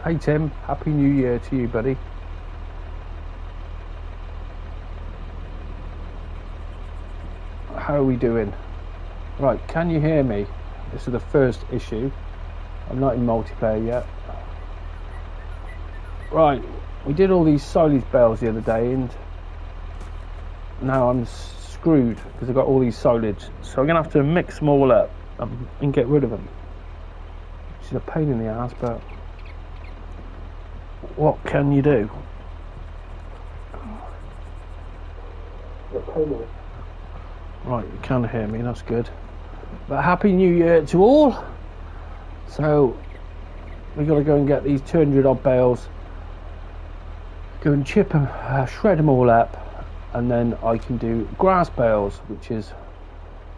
Hey Tim, Happy New Year to you, buddy. How are we doing? Right, can you hear me? This is the first issue. I'm not in multiplayer yet. Right, we did all these silage bales the other day and now I'm screwed because I've got all these silage. So I'm going to have to mix them all up and get rid of them. Which is a pain in the ass, but what can you do? Right, you can hear me, that's good. But Happy New Year to all. So we've got to go and get these 200 odd bales, go and chip them, shred them all up, and then I can do grass bales, which is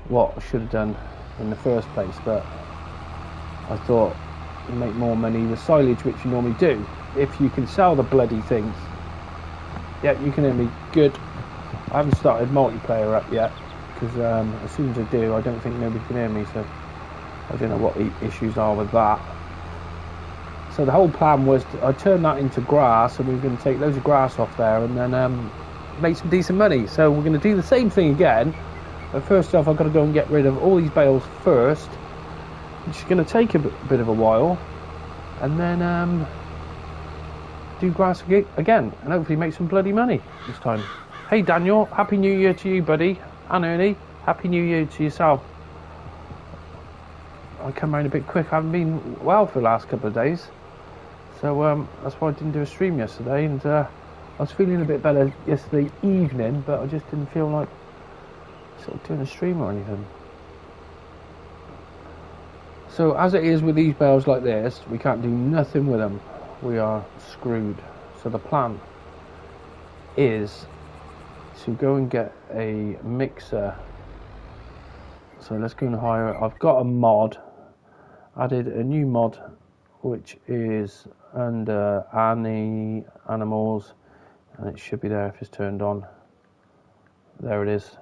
what I should have done in the first place, but I thought you make more money with silage, which you normally do if you can sell the bloody things. Yeah, you can hear me good. I haven't started multiplayer up yet because as soon as I do, I don't think nobody can hear me, so I don't know what the issues are with that. So the whole plan was I turned that into grass, and we were going to take loads of grass off there and then make some decent money. So we're going to do the same thing again, but first off I've got to go and get rid of all these bales first, which is going to take a bit of a while, and then do grass again and hopefully make some bloody money this time. Hey Daniel, Happy New Year to you, buddy. And Ernie, Happy New Year to yourself. I come round a bit quick. I haven't been well for the last couple of days, so that's why I didn't do a stream yesterday, and I was feeling a bit better yesterday evening, but I just didn't feel like sort of doing a stream or anything. So as it is with these bales like this, we can't do nothing with them. We are screwed. So the plan is to go and get a mixer. So let's go and hire it. I've got a mod, added a new mod, which is under animals, and it should be there if it's turned on. There it is,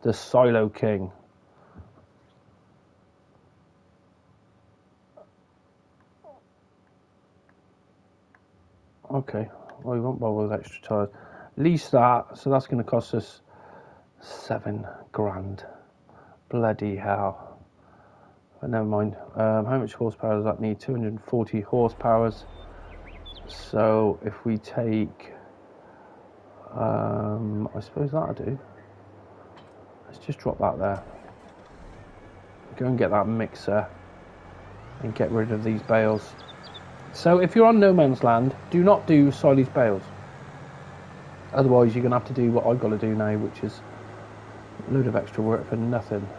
the Silo King. Okay, well, we won't bother with extra tires. Lease that, so that's going to cost us £7,000. Bloody hell. But never mind. How much horsepower does that need? 240 horsepower. So if we take, I suppose that'll do. Let's just drop that there. Go and get that mixer and get rid of these bales. So if you're on no man's land, do not do silage bales. Otherwise you're going to have to do what I've got to do now, which is a load of extra work for nothing.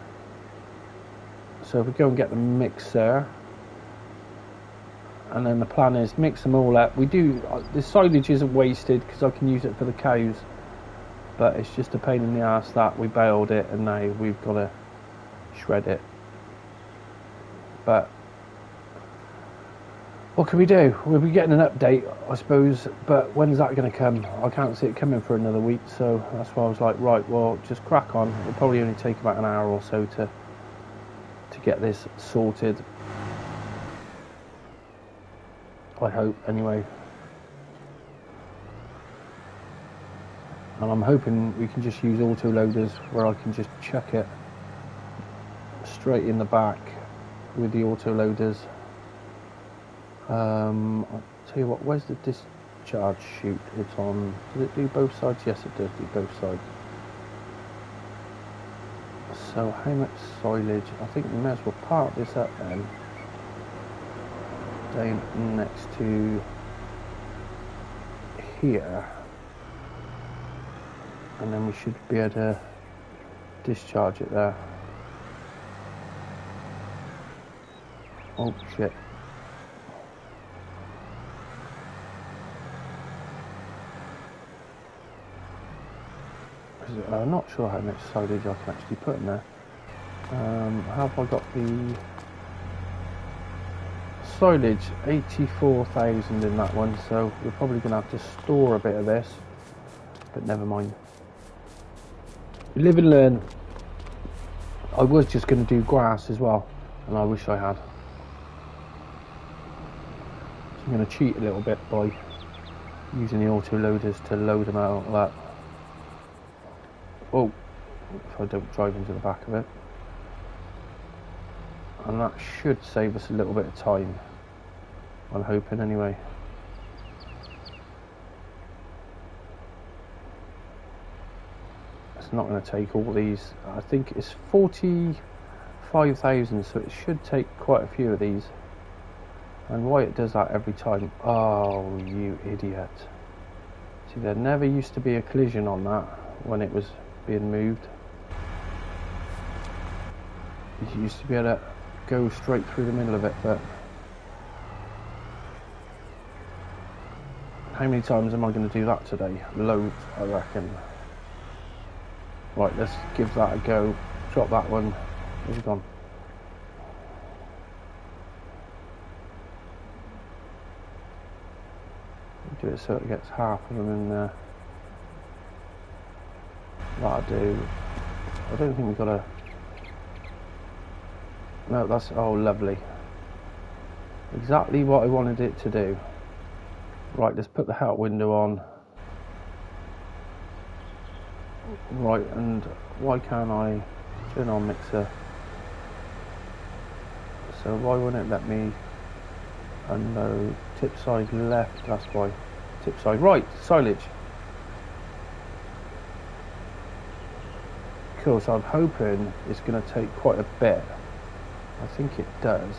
So if we go and get the mixer, and then the plan is mix them all up. We do, the silage isn't wasted because I can use it for the cows, but it's just a pain in the ass that we baled it and now we've got to shred it. But what can we do? We'll be getting an update, I suppose, but when's that going to come? I can't see it coming for another week, so that's why I was like, right, well, just crack on. It'll probably only take about an hour or so to get this sorted. I hope, anyway. And I'm hoping we can just use auto loaders where I can just chuck it straight in the back with the auto loaders. I'll tell you what, where's the discharge chute? It's on, does it do both sides? Yes, it does do both sides. So how much silage? I think we may as well park this up then, down next to here, and then we should be able to discharge it there. Oh shit. I'm not sure how much silage I can actually put in there. How have I got the silage? 84,000 in that one, so we're probably going to have to store a bit of this, but never mind. Live and learn. I was just going to do grass as well, and I wish I had. I'm going to cheat a little bit by using the auto loaders to load them out like that. Oh, if I don't drive into the back of it. And that should save us a little bit of time, I'm hoping anyway. It's not going to take all these. I think it's 45,000, so it should take quite a few of these. And why it does that every time? Oh, you idiot. See, there never used to be a collision on that when it was being moved. You used to be able to go straight through the middle of it, but how many times am I going to do that today? Loads, I reckon. Right, let's give that a go. Drop that one. Where's it gone? Do it so it gets half of them in there. That'll do. I don't think we've got a... No, that's... Oh, lovely. Exactly what I wanted it to do. Right, let's put the help window on. Right, and why can't I turn on mixer? So why won't it let me unload? Tip side left, that's why. Tip side right, silage. Cool, so I'm hoping it's going to take quite a bit. I think it does.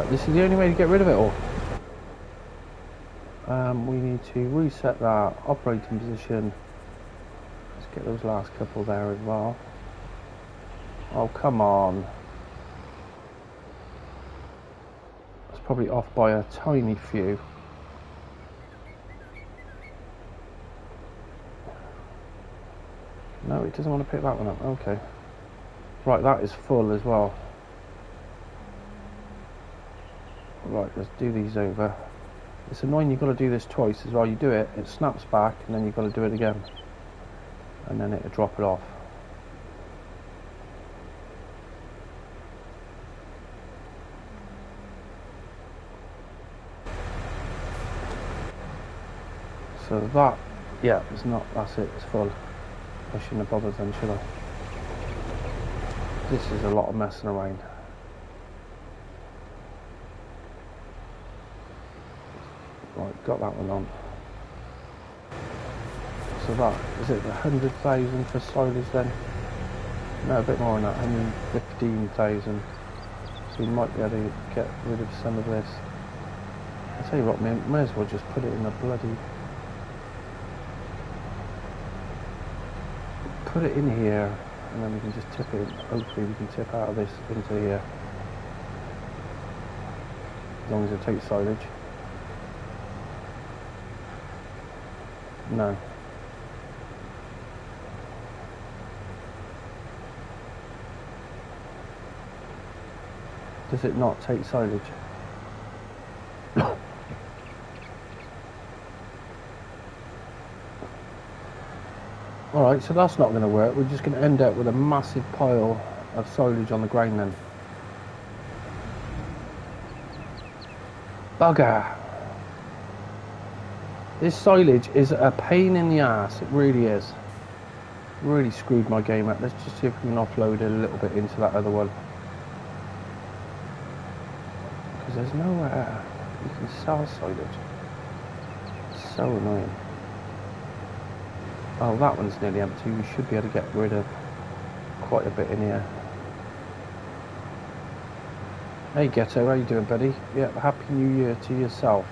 This is the only way to get rid of it all. We need to reset that operating position. Let's get those last couple there as well. Oh, come on. It's probably off by a tiny few. No, it doesn't want to pick that one up. Okay. Right, that is full as well. Right, let's do these over. It's annoying you've got to do this twice as well. You do it, it snaps back, and then you've got to do it again. And then it'll drop it off. So that, yeah, it's not, that's it, it's full. I shouldn't have bothered then, should I? This is a lot of messing around. Right, got that one on. So that, is it 100,000 for silage then? No, a bit more than that, 115,000. So we might be able to get rid of some of this. I'll tell you what, man, may as well just put it in the bloody... Put it in here, and then we can just tip it in. Hopefully we can tip out of this into here. As long as it takes silage. No. Does it not take silage? Alright, so that's not going to work. We're just going to end up with a massive pile of silage on the ground then. Bugger! This silage is a pain in the ass, it really is. Really screwed my game up. Let's just see if we can offload it a little bit into that other one. Because there's nowhere you can sell silage. It's so annoying. Oh, that one's nearly empty. We should be able to get rid of quite a bit in here. Hey Ghetto, how you doing, buddy? Yeah, Happy New Year to yourself.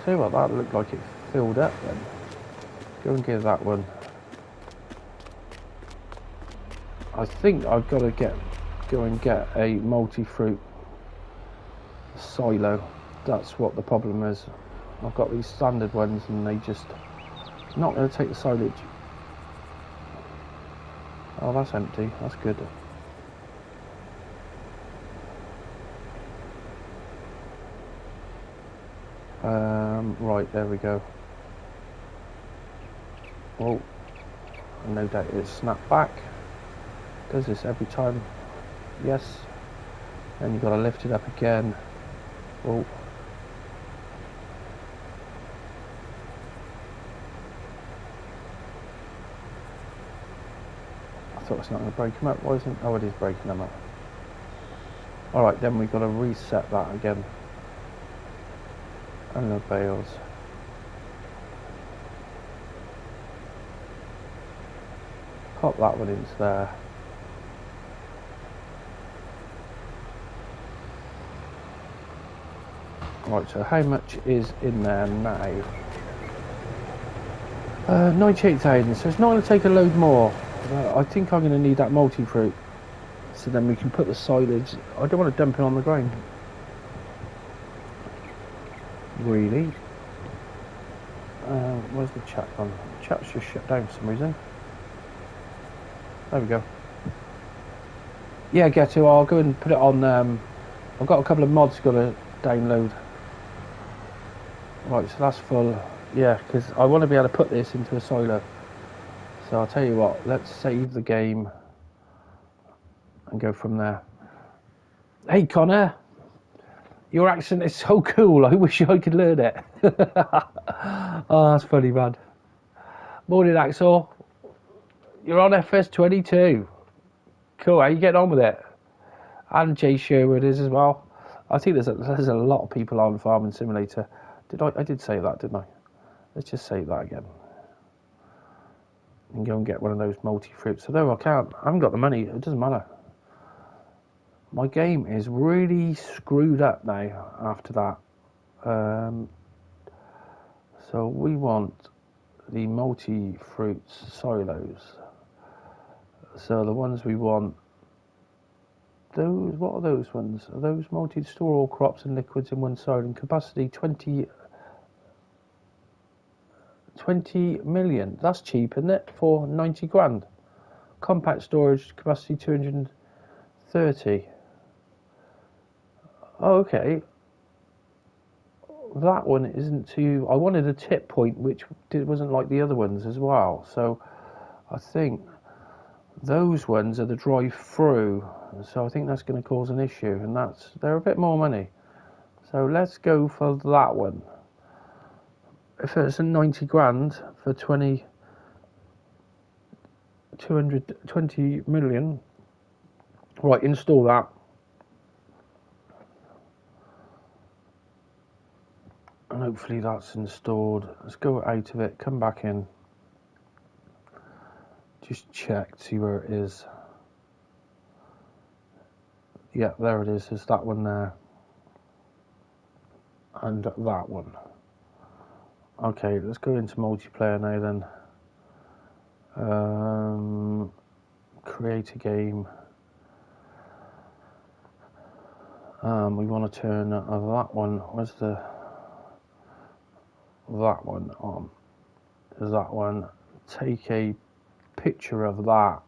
See what, that looked like it filled up then. Go and give that one. I think I've got to go and get a multi-fruit silo. That's what the problem is. I've got these standard ones and they just not going to take the silage. Oh, that's empty. That's good. Right, there we go. Oh, and no doubt it's snapped back. Does this every time? Yes. Then you've got to lift it up again. Oh. I thought it's not going to break them up. Why isn't? Oh, it is breaking them up. Alright, then we've got to reset that again. Unload bales. Pop that one into there. Right, so how much is in there now? 98,000, so it's not going to take a load more. I think I'm going to need that multi-fruit. So then we can put the silage. I don't want to dump it on the ground. Really? Where's the chat gone? The chat's just shut down for some reason. There we go. Yeah, get to. I'll go and put it on. I've got a couple of mods got to download. Right, so that's full. Yeah, because I want to be able to put this into a silo. So I'll tell you what. Let's save the game and go from there. Hey Connor, your accent is so cool. I wish I could learn it. Oh, that's funny, man. Morning, Axel. You're on fs22. Cool. How you getting on with it? And Jay Sherwood is as well. I think there's a lot of people on Farming Simulator. I did say that, didn't I? Let's just say that again. And go and get one of those multi-fruits. Although I haven't got the money. It doesn't matter. My game is really screwed up now after that. So we want the multi-fruits silos. So the ones we want, what are those ones? Are those multi-store all crops and liquids in one silo and capacity 20 million? That's cheap, isn't it? For 90 grand. Compact storage capacity 230. Oh, okay. That one isn't too. I wanted a tip point which wasn't like the other ones as well. So I think those ones are the drive-through. So I think that's going to cause an issue, and they're a bit more money. So let's go for that one. If it's a 90 grand for 220 million, right? Install that. And hopefully that's installed. Let's go out of it, come back in, just check, see where it is. Yeah, there it is. There's that one there and that one. Okay, let's go into multiplayer now then. Create a game. We want to turn that one. Where's that one on? Is that one? Take a picture of that.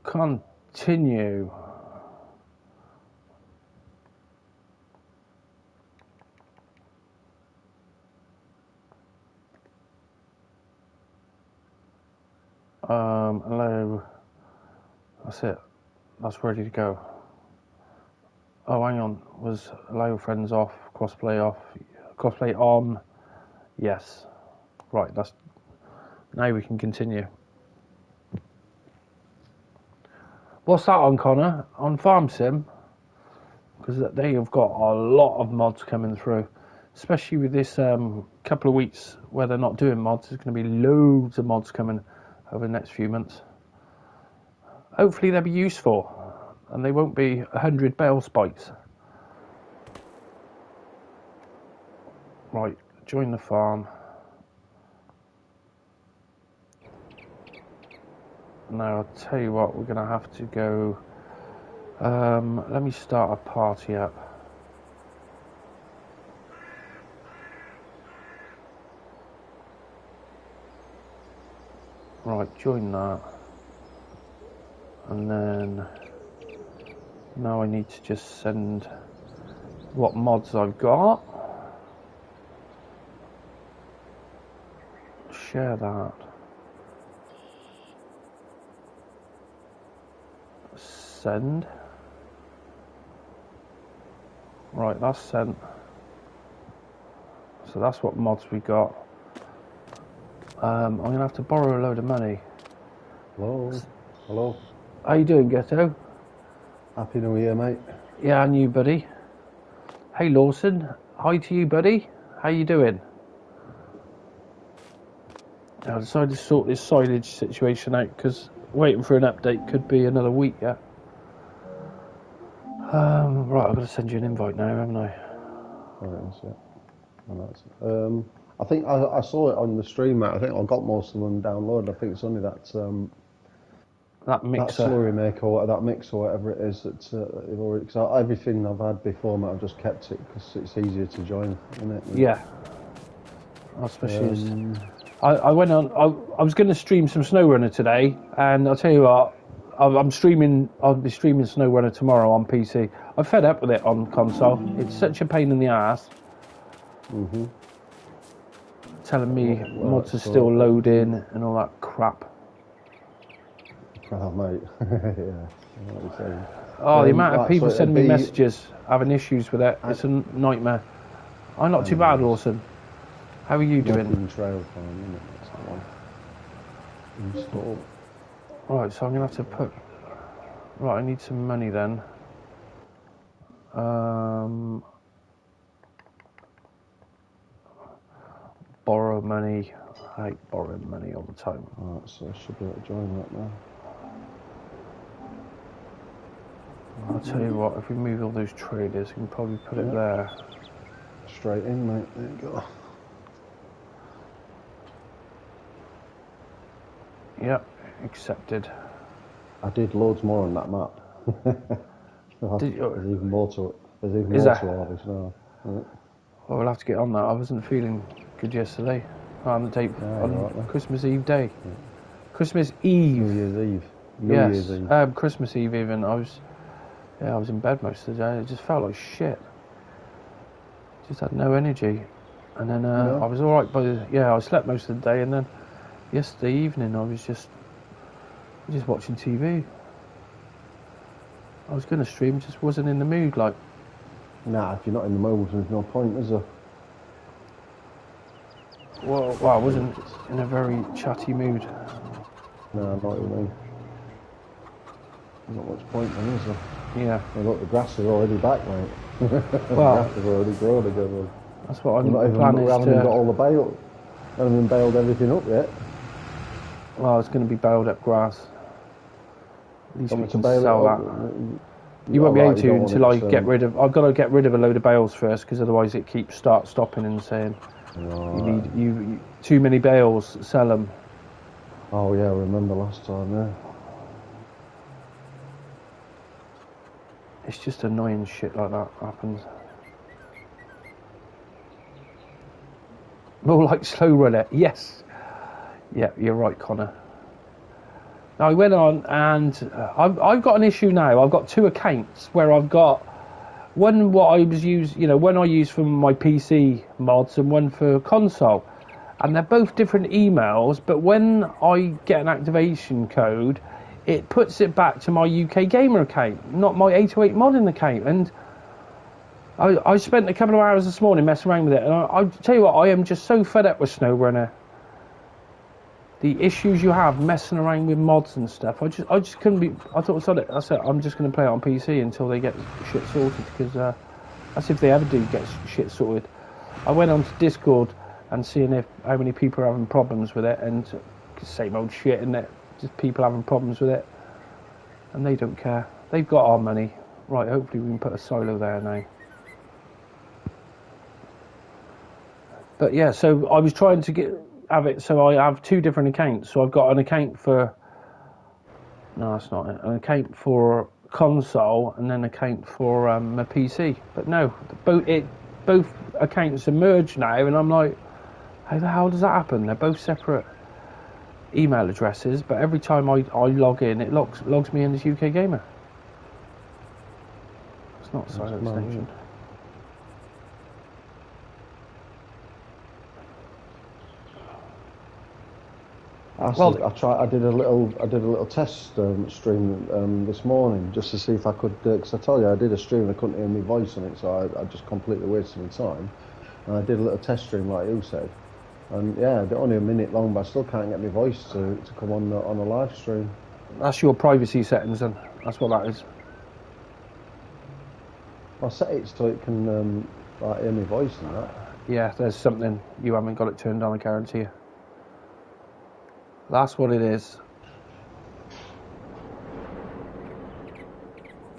Continue. Allow. That's it. That's ready to go. Oh, hang on. Was allow friends off, crossplay on. Yes. Right. That's now we can continue. What's that on, Connor? On Farm Sim? Because they have got a lot of mods coming through, especially with this couple of weeks where they're not doing mods. There's going to be loads of mods coming over the next few months. Hopefully they'll be useful and they won't be 100 bale spikes. Right, join the farm. Now I'll tell you what, we're going to have to go. Let me start a party up. Right, join that. And then now I need to just send what mods I've got. share that. Send. Right, that's sent. So that's what mods we got. I'm gonna have to borrow a load of money. Hello. Hello. How you doing, Ghetto? Happy New Year, mate. Yeah, and you, buddy. Hey, Lawson. Hi to you, buddy. How you doing? I decided to sort this silage situation out because waiting for an update could be another week yet. Right, I've got to send you an invite now, haven't I? Right, that's it. And that's it. I think I saw it on the stream, mate. I think I got most of them downloaded. I think it's only that That mixer. that slurry maker, or that mix or whatever it is. That's cause everything I've had before, mate, I've just kept it because it's easier to join, isn't it? Yeah. Especially I went on. I was going to stream some SnowRunner today, and I'll tell you what. I'm streaming. I'll be streaming SnowRunner tomorrow on PC. I'm fed up with it on console. It's such a pain in the ass. Telling me mods are still loading and all that crap. Oh, mate. Yeah, I know what you're saying. Oh, the amount of people sending me messages having issues with it. It's a nightmare. I'm not too bad, Lawson. How are you doing? Trail farm, isn't it? That's the one. Install. Right, so I'm going to have to put... Right, I need some money then. Borrow money. I hate borrowing money all the time. Alright, so I should be able to join that now. I'll tell you what, if we move all those traders, we can probably put it there. Straight in, mate. There you go. Yep, accepted. I did loads more on that map. Did you? There's even more to it. There's even Is more there? to all this now. Well, we'll have to get on that. I wasn't feeling good yesterday. On the tape on right, Christmas Eve day. Yeah. Christmas Eve. New Year's Eve. New Year's Eve. Christmas Eve even. I was in bed most of the day. It just felt like shit. Just had no energy. And then I was alright I slept most of the day, and then yesterday evening I was just watching TV. I was going to stream, just wasn't in the mood, like. Nah, if you're not in the mood, there's no point, is there? Well, I wasn't in a very chatty mood. No, I know what you mean. Not much point then, is there? Yeah. Well, look, the grass is already back, mate. Well, the grass is already grown again. That's what I'm planning. We haven't even got all the bale. We haven't even baled everything up yet. Well, it's going to be baled up grass. At least we can sell that. You won't be able to until I get rid of... I've got to get rid of a load of bales first, because otherwise it keeps stopping and saying you need too many bales, sell them. Oh yeah, I remember last time, yeah. It's just annoying shit like that happens. More like slow runner, yes. Yeah, you're right, Connor. Now, I went on and I've got an issue now. I've got two accounts where I've got one what I was one I use for my PC mods and one for console, and they're both different emails. But when I get an activation code, it puts it back to my UK Gamer account, not my 808 modding account. And I spent a couple of hours this morning messing around with it, and I tell you what, I am just so fed up with SnowRunner. The issues you have messing around with mods and stuff. I just couldn't be. I thought, I said, I'm just going to play it on PC until they get shit sorted, because that's if they ever do get shit sorted. I went onto Discord and seeing how many people are having problems with it, and same old shit, isn't it? Just people having problems with it, and they don't care. They've got our money. Right, hopefully we can put a silo there now. But yeah, so I was trying to have it so I have two different accounts. So I've got an account for... No, that's not it. An account for console and then an account for my PC. But no, both accounts are merged now, and I'm like, how the hell does that happen? They're both separate email addresses, but every time I log in, it logs me in as UK Gamer. It's not Silent Station. I did a little test stream this morning just to see if I could. Because I told you I did a stream and I couldn't hear my voice on it, so I just completely wasted my time. And I did a little test stream like you said, and yeah, they're only a minute long, but I still can't get my voice to come on a live stream. That's your privacy settings, then. That's what that is. I set it so it can like hear my voice and that. Yeah, there's something you haven't got it turned on, I guarantee you. That's what it is.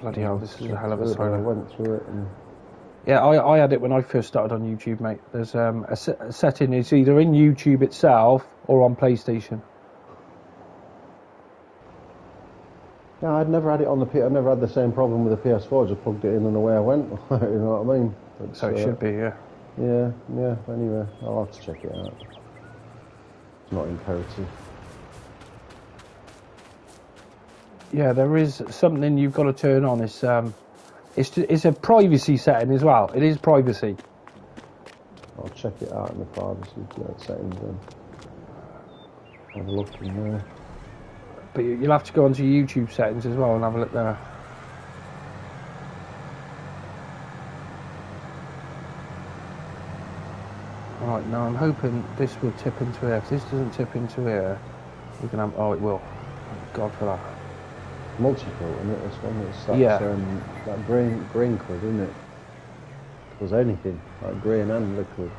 Bloody hell, this is a hell of a trailer. I went through it and... Yeah, I had it when I first started on YouTube, mate. There's a setting, it's either in YouTube itself or on PlayStation. Yeah, I'd never had it on the I never had the same problem with the PS4. I just plugged it in and away I went. You know what I mean? So it should be, yeah. Yeah. Anyway, I'll have to check it out. It's not imperative. Yeah, there is something you've got to turn on. It's a privacy setting as well. It is privacy. I'll check it out in the privacy settings and have a look in there. But you'll have to go onto YouTube settings as well and have a look there. Right, now I'm hoping this will tip into here. If this doesn't tip into here, we can have... Oh, it will. Thank God for that. Multi-coat, isn't it? This one. It's that green colour, isn't it? Was anything like green and liquid.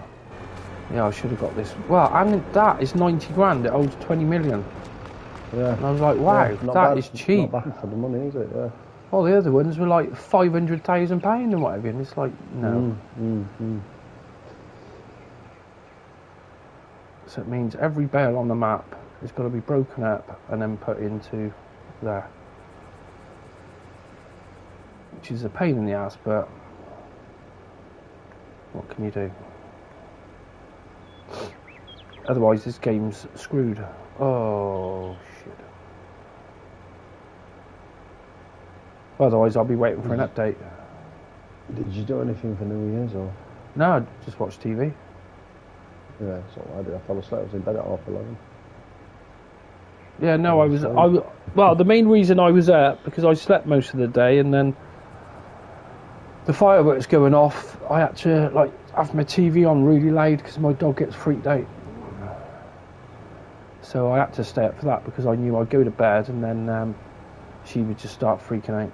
Yeah, I should have got this. Well, and that is 90 grand. It holds 20 million. Yeah. And I was like, wow, that is cheap. Not bad for the money, is it? Yeah. All the other ones were like £500,000 and whatever, and it's like, no. So it means every bale on the map has got to be broken up and then put into there. Which is a pain in the ass, but what can you do? Otherwise this game's screwed. Oh shit. Otherwise I'll be waiting for an update. Did you do anything for New Year's or? No, I just watch TV. Yeah, that's what I did. I fell asleep. I was in bed at 11:30. Yeah, no, well, the main reason I was up, because I slept most of the day, and then the fireworks going off, I had to like have my TV on really loud because my dog gets freaked out. So I had to stay up for that because I knew I'd go to bed and then she would just start freaking out.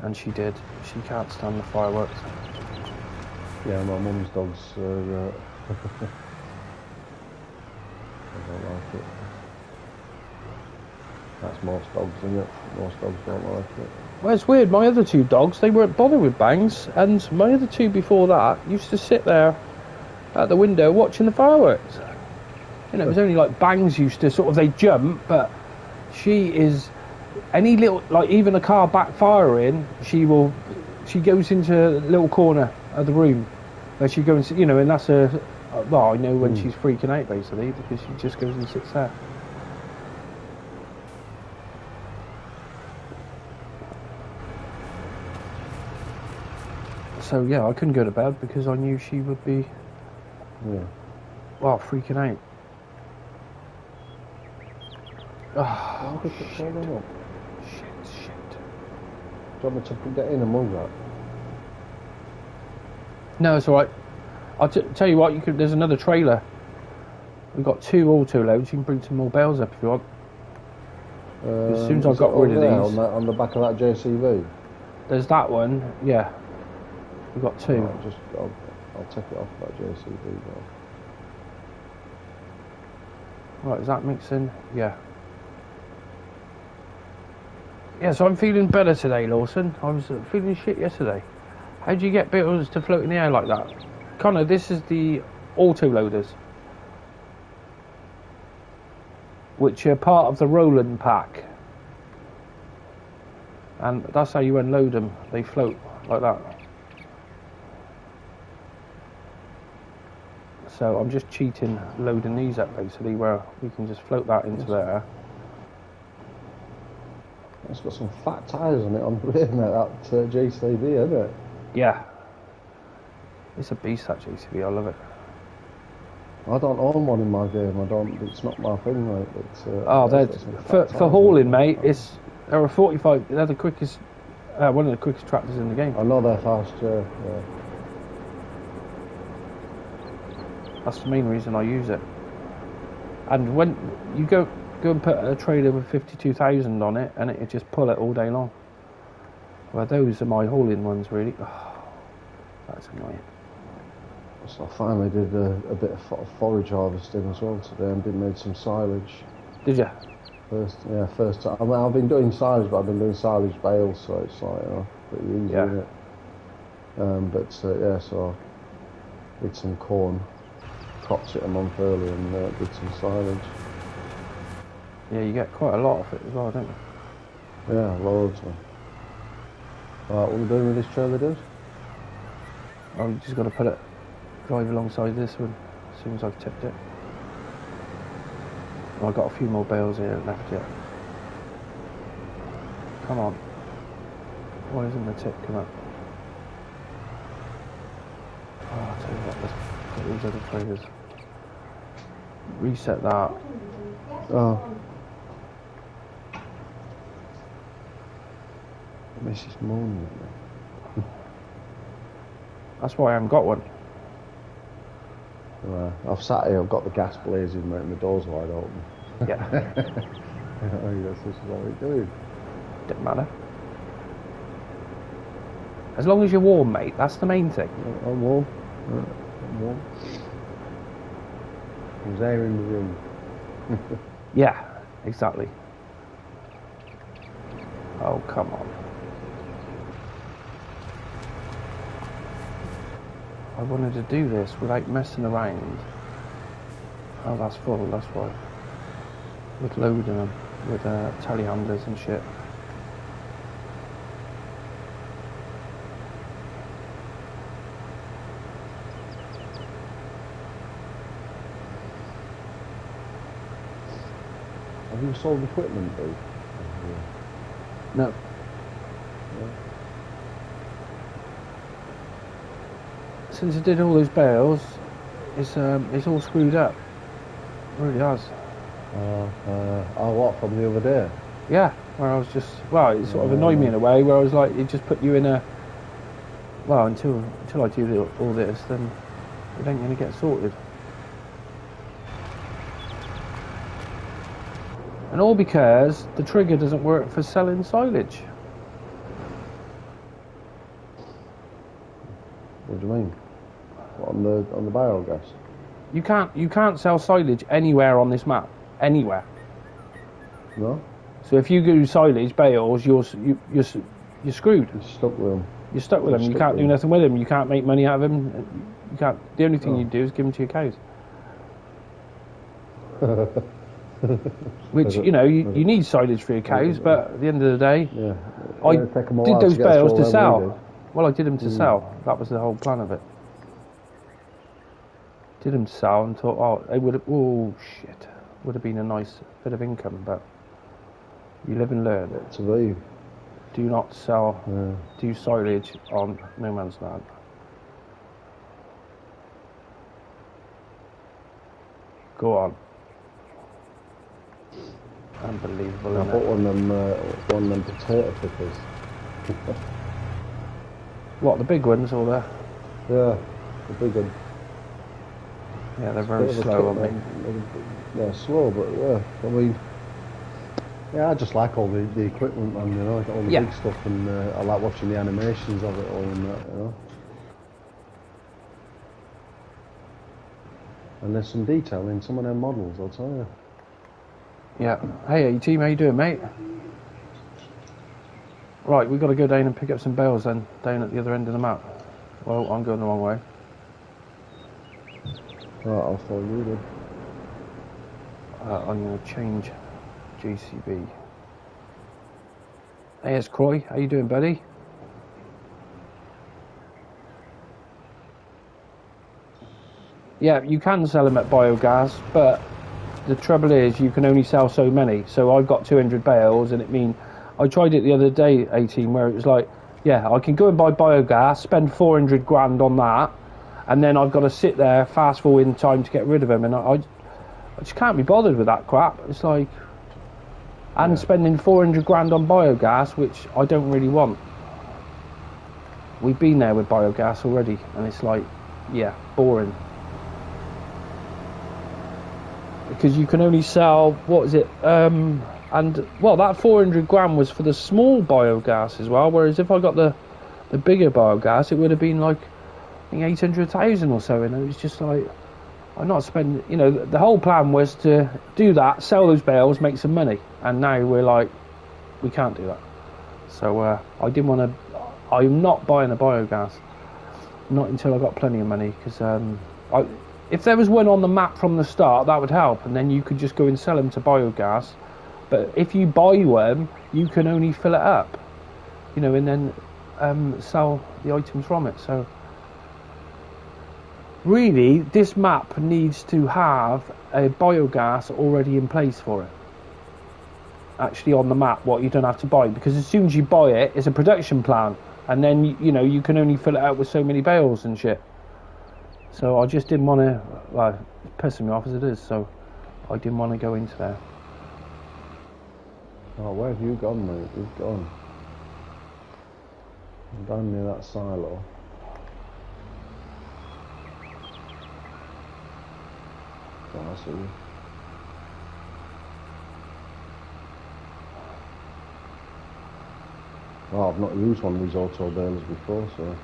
And she did. She can't stand the fireworks. Yeah, my mum's dogs are... I don't like it. That's most dogs, isn't it? Most dogs don't like it. Well, it's weird. My other two dogs, they weren't bothered with bangs, and my other two before that used to sit there at the window watching the fireworks. You know, it was only like bangs used to sort of, they jump, but she is, any little, like even a car backfiring, she goes into a little corner of the room where she goes, you know, and that's well, I know when she's freaking out basically, because she just goes and sits there. So yeah, I couldn't go to bed because I knew she would be, well, freaking out. Oh, shit. Shit. Do you want me to get in and move that? No, it's alright. I'll tell you what, there's another trailer. We've got 2 auto loads, you can bring some more bales up if you want. As soon as I've got rid of these. On the back of that JCV? There's that one, yeah. We've got 2. I'll take it off that JCV though. Right, is that mixing? Yeah. Yeah, so I'm feeling better today, Lawson. I was feeling shit yesterday. How do you get bales to float in the air like that? Connor, this is the auto loaders, which are part of the Roland pack. And that's how you unload them. They float like that. So I'm just cheating, loading these up basically, where we can just float that into there. It's got some fat tyres on it on the rear, mate, that JCB, isn't it? Yeah. It's a beast, that JCB, I love it. I don't own one in my game. I don't. It's not my thing, mate. It's, Oh, they're for hauling, mate. They're a 45. They're the quickest, one of the quickest tractors in the game. I know they're fast. Yeah. That's the main reason I use it. And when you go and put a trailer with 52,000 on it, and it just pull it all day long. Well, those are my hauling ones, really. Oh, that's annoying. So I finally did a bit of forage harvesting as well today, and made some silage. Did you? First time. I mean, I've been doing silage, but I've been doing silage bale, so it's like pretty easy, isn't it? So I did some corn, cropped it a month early, and did some silage. Yeah, you get quite a lot of it as well, don't you? Yeah, loads. Right, what are we doing with this trailer, dude? Oh, you just got to drive alongside this one as soon as I've tipped it. Oh, I've got a few more bales here left yet. Come on. Why isn't the tip come up? Oh, I'll tell you what, let's put these other trailers. Reset that. Oh. Mrs. Moon. That's why I haven't got one. I've sat here, I've got the gas blazing, mate, and the door's wide open. Yeah. This is what we're doing. Doesn't matter. As long as you're warm, mate, that's the main thing. I'm warm. I'm warm. There's air in the room. Yeah, exactly. Oh, come on. I wanted to do this without messing around. Oh, that's full, that's why. With loading them, with telehandlers and shit. Have you sold equipment, dude? No. Yeah. Since I did all those bales, it's all screwed up. It really has. What, from the other day? Yeah, where I was just, well, it sort of annoyed me in a way, where I was like, it just put you in a, well, until I do all this, then it ain't going to get sorted. And all because the trigger doesn't work for selling silage. What do you mean? What, on the biogas? You can't sell silage anywhere on this map. Anywhere. No? So if you do silage bales, you're screwed. You're stuck with them. You're stuck with them. You can't do nothing with them. You can't make money out of them. You can't. The only thing you do is give them to your cows. Which, you know, you need silage for your cows, but at the end of the day, I did those bales to sell. Well, I did them to sell. That was the whole plan of it. Did them to sell and thought, oh, they would have, oh shit, would have been a nice bit of income, but you live and learn. To leave. Do not sell, do silage on no man's land. Go on. Unbelievable. I bought one of them potato pickers. What, the big ones or the? Yeah, the big one. Yeah, they're very slow on me. They're slow, but yeah, I mean, yeah, I just like all the equipment, man, you know, all the big stuff, and I like watching the animations of it all and that, you know. And there's some detail in some of them models, I'll tell you. Yeah. Hey, team, how you doing, mate? Right, we've got to go down and pick up some bales then, down at the other end of the map. Well, I'm going the wrong way. Right, I'll follow you then. I'm going to change JCB. Hey, it's Croy. How you doing, buddy? Yeah, you can sell them at biogas, but the trouble is you can only sell so many. So I've got 200 bales, and it means I tried it the other day, 18, where it was like, yeah, I can go and buy biogas, spend 400 grand on that, and then I've got to sit there fast forwarding time to get rid of them, and I just can't be bothered with that crap. It's like, and spending 400 grand on biogas, which I don't really want. We've been there with biogas already, and it's like, yeah, boring. Because you can only sell, what is it, and, well, that 400 grand was for the small biogas as well, whereas if I got the bigger biogas, it would have been like, I think 800,000 or so, and it was just like, I'm not spending, you know, the whole plan was to do that, sell those bales, make some money, and now we're like, we can't do that. So I didn't want to, I'm not buying a biogas, not until I got plenty of money, because if there was one on the map from the start, that would help, and then you could just go and sell them to biogas. But if you buy one, you can only fill it up, you know, and then sell the items from it. So really, this map needs to have a biogas already in place for it. Actually on the map, what you don't have to buy, because as soon as you buy it, it's a production plan, and then you know you can only fill it out with so many bales and shit. So I just didn't want to, well, it's pissing me off as it is, so I didn't want to go into there. Oh, where have you gone, mate? You've gone. I'm down near that silo. Oh, I see you. Oh, I've not used one of these auto balers before, so...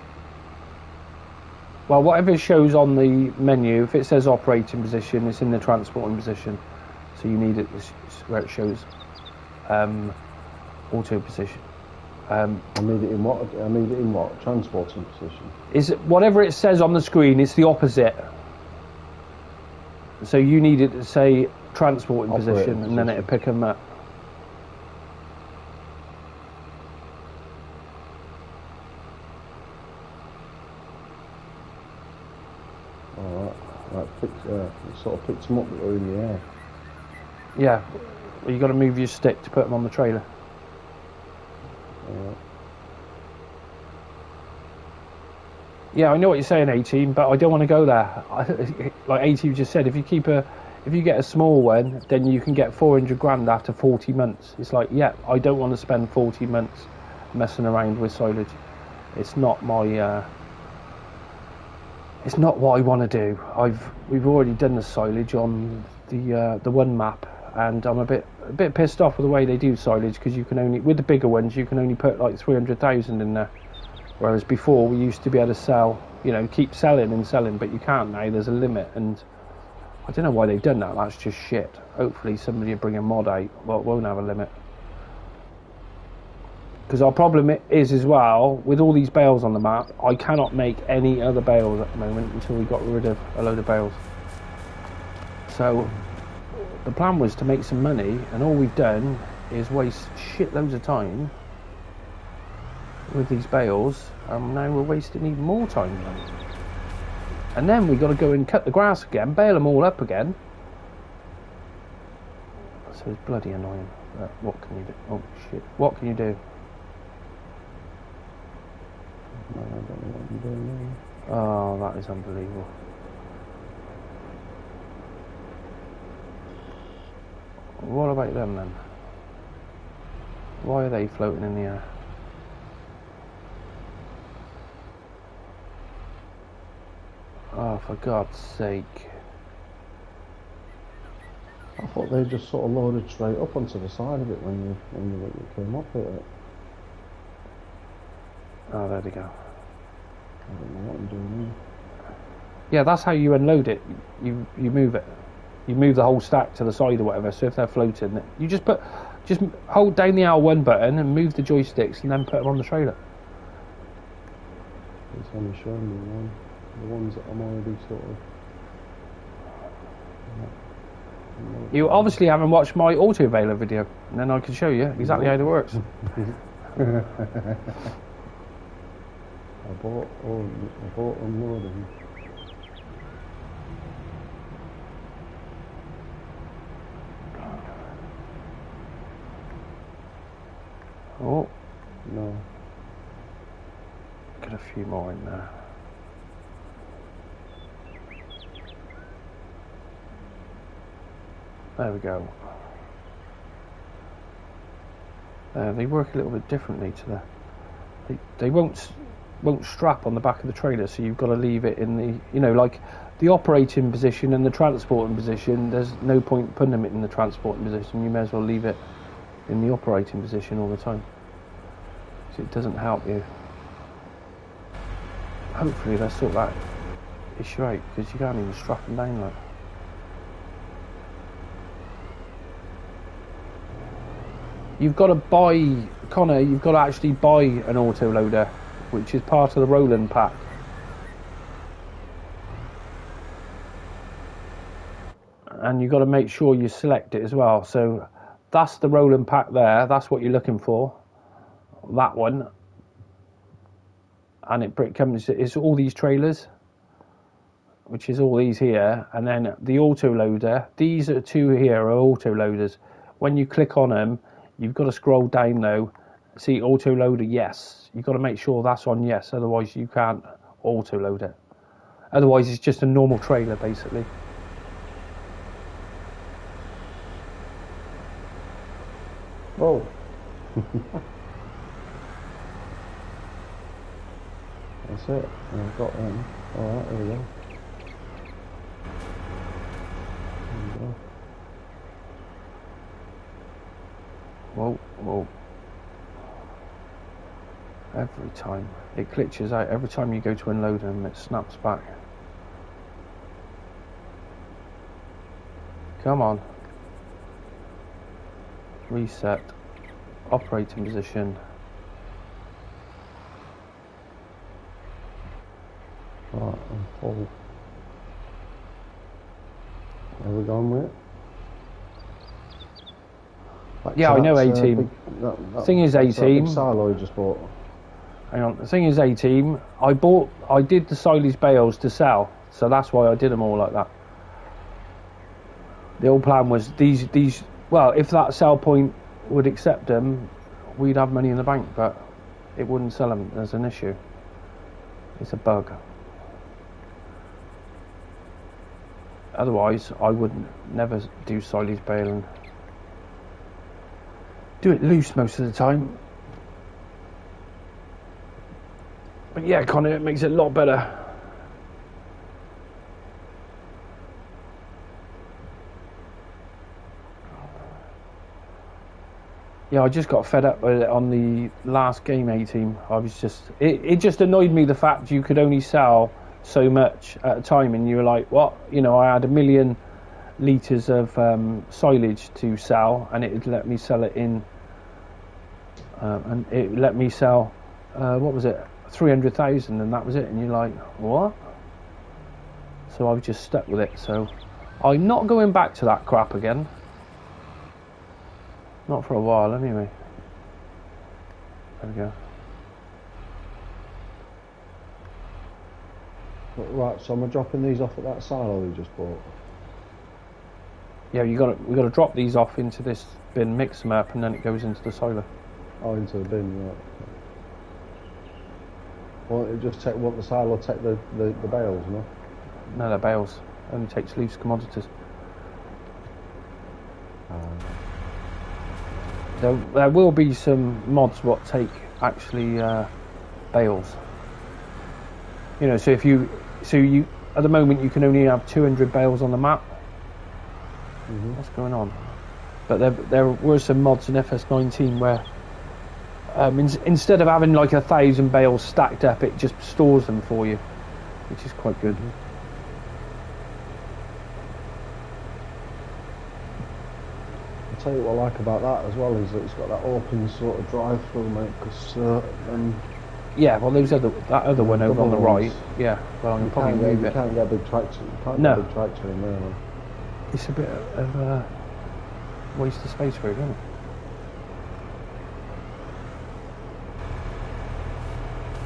Well, whatever shows on the menu, if it says operating position, it's in the transporting position. So you need it where it shows auto position. I need it in what? I need it in what? Transporting position. Is it, whatever it says on the screen, it's the opposite. So you need it to say transporting position, and then it'll pick them up. It sort of picks them up that are in the air. Yeah, well, you got to move your stick to put them on the trailer. Yeah, I know what you're saying, 18, but I don't want to go there. Like 18 just said, if you get a small one, then you can get 400 grand after 40 months. It's like, yeah, I don't want to spend 40 months messing around with silage. It's not my. It's not what I want to do. We've already done the silage on the one map, and I'm a bit pissed off with the way they do silage, because you can only, with the bigger ones, you can only put like 300,000 in there, whereas before we used to be able to sell, you know, keep selling and selling, but you can't now. There's a limit, and I don't know why they've done that. That's just shit. Hopefully somebody will bring a mod out. Well, it won't have a limit. Because our problem is as well, with all these bales on the map, I cannot make any other bales at the moment until we got rid of a load of bales. So the plan was to make some money, and all we've done is waste shitloads of time with these bales, and now we're wasting even more time. And then we've got to go and cut the grass again, bale them all up again. So it's bloody annoying. But what can you do? Oh shit, what can you do? No, I don't know what I'm doing now. Oh, that is unbelievable. What about them then? Why are they floating in the air? Oh, for God's sake. I thought they just sort of loaded straight up onto the side of it when you came up it. Oh, there we go. I don't know what I'm doing now. Yeah, that's how you unload it. You move it. You move the whole stack to the side or whatever. So if they're floating, you just hold down the L1 button and move the joysticks, and then put them on the trailer. It's only showing me the ones that I'm already sort of. You obviously haven't watched my auto baler video, and then I can show you exactly how it works. I bought unloading. Oh, no. Get a few more in there. There we go. They work a little bit differently to the. They won't strap on the back of the trailer, so you've got to leave it in the, you know, like the operating position and the transporting position. There's no point putting them in the transporting position. You may as well leave it in the operating position all the time, so it doesn't help you. Hopefully they'll sort that issue out, because you can't even strap them down like. You've got to buy, Connor, you've got to actually buy an autoloader, which is part of the Roland pack. And you've got to make sure you select it as well. So that's the Roland pack there. That's what you're looking for. That one. And it comes, it's all these trailers, which is all these here. And then the autoloader, these are two here are autoloaders. When you click on them, you've got to scroll down though. See autoloader, yes. You've got to make sure that's on yes, otherwise you can't autoload it. Otherwise it's just a normal trailer basically. Oh. That's it. I've got them. Alright, there we go. Whoa, whoa. Every time. It glitches out. Every time you go to unload them, it snaps back. Come on. Reset. Operating position. Right, I'm full. Where we going with it? Yeah, I know A-Team. The thing is A-Team. Silo you just bought. Hang on. The thing is A-Team. I did the Silage bales to sell, so that's why I did them all like that. The old plan was these. Well, if that sell point would accept them, we'd have money in the bank, but it wouldn't sell them. There's an issue. It's a bug. Otherwise, I would never do silage baling. Do it loose most of the time. But yeah, Connor, it makes it a lot better. Yeah, I just got fed up with it on the last game A-Team. I was just... It just annoyed me, the fact you could only sell so much at a time, and you were like, what? You know, I had 1 million litres of silage to sell, and it would let me sell it in... and it let me sell... what was it? 300,000, and that was it. And you're like, what? So I was just stuck with it. So I'm not going back to that crap again. Not for a while, anyway. There we go. Right, so am I dropping these off at that silo you just bought? Yeah, we got to drop these off into this bin, mix them up, and then it goes into the silo. Oh, into the bin, right. Won't it just won't the silo take the bales, no? No, they're bales. Only takes loose commodities. There will be some mods what take actually bales. You know, so you at the moment you can only have 200 bales on the map. Mm-hmm. What's going on? But there were some mods in FS19 where instead of having like 1,000 bales stacked up, it just stores them for you, which is quite good. Mm-hmm. I'll tell you what I like about that as well is that it's got that open sort of drive-through, mate. Because yeah, well, that other one over on the right. Yeah, well, I can probably move it. You can't get a big tractor. You can't get a big tractor in there. Man. It's a bit of a waste of space for it, isn't it?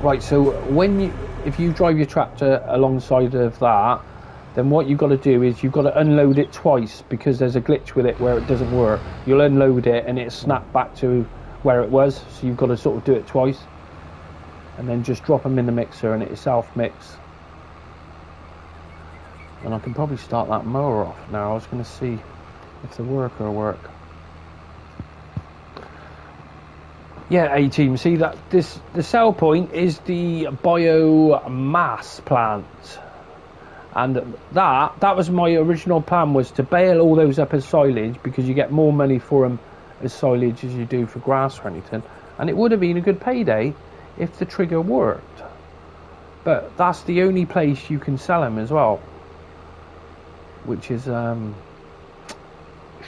Right, so if you drive your tractor alongside of that, then what you've got to do is you've got to unload it twice, because there's a glitch with it where it doesn't work. You'll unload it and it snaps back to where it was, so you've got to sort of do it twice, and then just drop them in the mixer and it'll self-mix. And I can probably start that mower off now. I was going to see if the worker will work. Yeah, 18. See that the sell point is the biomass plant, and that was my original plan, was to bale all those up as silage, because you get more money for them as silage as you do for grass or anything, and it would have been a good payday if the trigger worked. But that's the only place you can sell them as well, which is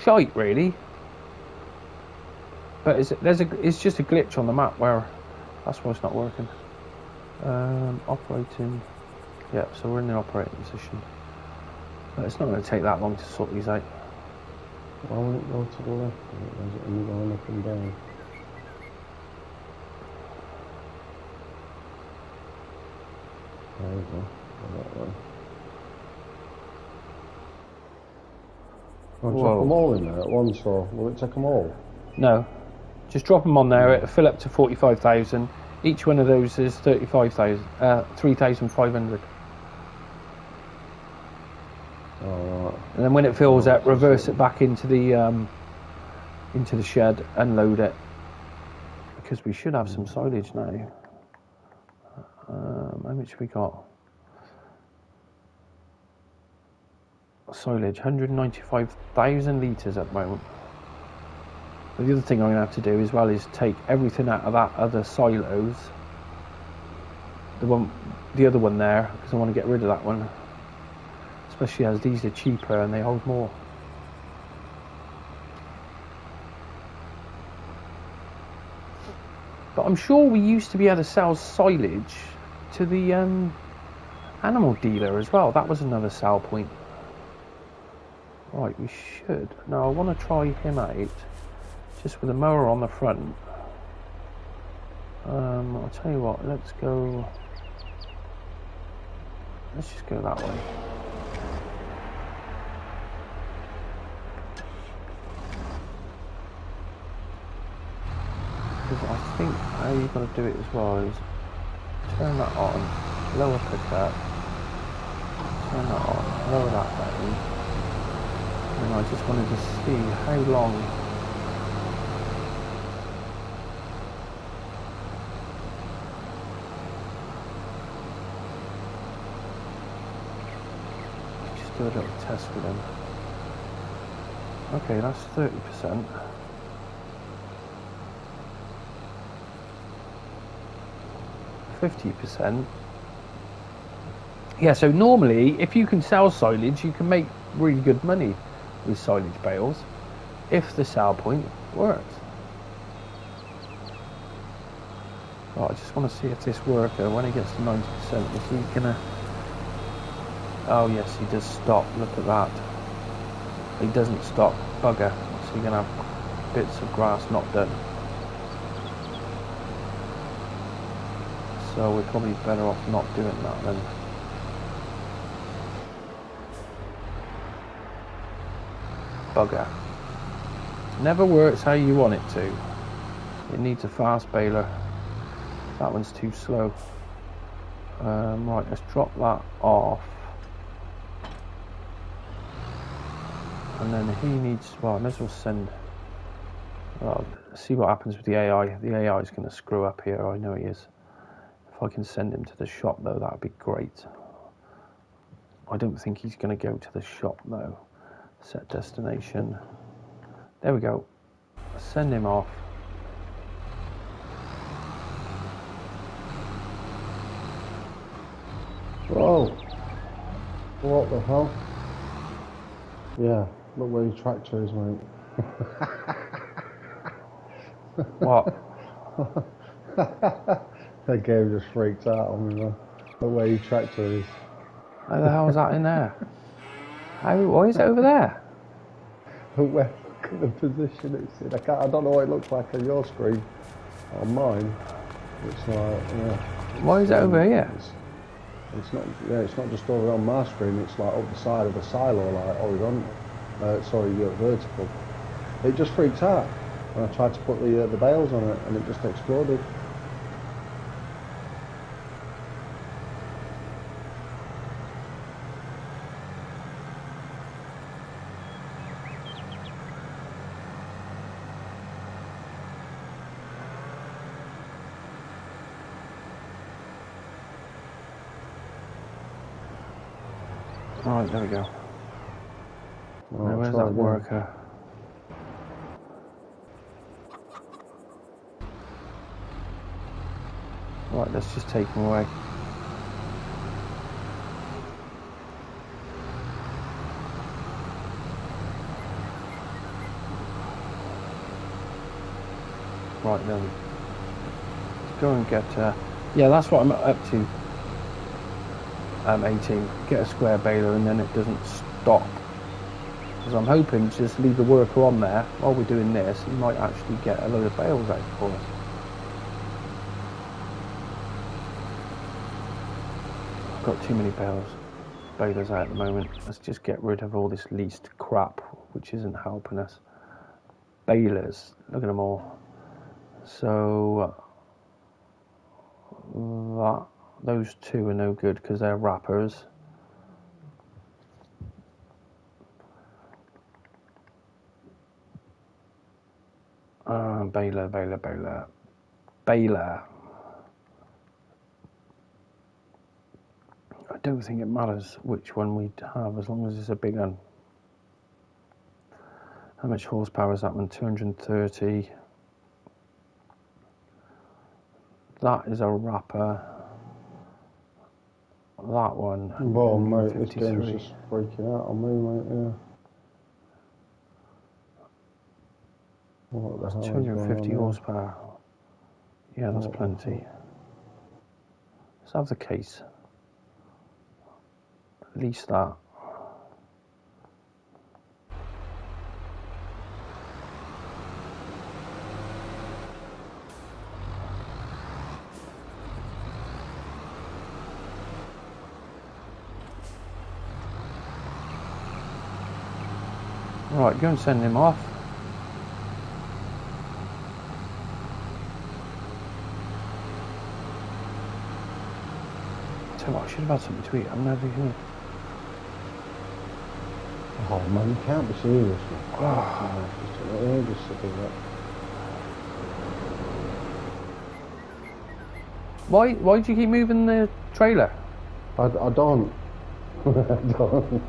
shite really. But it's just a glitch on the map where that's why it's not working. Operating, yeah. So we're in the operating position. But it's not going to take that long to sort these out. Why won't it go to the left? Is it only going up and down? There you go. Go that way. I'll drop them all in there at once, or will it take them all? No. Just drop them on there. It'll fill up to 45,000. Each one of those is 3,500. Oh, right. And then when it fills up, reverse it back into the shed and load it. Because we should have some silage now. How much we got? Silage, 195,000 litres at the moment. The other thing I'm going to have to do as well is take everything out of that other silos, the other one there, because I want to get rid of that one, especially as these are cheaper and they hold more. But I'm sure we used to be able to sell silage to the animal dealer as well. That was another sell point. Right, we should. Now I want to try him out. Just with a mower on the front. I'll tell you what, let's just go that way. Because I think how you've got to do it as well is turn that on, lower pickup, turn that on, lower that down, and I just wanted to see how long do a little test with them. Okay, that's 30%. 50%. Yeah, so normally if you can sell silage, you can make really good money with silage bales if the sell point works. Right, I just want to see if this worker, when he gets to 90%, is he gonna... Oh yes, he does stop. Look at that. He doesn't stop. Bugger. So you're going to have bits of grass not done. So we're probably better off not doing that then. Bugger. Never works how you want it to. It needs a fast baler. That one's too slow. Right, let's drop that off. And then he needs, well, I may as well send, well, see what happens with the AI. The AI is going to screw up here, I know he is. If I can send him to the shop though, that would be great. I don't think he's going to go to the shop though. Set destination. There we go. Send him off. Whoa! What the hell? Yeah, look where your tractor is, mate. What? That game just freaked out on me, man. Look where your tractor is. How the hell is that in there? Why is it over there? Look at the position it's in. I don't know what it looks like on your screen. On mine, it's like, yeah. Why is it over here? It's not, yeah, it's not just over on my screen, it's like up the side of the silo, like horizontal, vertical. It just freaked out when I tried to put the bales on it, and it just exploded. Right, there we go. Right, Now, where's try that again. worker? Right, let's just take him away. Right, then. Let's go and get... yeah, that's what I'm up to. 18. Get a square baler and then it doesn't stop. Because I'm hoping to just leave the worker on there while we're doing this. He might actually get a load of bales out for us. I've got too many balers out at the moment. Let's just get rid of all this leased crap, which isn't helping us. Balers, look at them all. So those two are no good because they're wrappers. Baler. I don't think it matters which one we have as long as it's a big one. How much horsepower is that one? 230. That is a wrapper. That one. Well, mate, this 53. game's just freaking out on me, mate, yeah. What the hell is 250 going on horsepower. Yeah, that's plenty. Let's have the case. At least that. Right, go and send him off. Tell you what, I should have had something to eat. I'm never here. Oh man, you can't be serious. Why do you keep moving the trailer? I don't. I don't.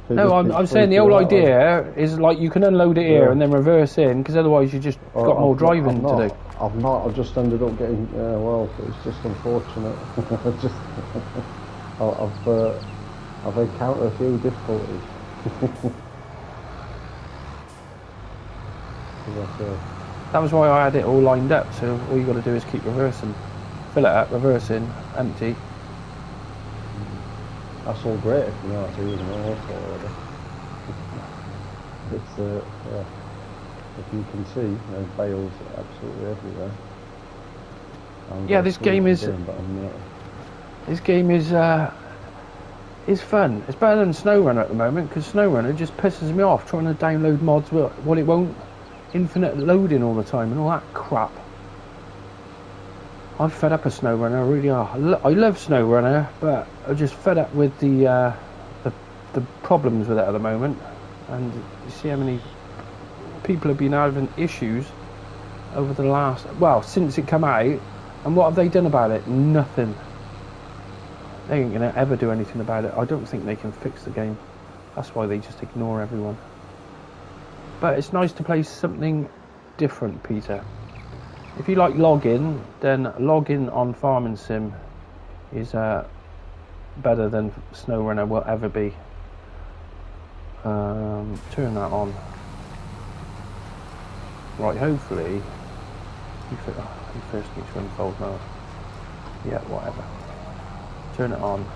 No, I'm saying the whole idea is like you can unload it here and then reverse in, because otherwise you just got more driving to do. I've not. I've just ended up getting. Well, it's just unfortunate. I've encountered a few difficulties. That was why I had it all lined up. So all you got to do is keep reversing, fill it up, reverse in, empty. That's all great if you know how to use an auto order. It's yeah. If you can see, there's bales absolutely everywhere. Yeah, this game is. This game is fun. It's better than SnowRunner at the moment, because SnowRunner just pisses me off trying to download mods while it won't infinite loading all the time and all that crap. I'm fed up of SnowRunner, I really are. I love SnowRunner, but I'm just fed up with the problems with it at the moment. And you see how many people have been having issues over the last, well, since it came out. And what have they done about it? Nothing. They ain't gonna ever do anything about it. I don't think they can fix the game. That's why they just ignore everyone. But it's nice to play something different, Peter. If you like login, then login on Farming Sim is better than SnowRunner will ever be. Turn that on. Right, hopefully you first need to unfold now. Yeah, whatever. Turn it on.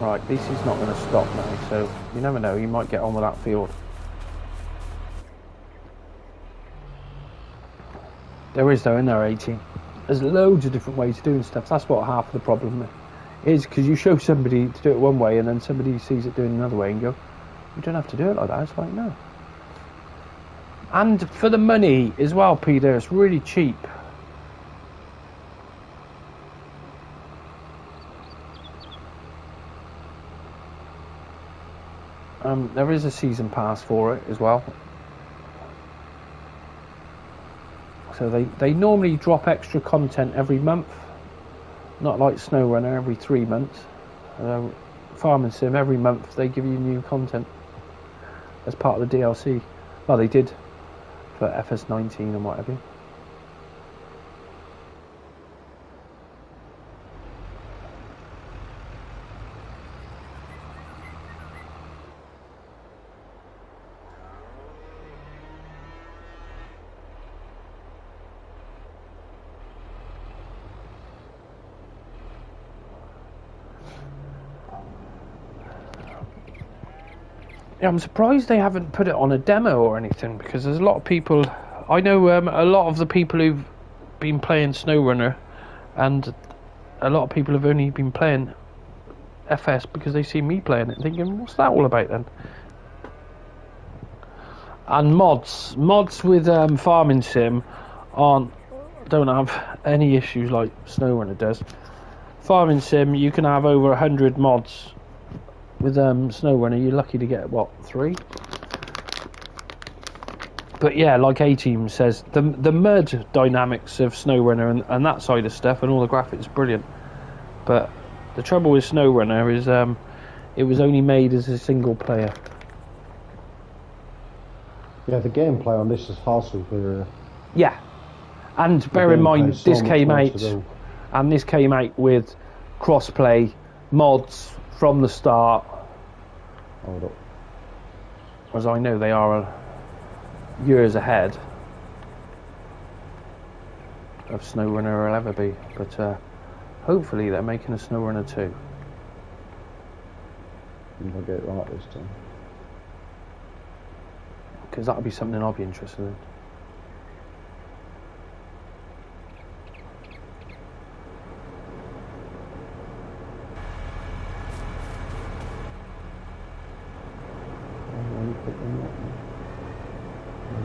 Right, this is not going to stop now, so you never know, you might get on with that field. There is though, in there, 18. There's loads of different ways of doing stuff. That's what half of the problem is, because you show somebody to do it one way and then somebody sees it doing another way and go, you don't have to do it like that. It's like, no. And for the money as well, Peter, it's really cheap. There is a season pass for it as well. So they normally drop extra content every month, not like SnowRunner every 3 months. Farming Sim, every month they give you new content as part of the DLC. Well, they did for fs19 and what have you. Yeah, I'm surprised they haven't put it on a demo or anything, because there's a lot of people. I know a lot of the people who've been playing SnowRunner, and a lot of people have only been playing FS because they see me playing it, thinking, what's that all about then? And mods with Farming Sim don't have any issues like SnowRunner does. Farming Sim, you can have over 100 mods. With SnowRunner, you're lucky to get, what, 3? But yeah, like A-Team says, the mud dynamics of SnowRunner and that side of stuff and all the graphics are brilliant. But the trouble with SnowRunner is it was only made as a single player. Yeah, the gameplay on this is far superior. Yeah, and bear in mind, this came out, and this came out with cross-play mods from the start. Hold up. As I know they are years ahead of SnowRunner will ever be, but hopefully they're making a SnowRunner 2. If I get it right this time. Because that would be something I'll be interested in.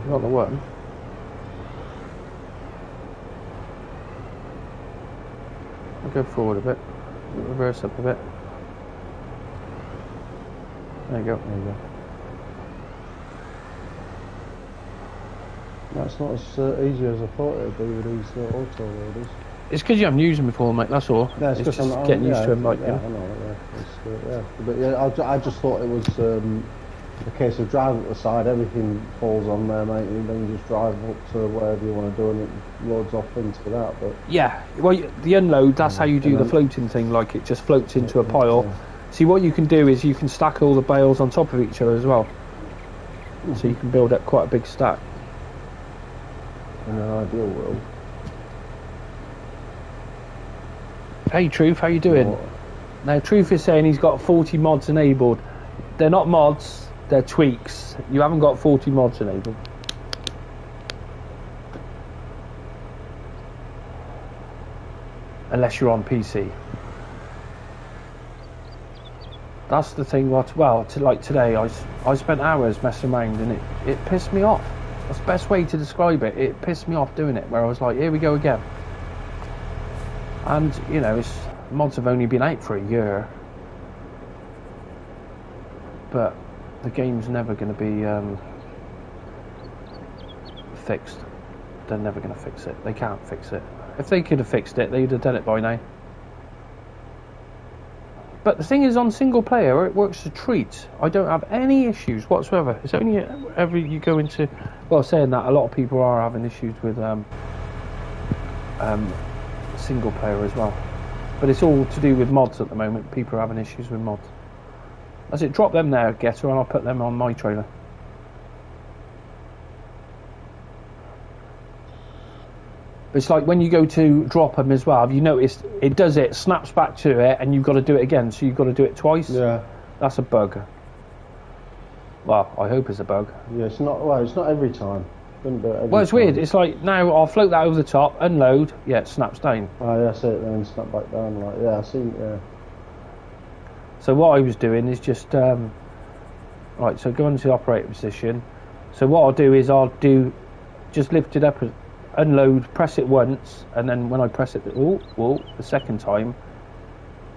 Not the one. I'll go forward a bit, reverse up a bit. There you go. There you go. That's not as easy as I thought it would be with these auto loaders. It's because you haven't used them before, mate, that's all. Yeah, it's just getting used to them, like, I know, yeah. But yeah, I just thought it was a case of driving to the side, everything falls on there, mate, and then you just drive up to wherever you want to do and it loads off into that. But yeah, well, the unload, that's how you do the floating thing, like it just floats into a pile. Yeah. See, what you can do is you can stack all the bales on top of each other as well. So you can build up quite a big stack. In an ideal world. Hey Truth, how you doing? Now Truth is saying he's got 40 mods enabled. They're not mods, they're tweaks. You haven't got 40 mods enabled. Unless you're on PC. That's the thing. Like today, I spent hours messing around and it pissed me off. That's the best way to describe it. It pissed me off doing it, where I was like, here we go again. And, you know, mods have only been out for a year. But the game's never going to be fixed. They're never going to fix it. They can't fix it. If they could have fixed it, they'd have done it by now. But the thing is, on single player, it works a treat. I don't have any issues whatsoever. It's only ever you go into... Well, saying that, a lot of people are having issues with single player as well. But it's all to do with mods at the moment. People are having issues with mods. That's it. Drop them there, Getter, and I'll put them on my trailer. It's like when you go to drop them as well, have you noticed it does it, snaps back to it, and you've got to do it again, so you've got to do it twice? Yeah. That's a bug. Well, I hope it's a bug. Yeah, it's not every time. Well, it's weird. It's like, now I'll float that over the top, unload, yeah, it snaps down. Oh, yeah, that's it, then snap back down, like, yeah, I see, yeah. So what I was doing is just, right, so go into the operator position. So what I'll do is just lift it up, unload, press it once, and then when I press it the second time,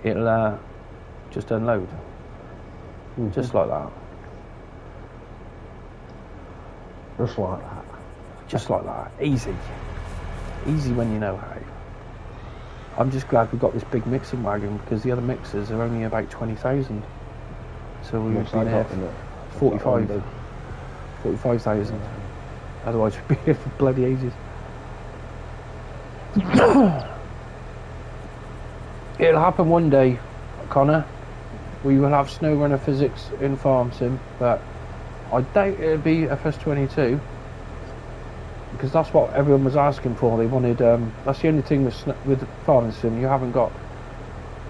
it'll just unload. Just like that. Just like that. Just like that. Easy. Easy when you know how. I'm just glad we got this big mixing wagon, because the other mixers are only about 20,000. So we've been here 45,000. Otherwise we'd be here for bloody ages. It'll happen one day, Connor. We will have SnowRunner physics in Farm Sim, but I doubt it'll be fs22, because that's what everyone was asking for. They wanted. That's the only thing with Farm Sim. You haven't got.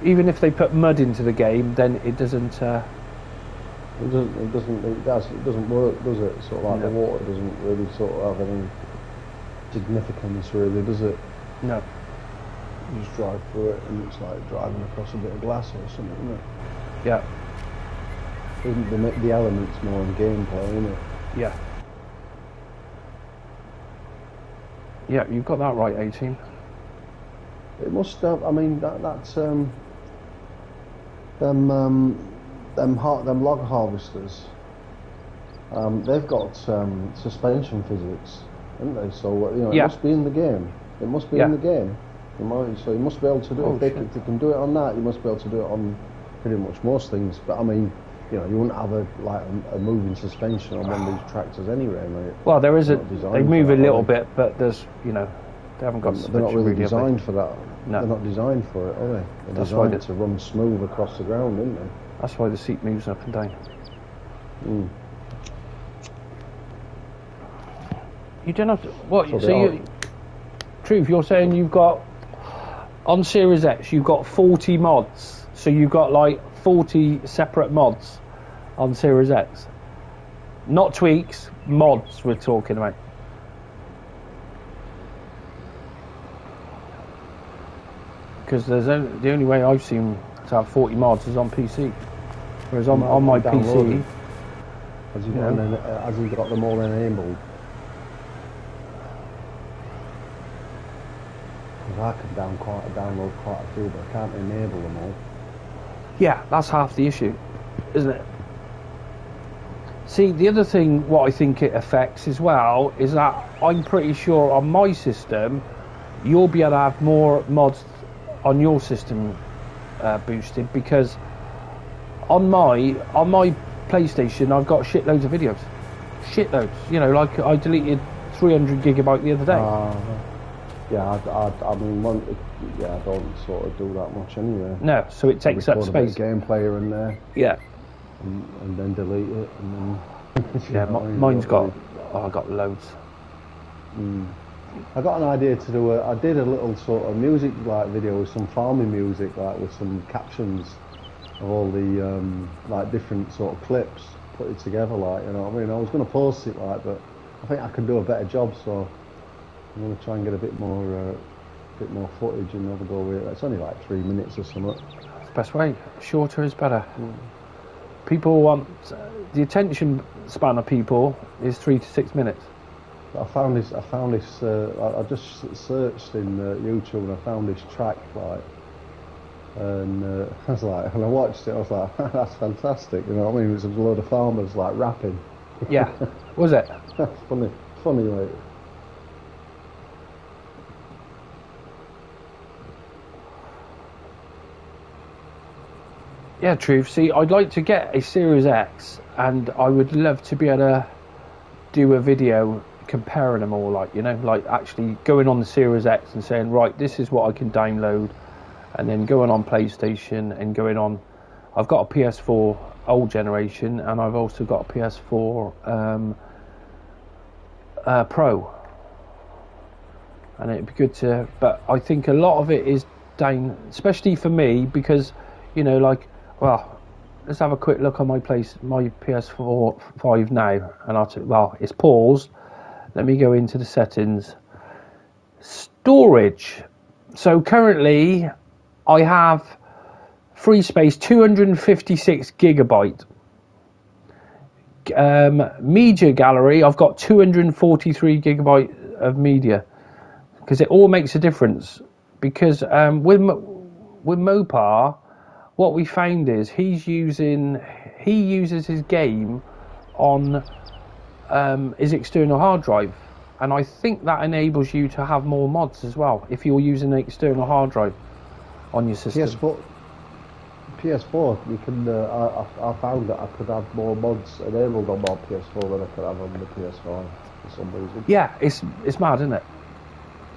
Even if they put mud into the game, then it doesn't. It doesn't work, does it? Sort of like the water doesn't really sort of have any significance, really, does it? No. You just drive through it, and it's like driving across a bit of glass or something, isn't it? Yeah. The elements more in gameplay, isn't it? Yeah. Yeah, you've got that right, 18. It must have. I mean, that's them log harvesters. They've got suspension physics, haven't they? So it must be in the game. It must be in the game. So you must be able to do it. If they can do it on that, you must be able to do it on pretty much most things. But I mean, you wouldn't have a moving suspension on one of these tractors anyway, mate. Well, there is they move a little bit, but there's they haven't got. They're not really designed for that. No. They're not designed for it, are they? They're designed to run smooth across the ground, aren't they? That's why the seat moves up and down. You don't have to. What? Truth, you're saying you've got on Series X, you've got 40 mods. So you've got like 40 separate mods on Series X. Not tweaks, mods we're talking about. Because the only way I've seen to have 40 mods is on PC. Whereas on my PC... Has he got them all enabled? Because I can download quite a few, but I can't enable them all. Yeah, that's half the issue, isn't it? See, the other thing, what I think it affects as well, is that I'm pretty sure on my system, you'll be able to have more mods on your system boosted, because on my PlayStation I've got shitloads of videos. Shitloads. Like I deleted 300 gigabyte the other day. I mean, I don't sort of do that much anyway. No, so it takes up space. A game player in there. Yeah. And then delete it, and then. Yeah, mine's got. I got loads. I got an idea to do I did a little sort of music video with some farming music, with some captions of all the different sort of clips, put it together, I was going to post it, but I think I can do a better job, so I'm going to try and get a bit more footage and have a go with it. It's only like 3 minutes or something. It's the best way. Shorter is better. People want the attention span of people is 3 to 6 minutes. I found this. I just searched in YouTube and I found this track, and I was like, and I watched it. I was like, that's fantastic. You know what I mean? It was a load of farmers rapping. Yeah, was it? That's funny, mate. Yeah, truth. See, I'd like to get a Series X, and I would love to be able to do a video comparing them all, like actually going on the Series X and saying, right, this is what I can download, and then going on PlayStation and going on. I've got a PS4 old generation, and I've also got a PS4 Pro, and it'd be good to. But I think a lot of it is down, especially for me, because well, let's have a quick look on my PS4 5 now, and it's paused. Let me go into the settings. Storage. So currently I have free space 256 gigabyte. Media gallery, I've got 243 gigabyte of media, because it all makes a difference. Because with Mopar, what we found is he uses his game on his external hard drive, and I think that enables you to have more mods as well if you're using an external hard drive on your system. PS4, you can. I found that I could have more mods enabled on my PS4 than I could have on the PS5 for some reason. Yeah, it's mad, isn't it?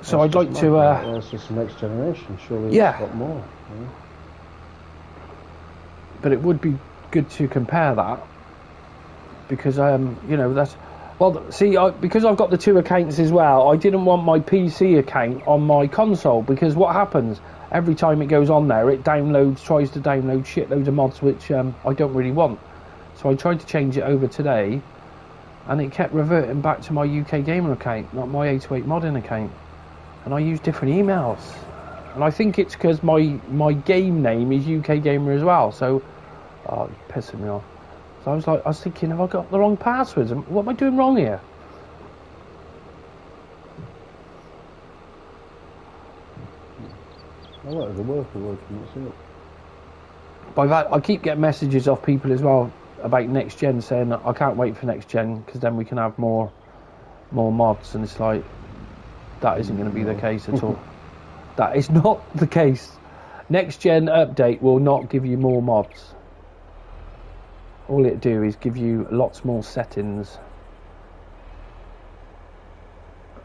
So I'd like to. It's just the next generation. Surely yeah. It's got more. Yeah. But it would be good to compare that because you know that's. Well, see, because I've got the 2 accounts as well, I didn't want my PC account on my console because what happens every time it goes on there, it tries to download shitloads of mods which I don't really want. So I tried to change it over today, and it kept reverting back to my UK Gamer account, not my 808 modding account, and I use different emails. And I think it's because my game name is UK Gamer as well, so it's pissing me off. So I was thinking, have I got the wrong passwords? What am I doing wrong here? I like the working, that's it. By that, I keep getting messages off people as well about next gen saying that I can't wait for next gen because then we can have more mods, and it's like that isn't going to be the case at all. That is not the case. Next gen update will not give you more mods. All it do is give you lots more settings.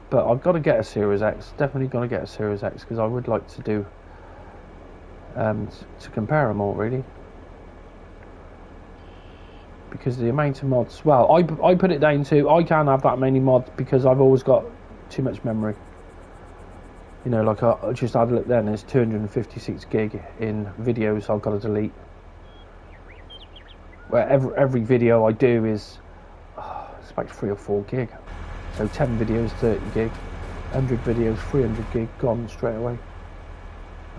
But I've got to get a Series X. Definitely got to get a Series X because I would like to do to compare them all really. Because the amount of mods, well, I put it down to I can't have that many mods because I've always got too much memory. You know, like I just had a look then. There's 256 gig in videos I've got to delete. Where every video I do is it's about 3 or 4 gig. So 10 videos, 30 gig, 100 videos, 300 gig gone straight away.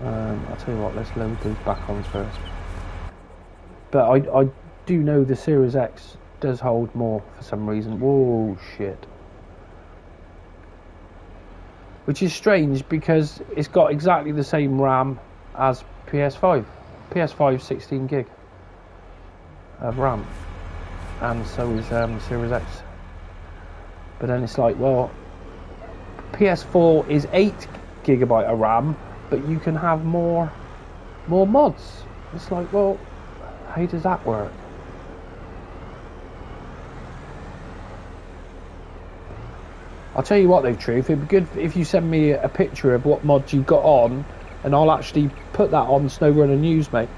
I'll tell you what, let's load those back on first. But I do know the Series X does hold more for some reason. Whoa, shit. Which is strange because it's got exactly the same RAM as PS5. PS5 16 gig of RAM, and so is Series X. But then it's like, well, PS4 is 8 gigabyte of RAM, but you can have more mods. It's like, well, how does that work? I'll tell you what though, Truth, it'd be good if you send me a picture of what mods you got on, and I'll actually put that on SnowRunner News, mate.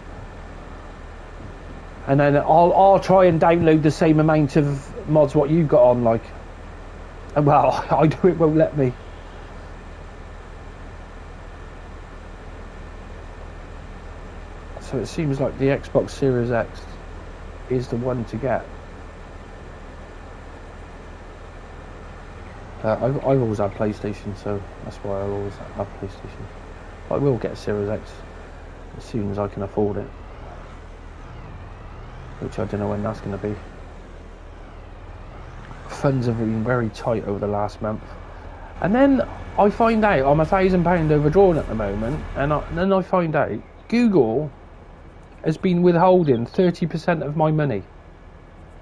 And then I'll try and download the same amount of mods what you got on, like. And well, I do, it won't let me. So it seems like the Xbox Series X is the one to get. I've always had PlayStation, so that's why I always have PlayStation. But I will get a Series X as soon as I can afford it. Which I don't know when that's going to be. Funds have been very tight over the last month. And then I find out I'm £1,000 overdrawn at the moment, and then I find out Google has been withholding 30% of my money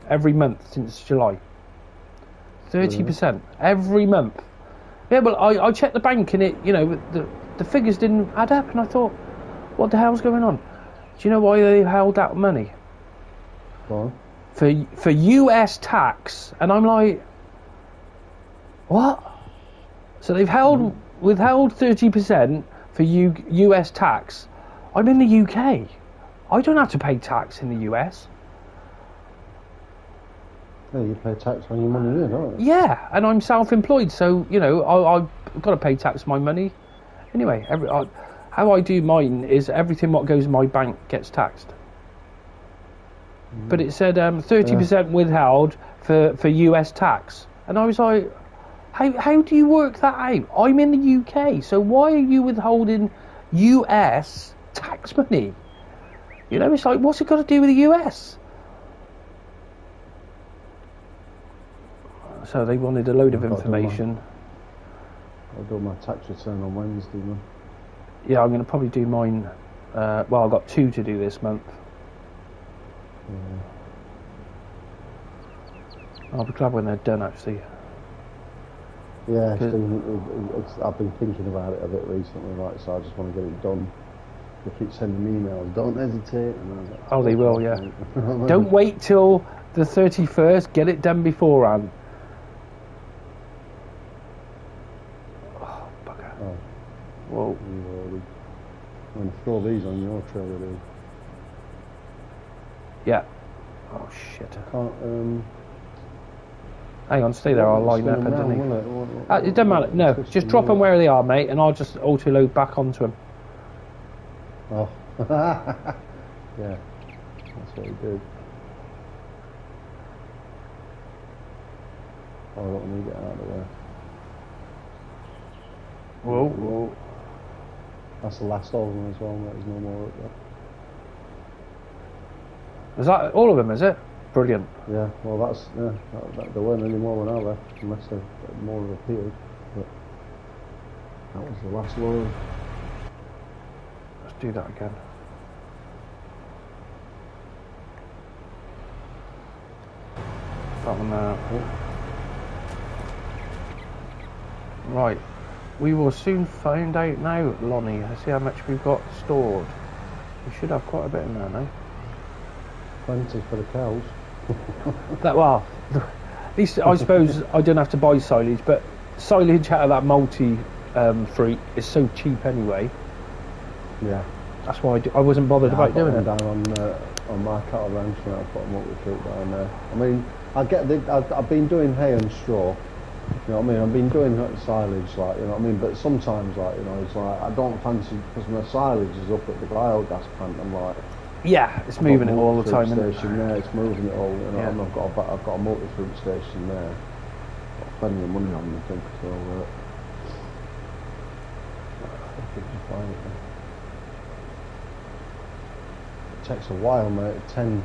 every month since July. 30% every month. Yeah, well, I checked the bank and it, you know, the figures didn't add up, and I thought, what the hell's going on? Do you know why they held that money? What? For US tax, and I'm like, what? So they've withheld 30% for US tax. I'm in the UK. I don't have to pay tax in the US. Yeah, you pay tax on your money here, don't you? Yeah, and I'm self-employed, so you know I've got to pay tax on my money. Anyway, how I do mine is everything what goes in my bank gets taxed. But it said 30% withheld for US tax, and I was like, how do you work that out? I'm in the UK, so why are you withholding US tax money? You know, it's like, what's it got to do with the US? So they wanted a load of information. I'll do my tax return on Wednesday, man. Yeah, I'm going to probably do mine. Well, I've got 2 to do this month. Yeah. I'll be glad when they're done, actually. Yeah, I've been thinking about it a bit recently, like, so I just want to get it done. They keep sending emails, don't hesitate. And I was like, Oh, they will, yeah. Don't wait till the 31st, get it done beforehand. Oh, bugger. Oh. Whoa. I'm going to throw these on your trailer, dude. Yeah. Oh, shit. I can't, Hang on, stay there, I'll line up underneath. It doesn't matter, no, just drop them where they are, mate, and I'll just auto-load back onto them. Oh. Yeah, that's what he did. Oh, let me get out of the way. Whoa, whoa. That's the last of them as well, mate. There's no more up there. Is that all of them, is it? Brilliant. Yeah, well, there weren't any more when I left, unless more have appeared. But that was the last load. Let's do that again. That one there. Right. We will soon find out now, Lonnie. Let's see how much we've got stored. We should have quite a bit in there now. Plenty for the cows. Well, at least I suppose I don't have to buy silage, but silage out of that multi fruit is so cheap anyway. Yeah. That's why I wasn't bothered about doing it. Down on my cattle ranch now, I've got a multi-fruit down there. I mean, I've been doing hay and straw. You know what I mean? I've been doing silage, like, you know what I mean? But sometimes, like, you know, it's like, I don't fancy, because my silage is up at the biogas plant, I'm like... Yeah, it's moving it all the time. Station there, it's moving it all, you know, and I've got a multi-fruit station there. Got plenty of money on me, I think, so... I think you find it. It takes a while, mate. 10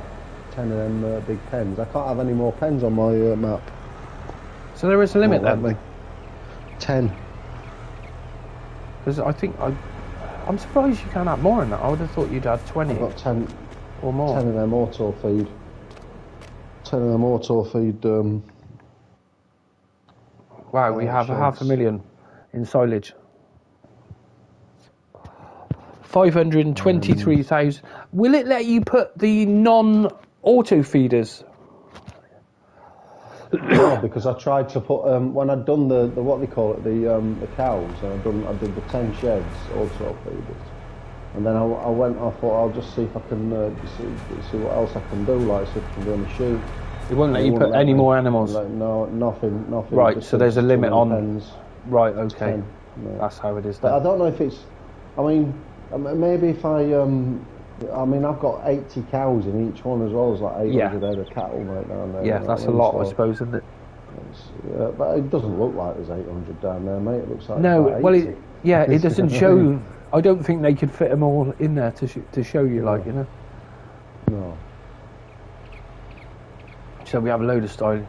of them big pens. I can't have any more pens on my map. So there is a limit then? 10. Because I think I'm surprised you can't have more than that. I would have thought you'd had 20. I've got 10 or more. 10 of them auto feed. 10 of them auto feed. Wow, we have 500,000 in silage. 523,000. Will it let you put the non-auto feeders? No, because I tried to put when I'd done the what they call it, the cows, and I did the 10 sheds auto feeders, and then I thought I'll just see if I can see what else I can do, like see if I can do any sheep. It won't let you put any more animals. Like, no, nothing. Right, so there's a limit on. Pens, right, okay. 10, yeah. That's how it is. But I don't know if it's. I mean, maybe if I mean, I've got 80 cows in each one as well as like 800 head of cattle right down there. Yeah, that's a lot, I suppose, isn't it? Yeah, but it doesn't look like there's 800 down there, mate. It looks like well, it doesn't show. I don't think they could fit them all in there to show you, like, you know. No. So we have a load of style.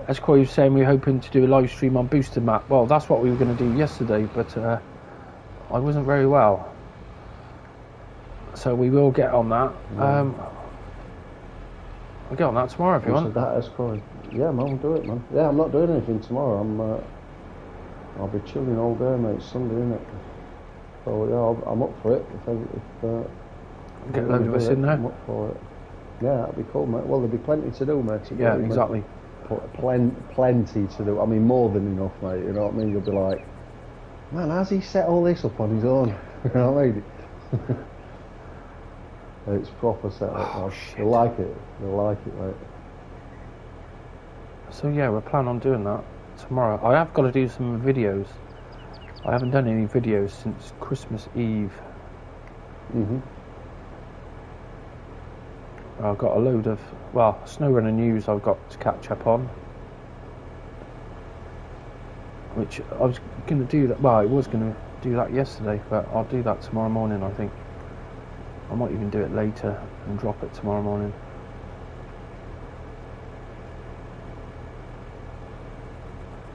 As Corey was saying, we're hoping to do a live stream on Booster Map. Well, that's what we were going to do yesterday, but I wasn't very well. So we will get on that. Yeah. I'll get on that tomorrow if you want. That is Corey. Yeah, man, do it, man. Yeah, I'm not doing anything tomorrow. I'll be chilling all day, mate. It's Sunday, isn't it? So yeah, I'm up for it. If get a load of us in there. I'm up for it. Yeah, that'd be cool, mate. Well, there'll be plenty to do, mate. Yeah, exactly. Plenty to do. I mean, more than enough, mate. You know what I mean? You'll be like, man, how's he set all this up on his own? You know what I mean? It's proper set up. Oh, they'll like it. They'll like it, mate. So yeah, we're planning on doing that tomorrow. I have got to do some videos. I haven't done any videos since Christmas Eve. I've got a load of, snow runner news I've got to catch up on. Which I was going to do that, I was going to do that yesterday, but I'll do that tomorrow morning, I think. I might even do it later and drop it tomorrow morning.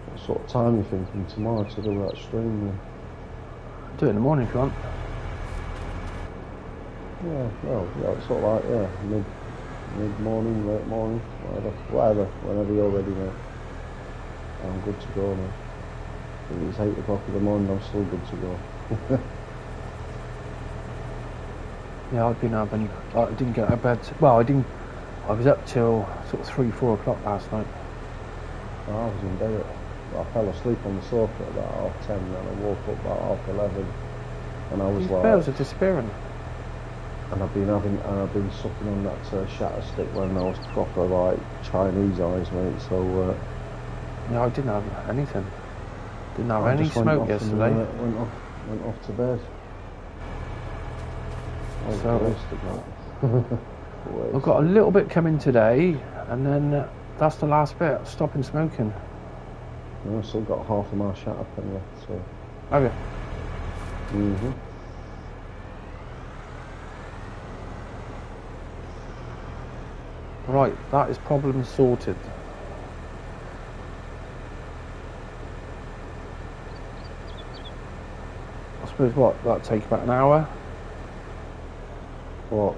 What sort of time are you thinking tomorrow to do that stream then? Do it in the morning if you want. Yeah, well, yeah, sort of like, mid-morning, late morning, whatever, whenever you're ready, mate. I'm good to go, mate. If it's 8 o'clock in the morning, I'm still good to go. Yeah, I didn't get out of bed. Well, I was up till sort of 3, 4 o'clock last night. I was in bed. I fell asleep on the sofa at about 10:30, and I woke up about 11:30, and I was These like, bales are disappearing. and I've been sucking on that shatter stick when I was proper like Chinese eyes, mate. So Yeah, I didn't have anything. Didn't have I any just went smoke off yesterday. and, went off to bed. So Wasted. I've got a little bit coming today, and then that's the last bit. Stopping smoking. I've still got half of my shatter pen left. So. Have you? Mhm. Right, that is problem sorted. I suppose that'll take about an hour. What?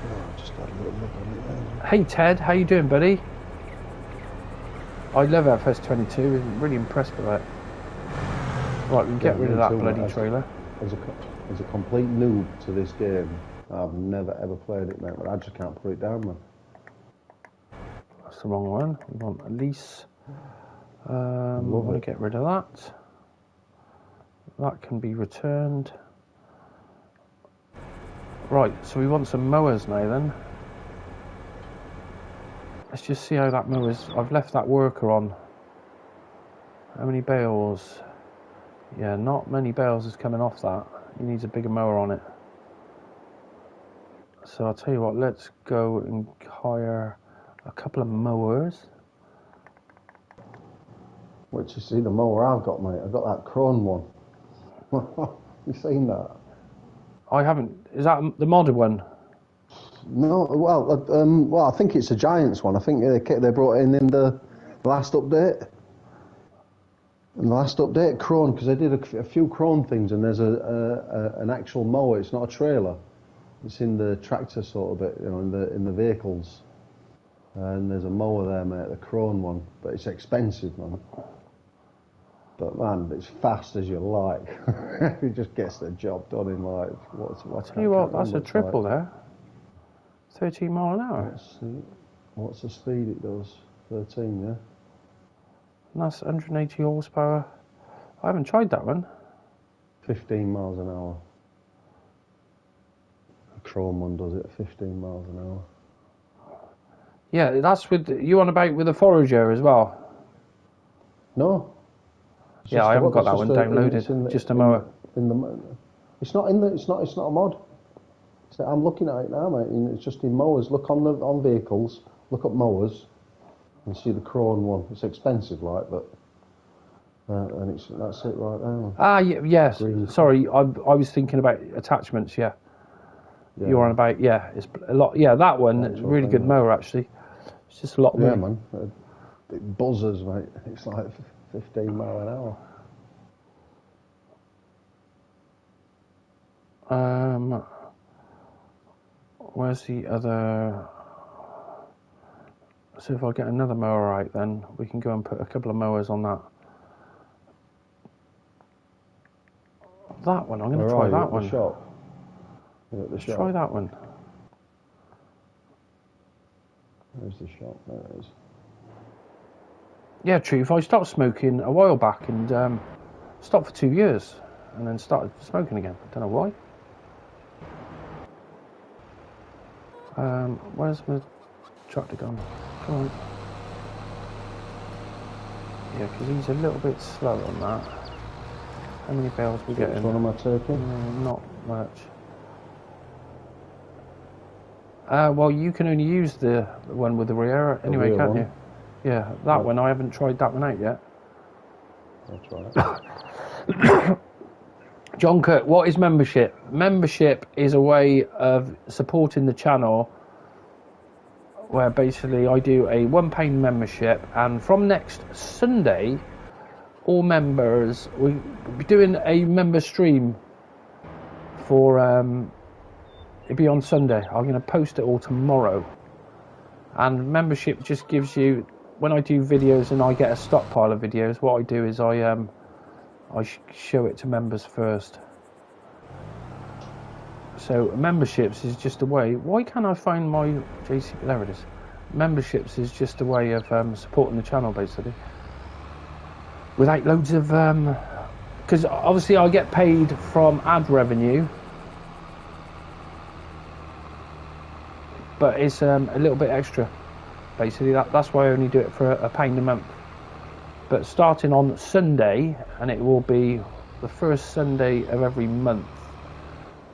Oh, I just had a little look on it there. Hey Ted, how you doing, buddy? I love fs22. I'm really impressed with it. Right, we can get rid of that bloody trailer. As a complete noob to this game, I've never ever played it, mate, but I just can't put it down, man. That's the wrong one. We want a lease. We want to get rid of that. That can be returned. Right, so we want some mowers now then. Let's just see how that mower's... I've left that worker on. How many bales? Yeah, not many bales is coming off that. He needs a bigger mower on it. So I'll tell you what, let's go and hire a couple of mowers. Which you see the mower I've got, mate. I've got that Krone one. You seen that? I haven't. Is that the modded one? No, well, I think it's a Giants one. I think they brought it in the last update. In the last update, Krone, because they did a few Krone things, and there's an actual mower. It's not a trailer. It's in the tractor sort of bit, you know, in the vehicles. And there's a mower there, mate, the Krone one, but it's expensive, man. But man, it's fast as you like. It just gets the job done in like I'll tell you what, that's a triple there. 13 mile an hour. What's the speed it does? 13, yeah. And that's 180 horsepower. I haven't tried that one. 15 miles an hour. The Chrome one does it at 15 miles an hour. Yeah, that's with you on about with the forager as well. No. Yeah, I haven't got that one downloaded. Just a mower. It's not a mod. I'm looking at it now, mate. And it's just in mowers. Look on vehicles. Look up mowers, and see the Krone one. It's expensive, like, but and that's it right now. Ah, yes. Green. Sorry, I was thinking about attachments. Yeah. You're on about it's a lot. Yeah, that one really good mower actually. It's just a lot. Yeah, man. It buzzes, mate. It's like 15 mile an hour. Where's the other? So if I get another mower out, then we can go and put a couple of mowers on that. That one, I'm going to try that one. Let's try that one. There's the shop. There it is. Yeah, true. If I stopped smoking a while back and stopped for 2 years and then started smoking again, I don't know why. Where's my tractor gone? Come on. Yeah, because he's a little bit slow on that. How many bales we get in? Which one am I taking? Not much. Well, you can only use the one with the rear anyway, can't you? Yeah, that one. I haven't tried that one out yet. I'll try it. John Kirk, what is membership? Membership is a way of supporting the channel where basically I do a £1 membership, and from next Sunday, all members, we'll be doing a member stream for, it'll be on Sunday. I'm going to post it all tomorrow. And membership just gives you when I do videos and I get a stockpile of videos, what I do is I show it to members first. So memberships is just a way. Why can't I find my JC? There it is. Memberships is just a way of supporting the channel, basically, without loads of because obviously I get paid from ad revenue, but it's a little bit extra. Basically, that's why I only do it for £1 a month. But starting on Sunday, and it will be the first Sunday of every month,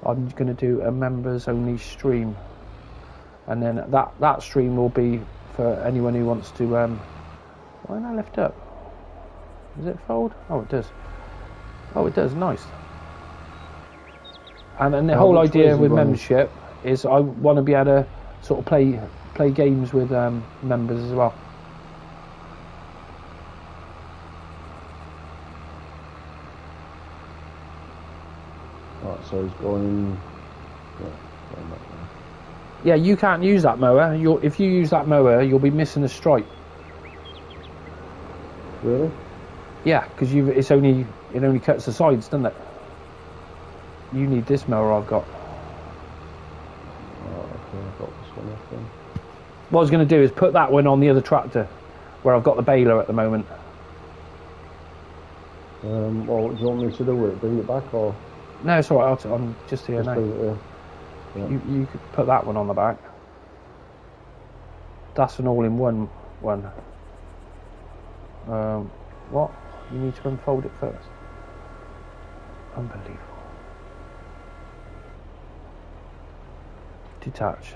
I'm going to do a members only stream, and then that stream will be for anyone who wants to. Why didn't I lift up? Does it fold? Oh, it does. Oh, it does. Nice. And then the whole idea with membership is I want to be able to sort of play games with members as well. Right, so he's going. Yeah, you can't use that mower. If you use that mower, you'll be missing a stripe. Really? Yeah, because it only cuts the sides, doesn't it? You need this mower I've got. Oh, okay, I've got this one off then. What I was going to do is put that one on the other tractor, where I've got the baler at the moment. Well, what do you want me to do with it? Bring it back or? No, it's alright. I'm just here Just now. leave it here. Yeah. You could put that one on the back. That's an all-in-one one. What? You need to unfold it first. Unbelievable. Detach.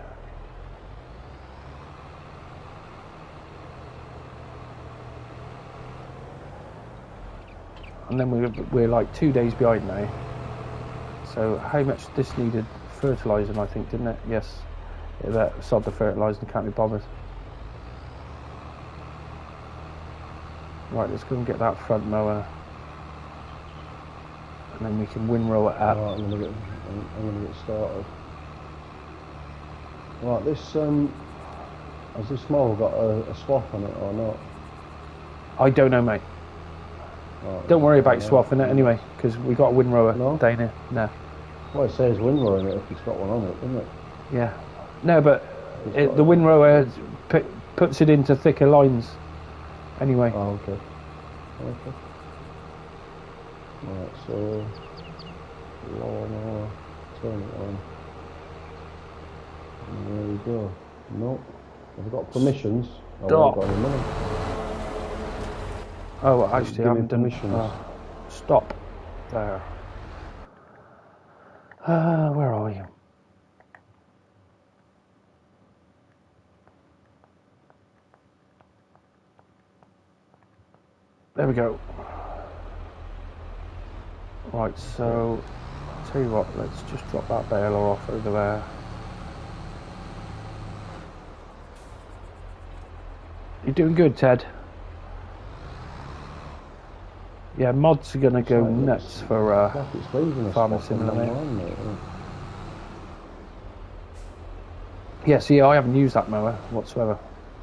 And then we're like 2 days behind now. So how much this needed fertilising, I think, didn't it? Yes. That sod the fertilising, can't be bothered. Right, let's go and get that front mower, and then we can windrow it up. Right, I'm gonna get started. Right, this has this mower got a swath on it or not? I don't know, mate. Right, Don't worry about swathing it anyway, because we got a windrower No? down here. No. Well, it says windrow in it if it's got one on it, doesn't it? Yeah. No, but the windrower puts it into thicker lines anyway. Oh, okay. Okay. Right, so lower mower, turn it on. And there we go. Nope. I've got permissions. I haven't got any money. Oh, actually, I haven't done permissions. Stop. There. Where are you? There we go. Right, so I'll tell you what, let's just drop that baler off over there. You're doing good, Ted. Yeah, mods are going to go nuts for Farming Simulator. Yeah, see, I haven't used that mower whatsoever.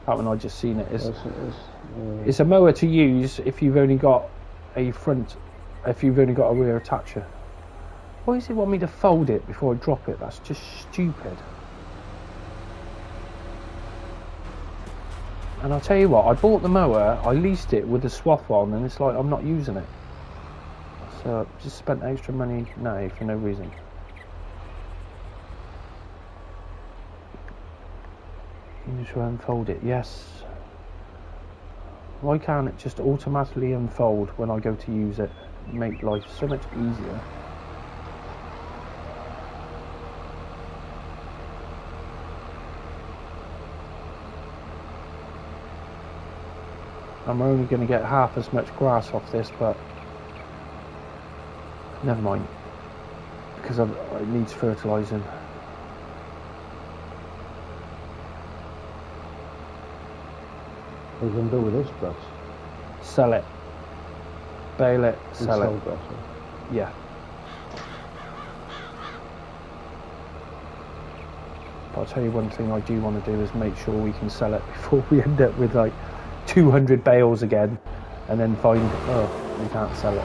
That one I just seen it. It's a mower to use if you've only got a rear attacher. Why does it want me to fold it before I drop it? That's just stupid. And I'll tell you what, I bought the mower, I leased it with the swath on, and it's like I'm not using it. So I've just spent extra money now for no reason. You just unfold it, yes. Why can't it just automatically unfold when I go to use it? Make life so much easier. I'm only going to get half as much grass off this, but never mind, because it needs fertilising. What are you going to do with this grass? Sell it. Bale it, sell it. Grass, yeah. But I'll tell you one thing I do want to do is make sure we can sell it before we end up with like 200 bales again, and then find, oh, we can't sell it.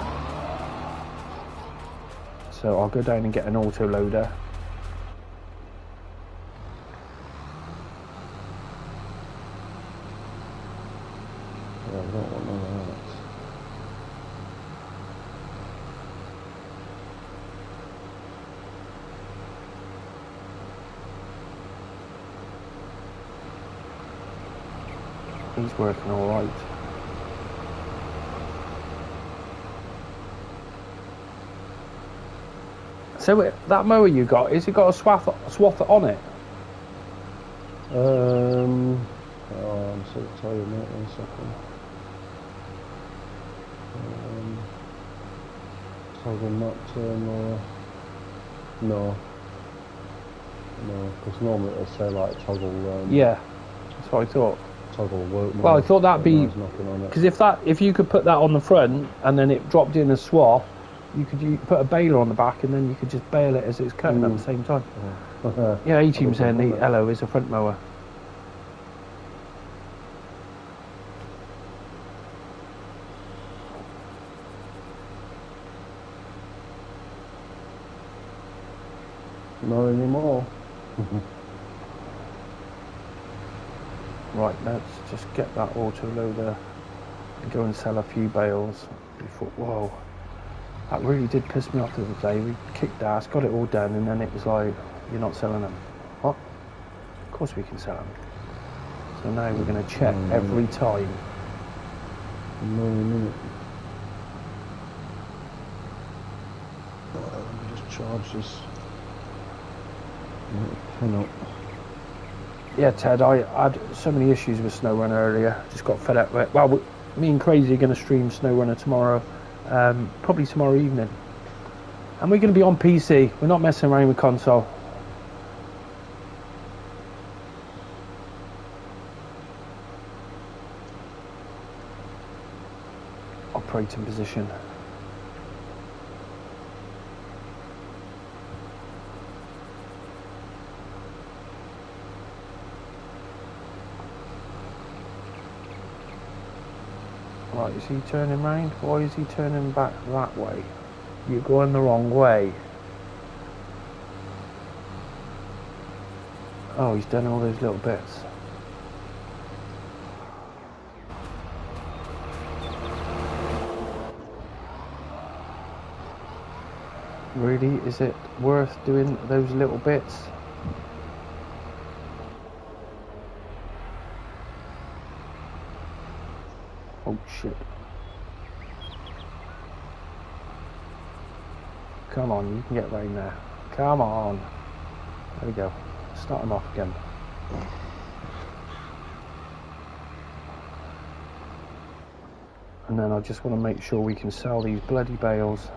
So I'll go down and get an auto loader. Yeah, I don't want none of that. He's working all right. So that mower you got, has it got a swath on it? Oh, I'm sorry to tell you, mate, 1 second. Toggle map turn or... No, because normally it'll say like toggle... Yeah, that's what I thought. Toggle work mode. Well, I thought that'd be... Because if you could put that on the front and then it dropped in a swath, you could put a baler on the back and then you could just bale it as it's cutting at the same time. Yeah, A-Team saying the hello is a front mower. Not anymore. Right, let's just get that auto loader and go and sell a few bales before. Whoa, that really did piss me off the other day. We kicked ass, got it all done, and then it was like, you're not selling them. What? Of course we can sell them. So now we're going to check every time. No minute. Let me just charge this. Pin up. Yeah, Ted, I had so many issues with SnowRunner earlier. Just got fed up with it. Well, me and Crazy are going to stream SnowRunner tomorrow, probably tomorrow evening. And we're going to be on PC. We're not messing around with console. Operating position. Right, is he turning round? Why is he turning back that way? You're going the wrong way. Oh, he's done all those little bits. Really, is it worth doing those little bits? Oh shit. Come on, you can get round there. Come on. There we go. Start him off again. And then I just want to make sure we can sell these bloody bales.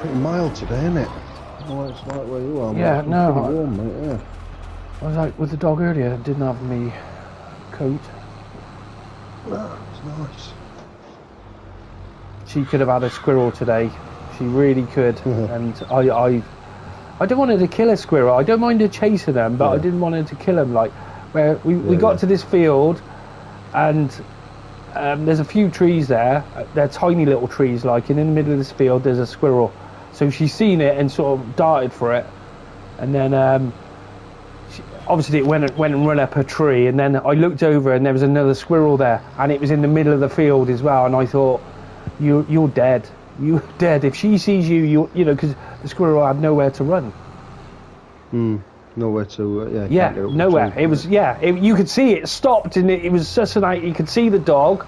Pretty mild today, isn't it? Oh, it's like where you are. Yeah, mate. no. Pretty warm, mate, yeah. I was like with the dog earlier, I didn't have me coat. Oh, it's nice. She could have had a squirrel today. She really could. And I don't want her to kill a squirrel. I don't mind her chasing them, but I didn't want her to kill them. Like, where we got to this field, and there's a few trees there. They're tiny little trees, like, and in the middle of this field there's a squirrel. So she's seen it and sort of darted for it, and then obviously it went and run up a tree, and then I looked over and there was another squirrel there, and it was in the middle of the field as well, and I thought, you're dead. You're dead. If she sees you, you know, because the squirrel had nowhere to run. Nowhere to, yeah, nowhere. It was, you could see it stopped, and it was such a night. You could see the dog,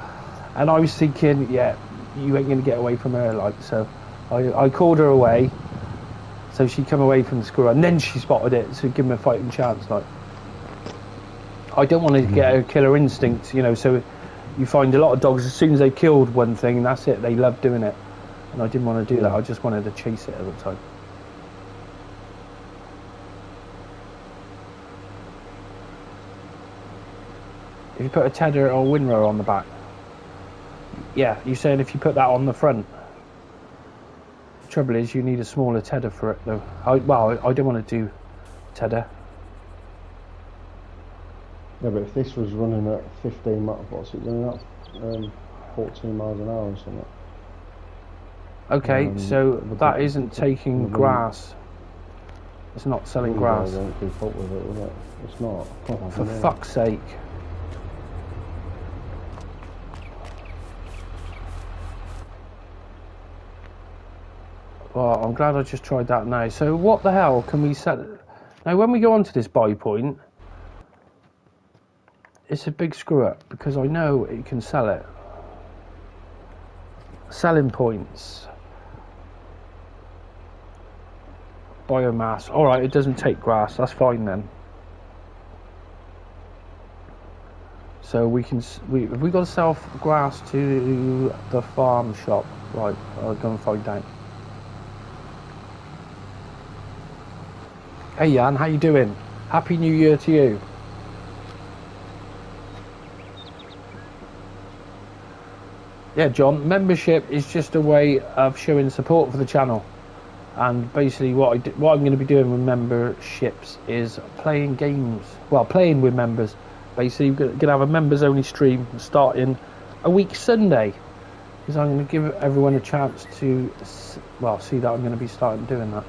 and I was thinking, you ain't going to get away from her, like, so I called her away, so she come away from the squirrel, and then she spotted it, so give him a fighting chance, like. I don't want to get a killer instinct, you know, so you find a lot of dogs, as soon as they've killed one thing, that's it, they love doing it, and I didn't want to do that, I just wanted to chase it at the time. If you put a tether or windrow on the back, yeah, you're saying if you put that on the front? Trouble is, you need a smaller tedder for it, though. I don't want to do tedder. Yeah, but if this was running at 15 miles, what's it running at? 14 miles an hour or something. Okay, so that isn't taking grass. It's not selling grass. Won't keep up with it, will it? It's not. For fuck's sake. Well, I'm glad I just tried that now. So what the hell can we set? Now when we go onto this buy point, it's a big screw up because I know it can sell it. Selling points. Biomass. Alright, it doesn't take grass. That's fine then. So we can... we got to sell grass to the farm shop. Right, I'll go and find out. Hey Jan, how you doing? Happy New Year to you. Yeah, John, membership is just a way of showing support for the channel. And basically what I'm going to be doing with memberships is playing games. Well, playing with members. Basically, we're going to have a members only stream starting a week Sunday. Because I'm going to give everyone a chance to, well, see that I'm going to be starting doing that.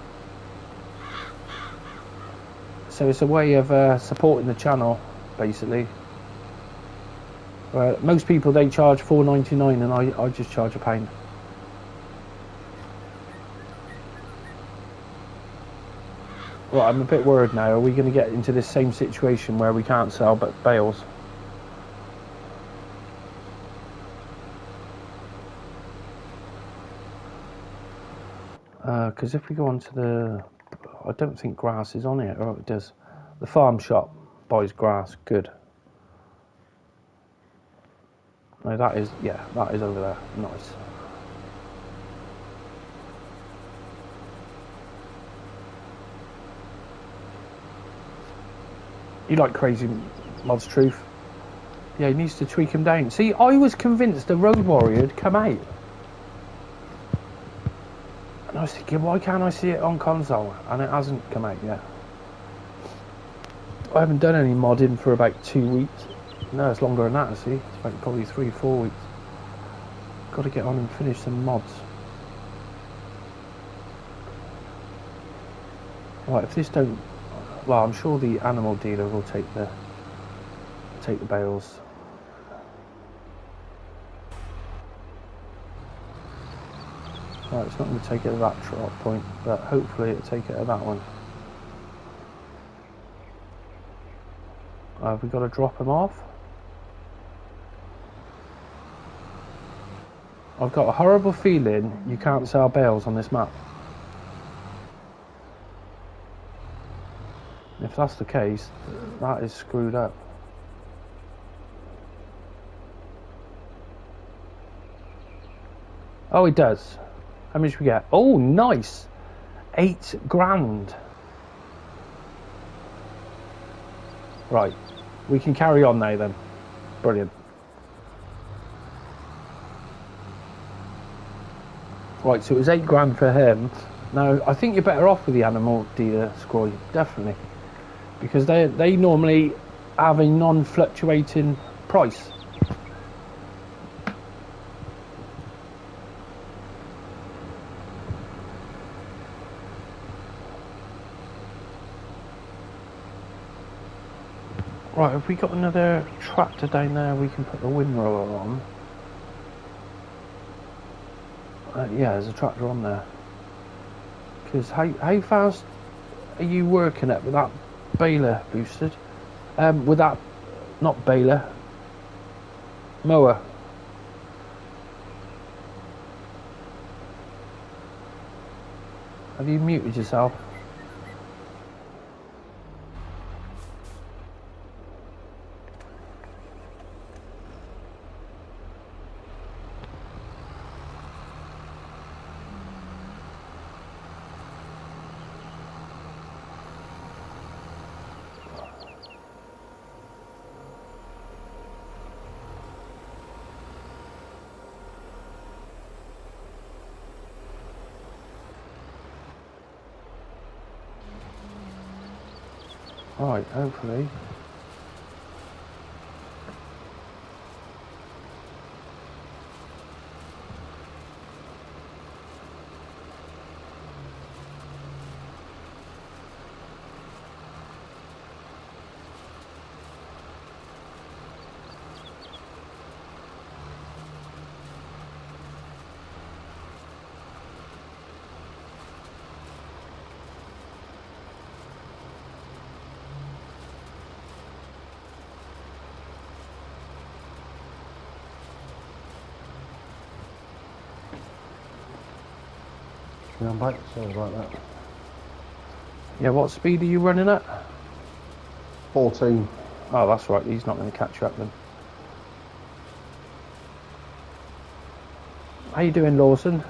So it's a way of supporting the channel, basically. Most people, they charge $4.99 and I just charge £1. Well, I'm a bit worried now. Are we going to get into this same situation where we can't sell but bales? Because if we go on to the... I don't think grass is on it. Oh, it does. The farm shop buys grass. Good. No, that is... yeah, that is over there. Nice. You like crazy mods, Truth? Yeah, he needs to tweak him down. See, I was convinced the Road Warrior had come out. And I was thinking, why can't I see it on console? And it hasn't come out yet. I haven't done any modding for about 2 weeks. No, it's longer than that, see. It's about probably 3-4 weeks. Got to get on and finish some mods. Right, if this don't... well, I'm sure the animal dealer will take the bales. Right, it's not going to take it at that drop point, but hopefully it'll take it at that one. Have we got to drop them off? I've got a horrible feeling you can't sell bales on this map. If that's the case, that is screwed up. Oh, it does. How much we get? Oh, nice. 8 grand. Right. We can carry on now then. Brilliant. Right, so it was 8 grand for him. Now, I think you're better off with the animal dealer, Scroy. Definitely. Because they normally have a non-fluctuating price. Right, have we got another tractor down there we can put the windrower on? Yeah, there's a tractor on there. Because how fast are you working at with that Bale boosted? With that, not Bale, Mower. Have you muted yourself? Right, hopefully. Yeah, I'm back. Sorry about that. Yeah, what speed are you running at? 14. Oh, that's right, he's not going to catch you up then. How you doing, Lawson?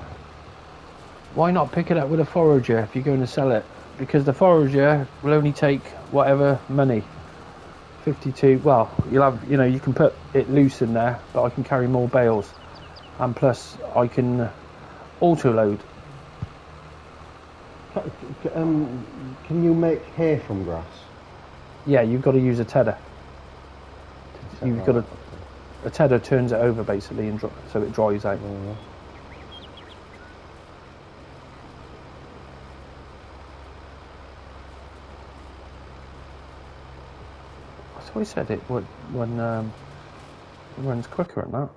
Why not pick it up with a forager if you're going to sell it? Because the forager will only take whatever money. 52, well, you'll have, you know, you can put it loose in there, but I can carry more bales. And plus, I can auto-load. Can you make hay from grass? Yeah, you've got to use a tedder. You've got to, a tedder turns it over basically, and so it dries out. Yeah. That's what he said it would when it runs quicker than that.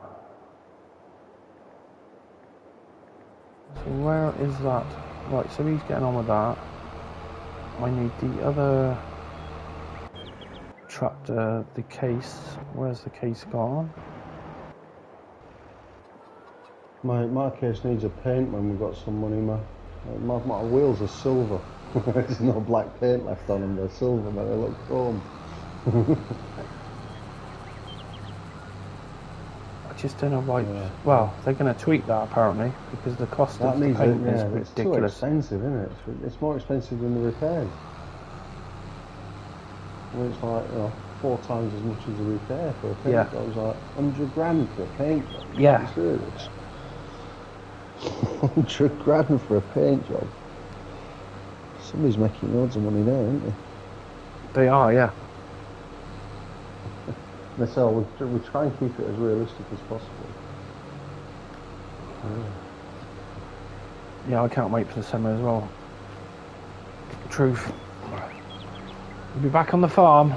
So where is that? Right, so he's getting on with that. I need the other tractor, the case. Where's the case gone? My case needs a paint when we've got some money. My wheels are silver. There's no black paint left on them. They're silver, but they look chrome. I just don't know why. Yeah. Well, they're going to tweak that apparently because the cost of the paint is ridiculous. It's too expensive, isn't it? It's more expensive than the repairs. I mean, it's like 4 times as much as a repair for a paint job. It was like 100 grand for a paint job. Yeah. It's serious. 100 grand for a paint job. Somebody's making loads of money there, aren't they? They are, yeah. They say, we try and keep it as realistic as possible. Yeah, I can't wait for the summer as well. Truth. We'll be back on the farm.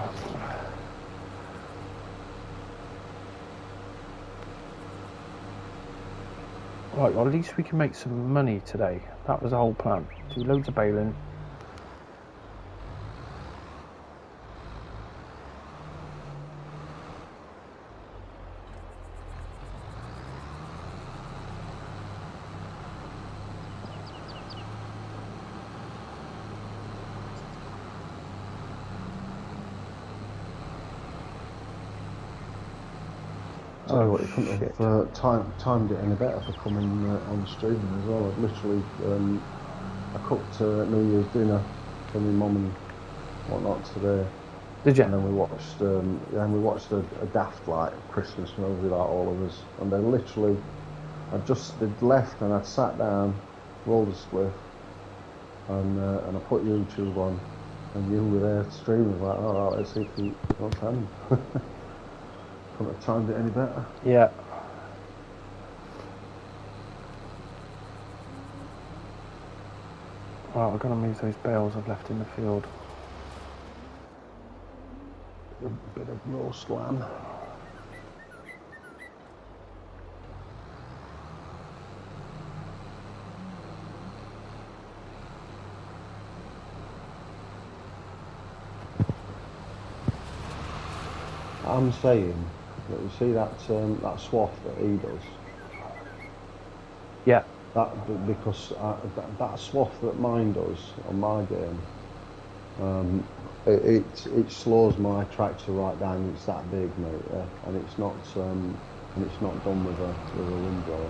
Right, well, at least we can make some money today. That was the whole plan. Do loads of baling. Oh, what you couldn't have timed it any better for coming on streaming as well. I've literally, I cooked New Year's dinner for my mum and whatnot today. Did you? And then we watched a daft like Christmas movie like all of us. And then literally, they'd left and I'd sat down, rolled a spliff, and I put YouTube on, and you were there streaming. Like, all right, let's see if you got time. Couldn't have timed it any better. Yeah. Right, I've got to move those bales I've left in the field. A bit of roast lamb. I'm saying that you see that swath that he does. Yeah. Because that swath that mine does on my game, it slows my tractor right down. It's that big, mate, yeah? and it's not done with a windblower.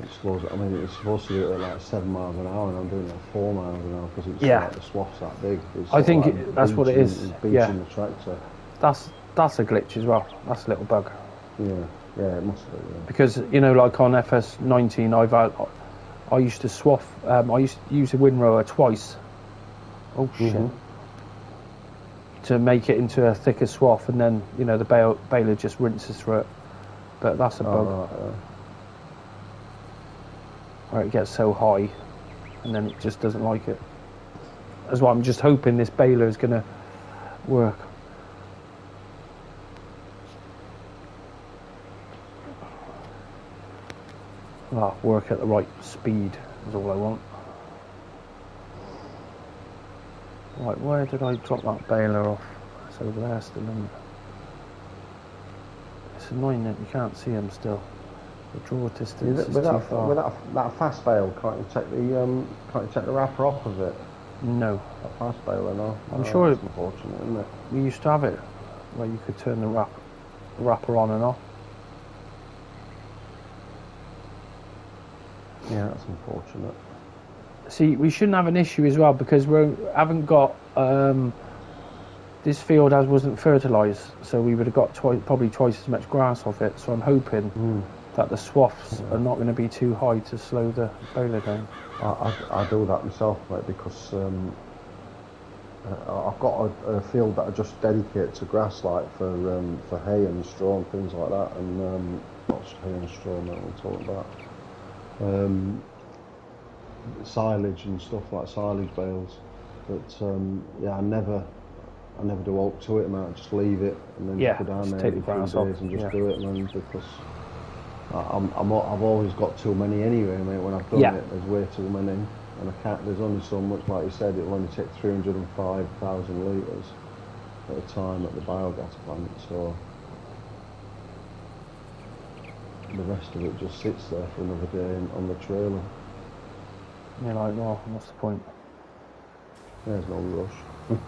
It slows it. I mean, it's supposed to do it at like 7 miles an hour, and I'm doing it at 4 miles an hour because it's like the swath's that big. It's I think like that's what it is. Yeah. The tractor. That's a glitch as well. That's a little bug. Yeah, it must be. Yeah. Because like on fs22, I used to swath. I used to use a windrower twice. Oh shit! to make it into a thicker swath, and then you know the baler just rinses through it. But that's a bug. Right, yeah. Where it gets so high, and then it just doesn't like it. That's why I'm just hoping this baler is going to work. Work at the right speed is all I want. Right, where did I drop that baler off? It's over there still, isn't it? It's annoying that you can't see them still. The draw distance is too far. With that fast bale, can't you take the wrapper off of it? No. That fast baler, no. I'm sure it's unfortunate, isn't it? We used to have it where you could turn the wrapper on and off. Yeah, that's unfortunate. See, we shouldn't have an issue as well because we haven't got this field wasn't fertilised, so we would have got probably twice as much grass off it. So I'm hoping that the swaths are not going to be too high to slow the baler down. I do that myself, mate, because I've got a field that I just dedicate to grass, like for hay and straw and things like that, and not hay and straw, mate, we're talking about. Silage and stuff like silage bales, but yeah, I never do out to it, mate. I just leave it and then go down there every few days and just do it, man, because I've always got too many anyway, mate. When I've done it, there's way too many, and I can't. There's only so much, like you said. It'll only take 305,000 litres at a time at the biogas plant, so the rest of it just sits there for another day on the trailer. You're like, well, what's the point? There's no rush.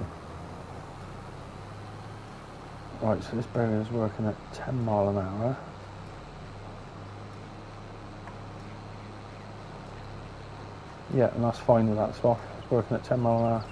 Right, so this baler is working at 10 mile an hour. Yeah, and that's fine with that swath. It's working at 10 mile an hour.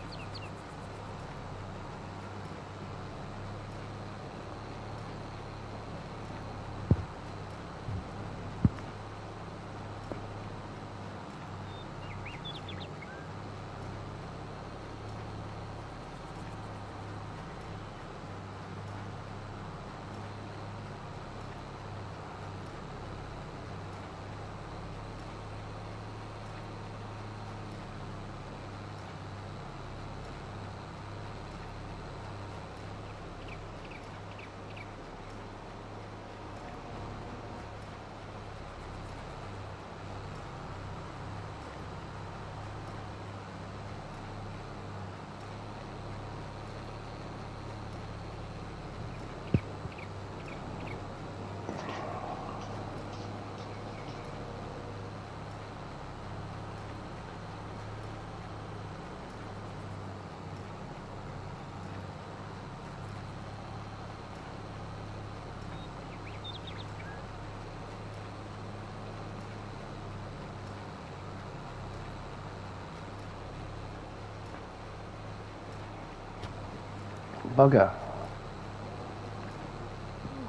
Bugger.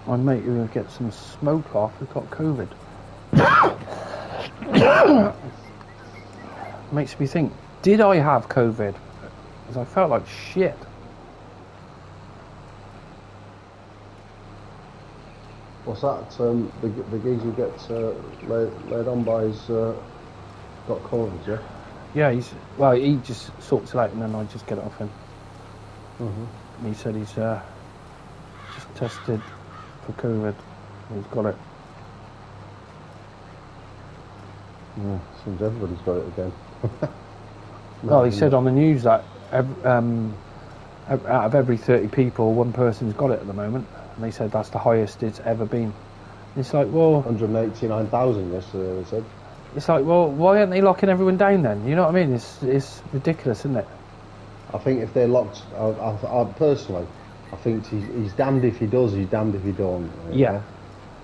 My mate who will get some smoke off who got COVID. Makes me think, did I have COVID? Because I felt like shit. What's that? The geezer gets laid on by his got COVID, yeah? Yeah, he just sorts it out and then I just get it off him. And he said he's just tested for COVID. He's got it. Yeah, seems everybody's got it again. Well, he said on the news that out of every 30 people, one person's got it at the moment. And they said that's the highest it's ever been. And it's like, well... 189,000 yesterday, they said. It's like, well, why aren't they locking everyone down then? You know what I mean? It's ridiculous, isn't it? I think if they're locked, I personally, I think he's damned if he does, he's damned if he don't. Yeah.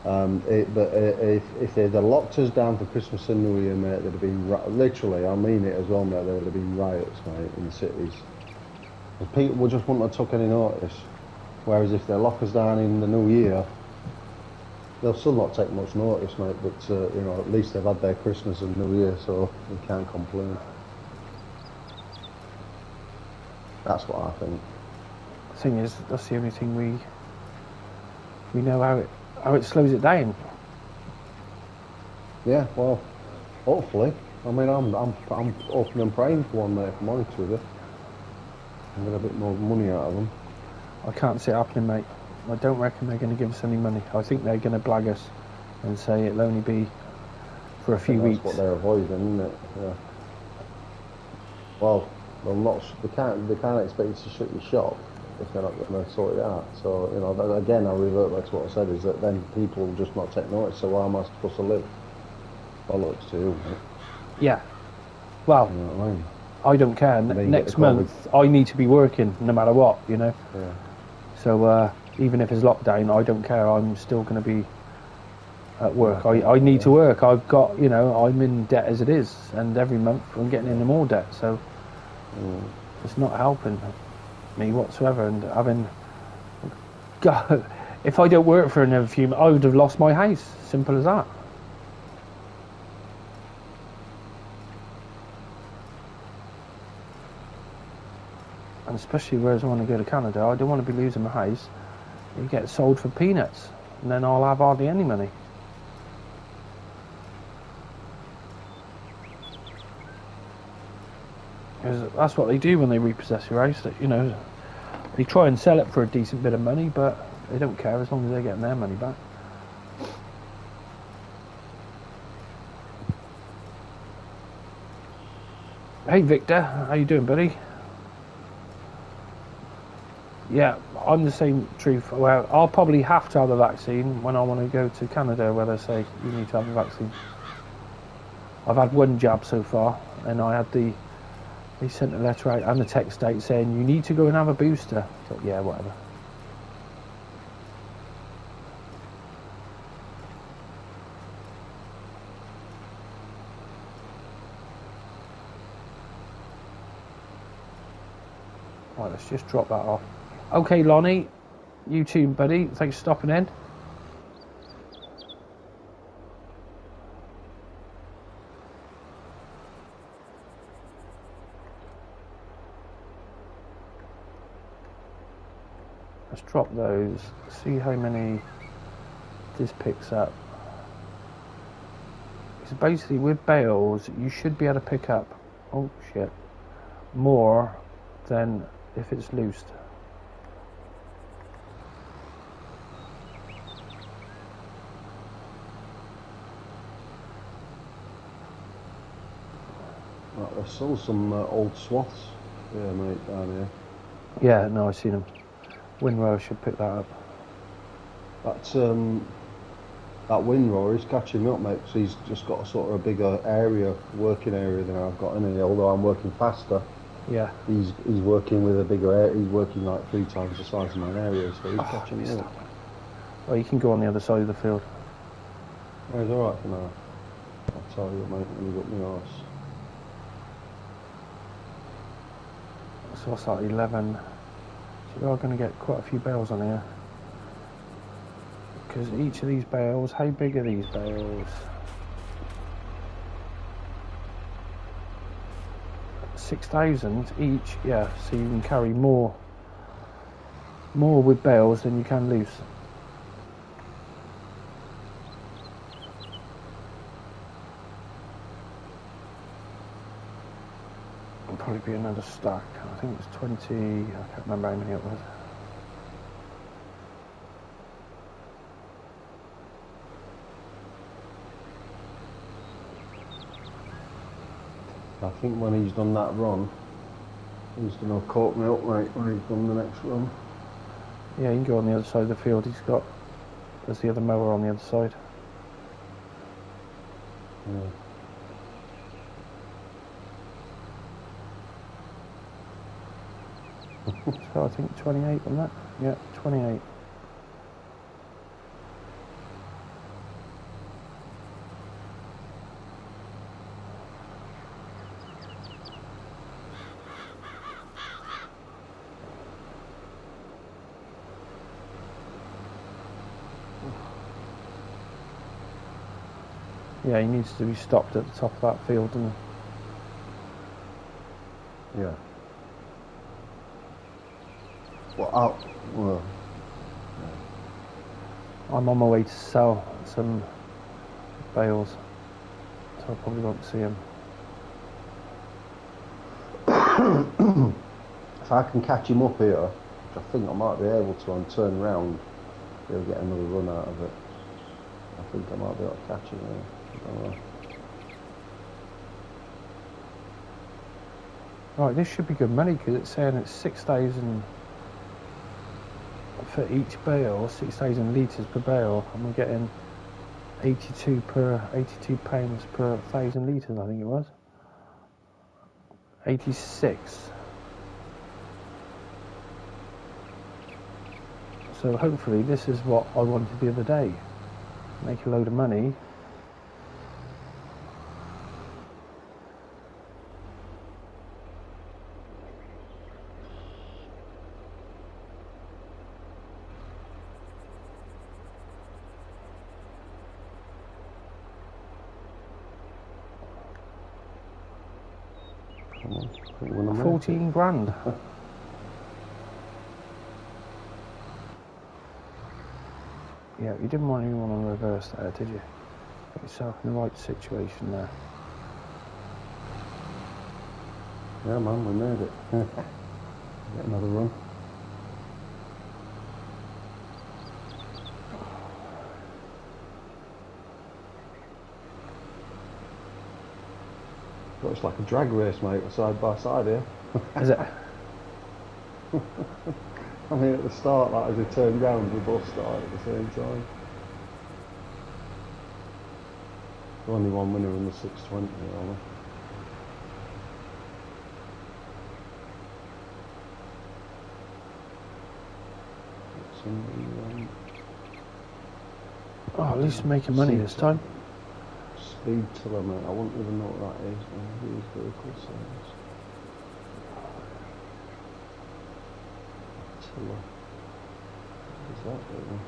But if they'd have locked us down for Christmas and New Year, mate, there'd have been, literally, I mean it as well, mate, there'd have been riots, mate, in the cities. And people just wouldn't have took any notice. Whereas if they lock us down in the New Year, they'll still not take much notice, mate, but, you know, at least they've had their Christmas and New Year, so we can't complain. That's what I think. The thing is, that's the only thing we know how it slows it down. Yeah, well, hopefully. I mean, I'm hoping and praying for one, mate, if I'm honest with you. I'm get a bit more money out of them. I can't see it happening, mate. I don't reckon they're going to give us any money. I think they're going to blag us and say it'll only be for a few weeks. That's what they're avoiding, isn't it? Yeah. Well, they can't expect you to shut your shop if they're not going to sort it out. So, you know, again, I revert back to what I said, is that then people will just not take notice. So why am I supposed to live? Bollocks to you, mate. Yeah. Well, you know what I mean? I don't care. Next month, I need to be working no matter what, you know. Yeah. So even if it's lockdown, I don't care. I'm still going to be at work. I need to work. I've got, you know, I'm in debt as it is, and every month I'm getting into more debt. So it's not helping me whatsoever. And having, God, if I don't work for another few months, I would have lost my house. Simple as that. And especially whereas I want to go to Canada, I don't want to be losing my house. It gets sold for peanuts, and then I'll have hardly any money. Because that's what they do when they repossess your house. That, you know, they try and sell it for a decent bit of money, but they don't care as long as they're getting their money back. Hey Victor, how you doing, buddy? Yeah, I'm the same truth. Well, I'll probably have to have the vaccine when I want to go to Canada, where they say you need to have the vaccine. I've had one jab so far, and they sent a letter out and a text out saying you need to go and have a booster. I thought, yeah, whatever. Right, let's just drop that off. Okay, Lonnie, you too, buddy. Thanks for stopping in. Let's drop those. See how many this picks up. So basically, with bales, you should be able to pick up, oh shit, more than if it's loosed. Right, there's still some old swaths. Yeah, mate, down here. Yeah, no, I've seen them. Windrow should pick that up. That's that windrower is catching me up, mate, because he's just got a sort of a bigger working area than I've got in here. Although I'm working faster. Yeah. He's working with a bigger area. He's working like 3 times the size of my area, so he's catching me up. Well, you can go on the other side of the field. Oh, he's alright for now. I'll tell you, mate, when he's up my arse. So what's that, 11? So we are going to get quite a few bales on here. Because each of these bales, how big are these bales? 6,000 each, yeah, so you can carry more with bales than you can loose. It'll probably be another stack. I think it's 20, I can't remember how many it was. I think when he's done that run, he's going to caught me up, mate, when he's done the next run. Yeah, you can go on the other side of the field. There's the other mower on the other side. Yeah. So I think 28 on that. Yeah, 28. Yeah, he needs to be stopped at the top of that field, doesn't he? Yeah. Well, Oh, well, I'm on my way to sell some bales, so I probably won't see him. if I can catch him up here, which I think I might be able to, and turn around, he'll get another run out of it. I think I might be able to catch him here. I don't know. Right, this should be good money because it's saying it's 6,000 for each bale, 6,000 litres per bale, and we're getting 82 pounds per 1,000 litres, I think it was. 86. So hopefully this is what I wanted the other day. Make a load of money. Come on, I think we're gonna make 14 grand. Yeah, you didn't want anyone on reverse there, did you? Put yourself in the right situation there. Yeah, man, we made it. Get another run. Well, it's like a drag race, mate, side by side here. Is it? I mean, at the start, like, as we turned round, we both started at the same time. Only one winner in the 620, you know. Oh, at least making money this time. Speed tiller, mate. I wouldn't even know what that is. Use vehicle service. Tiller. What is that doing?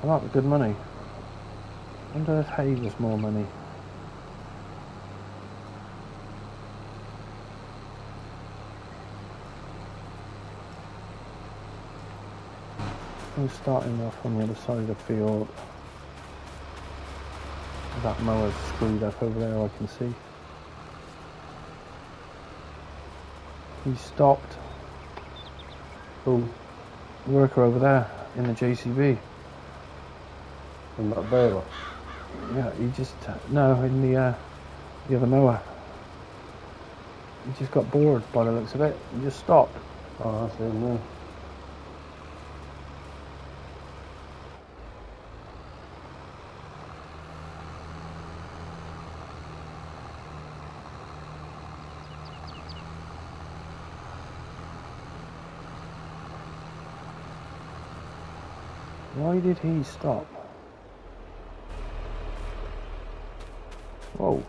I like the good money. I wonder if hay was more money. I'm starting off on the other side of the field. That mower's screwed up over there, I can see. He stopped. Oh, worker over there in the JCB. In that Bale? Yeah, he just no, in the other mower. He just got bored by the looks of it. He just stopped. Oh, that's him there. Why did he stop? Whoa.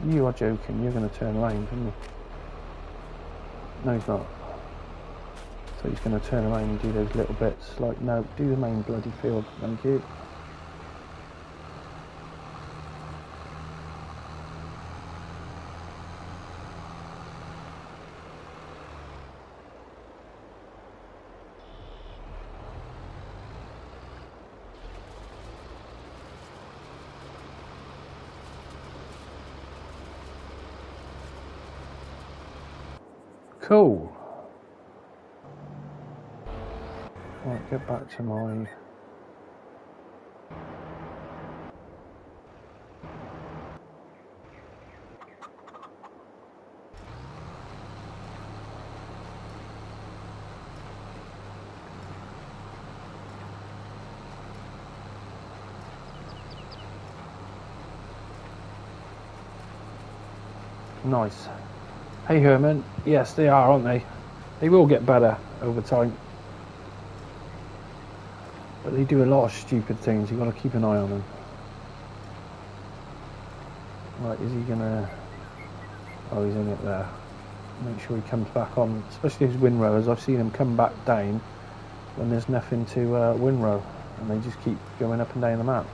You are joking, you're going to turn around, aren't you? No, he's not. So he's going to turn around and do those little bits. Like, no, do the main bloody field, thank you. Cool. Right, get back to my... Nice. Hey Herman, yes they are, aren't they? They will get better over time. But they do a lot of stupid things, you've got to keep an eye on them. Right, is he gonna... Oh, he's in it there. Make sure he comes back on, especially his windrowers. I've seen him come back down when there's nothing to windrow, and they just keep going up and down the map.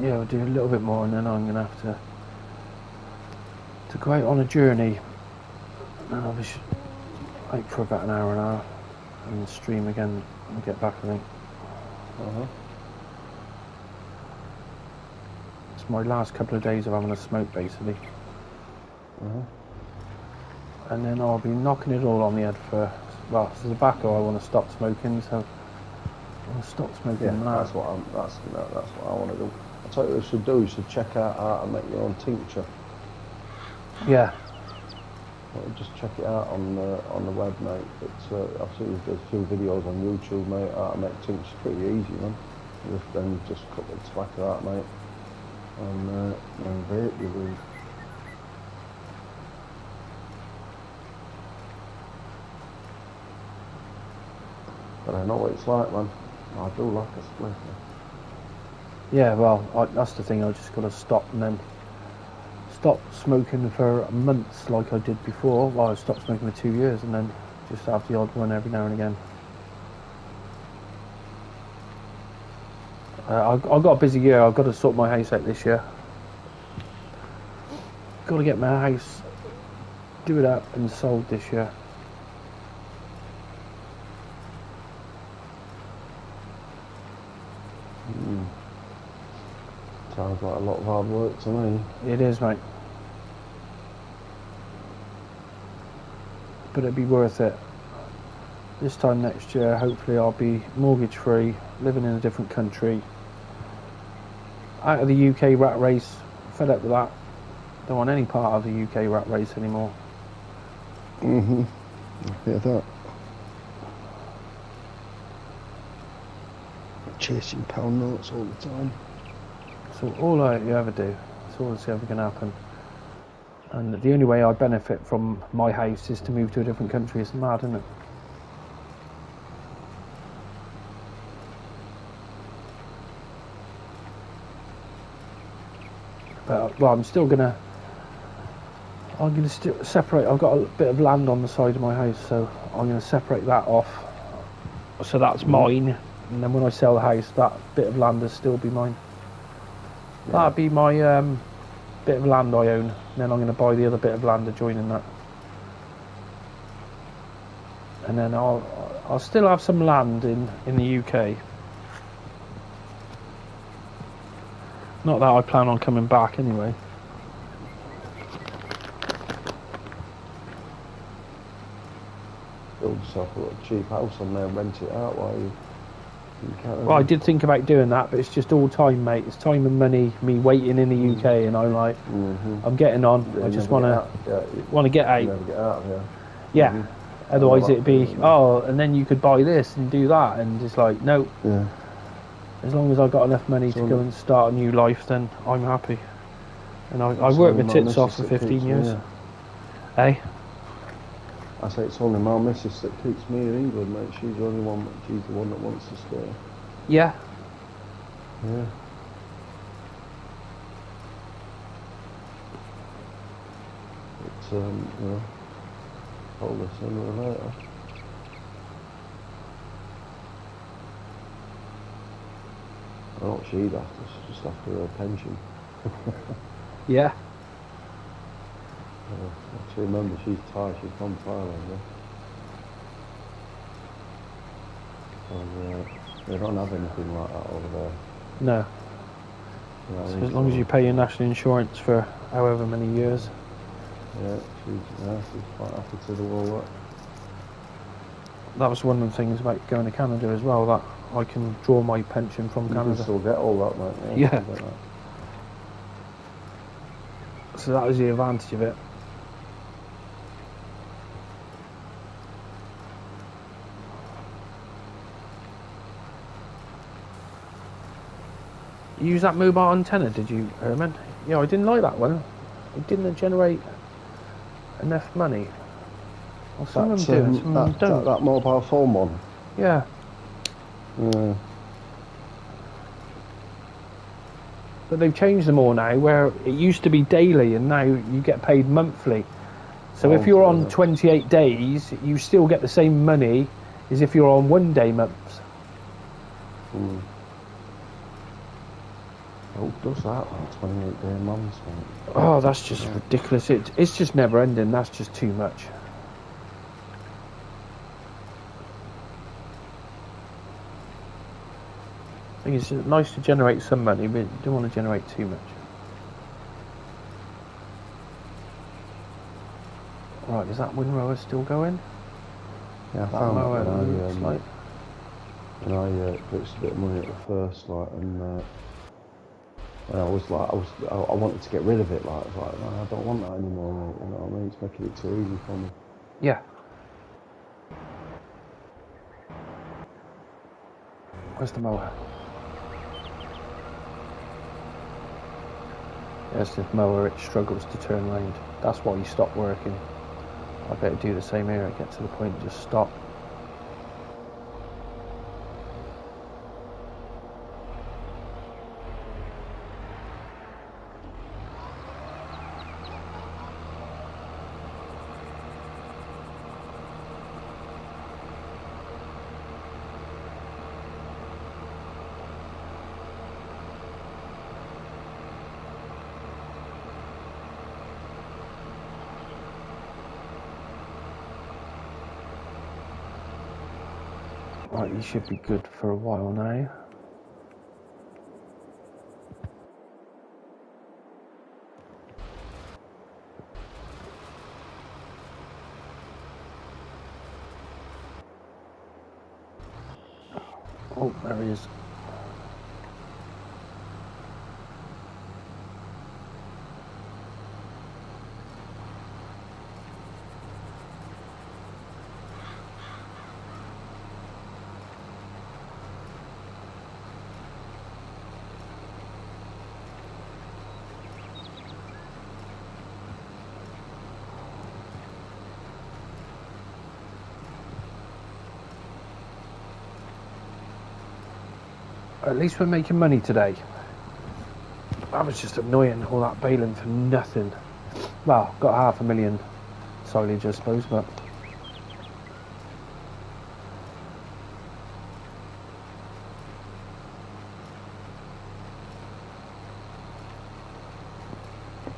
Yeah, we'll do a little bit more and then I'm going to have to go out on a journey, and I'll be out for about an hour and a half and stream again and get back, I think. It's my last couple of days of having a smoke basically. And then I'll be knocking it all on the head for, well, for the tobacco I want to stop smoking, so I'll stop smoking now. That's what I want to do. I'll tell you what you should do, you should check out how to make your own tincture. Yeah. Well, just check it out on the web, mate. I've seen there's a few videos on YouTube, mate, how to make tincture. Pretty easy, man. Then you just cut the tobacco out, mate, and vape your weed. But I know what it's like, man. I do like a split. Yeah, well, that's the thing, I just got to stop and then stop smoking for months like I did before. Well, I stopped smoking for 2 years and then just have the odd one every now and again. I've got a busy year, I've got to sort my house out this year. Got to get my house, do it up and sold this year. Sounds like a lot of hard work to me. It is, mate. But it'd be worth it. This time next year, hopefully I'll be mortgage free, living in a different country. Out of the UK rat race, fed up with that. Don't want any part of the UK rat race anymore. I hear that. Chasing pound notes all the time. So all you ever do, it's all that's ever going to happen. And the only way I benefit from my house is to move to a different country. It's mad, isn't it? But, well, I'm gonna still separate. I've got a bit of land on the side of my house, so I'm going to separate that off. So that's mine. And then when I sell the house, that bit of land will still be mine. Yeah. That'll be my bit of land I own. And then I'm going to buy the other bit of land adjoining that. And then I'll still have some land in the UK. Not that I plan on coming back anyway. Build yourself a little cheap house on there and rent it out while you can't. Well, I did think about doing that, but it's just all time, mate. It's time and money, me waiting in the UK, and I'm like, I'm getting on. Yeah, I just want to get out. You never get out of here. Yeah. Otherwise it'd be, and then you could buy this and do that, and it's like, no. Yeah. As long as I've got enough money to go and start a new life, then I'm happy. And I worked my tits off for 15 years. Hey? I say it's only my missus that keeps me in England, mate. She's the one that wants to stay. Yeah. Yeah. It's told us sooner or later. I know what she'd after. She's just after her pension. Yeah. Actually, remember, she's Thai. She's from Thailand. Yeah. So they don't have anything like that over there. No. So as long as you pay your national insurance for however many years. she's quite happy to do all that. That was one of the things about going to Canada as well, that I can draw my pension from Canada. You can still get all that, mate. Yeah. So that was the advantage of it. You use that mobile antenna, did you, Herman? Yeah, I didn't like that one. It didn't generate enough money. Well, some of them do, some of them don't. That mobile phone one? Yeah. Yeah. But they've changed them all now, where it used to be daily and now you get paid monthly. So if you're on 28 days, you still get the same money as if you're on 1 day months. Mm. Oh, does that, 28-day months, mate? Oh, that's just ridiculous. It's just never ending. That's just too much. I think it's nice to generate some money, but you don't want to generate too much. Right, is that windrower still going? Yeah, I found that when I pitched a bit of money at the first, like, and I was like, I wanted to get rid of it, like, I was like, no, I don't want that anymore, mate, you know what I mean? It's making it too easy for me. Yeah. Where's the mower? Yes, this mower, it struggles to turn round. That's why you stop working. I better do the same here. I get to the point and just stop. Right, you should be good for a while now. Oh, there he is. At least we're making money today. That was just annoying, all that baling for nothing. Well, got 500,000 silage, I suppose, but...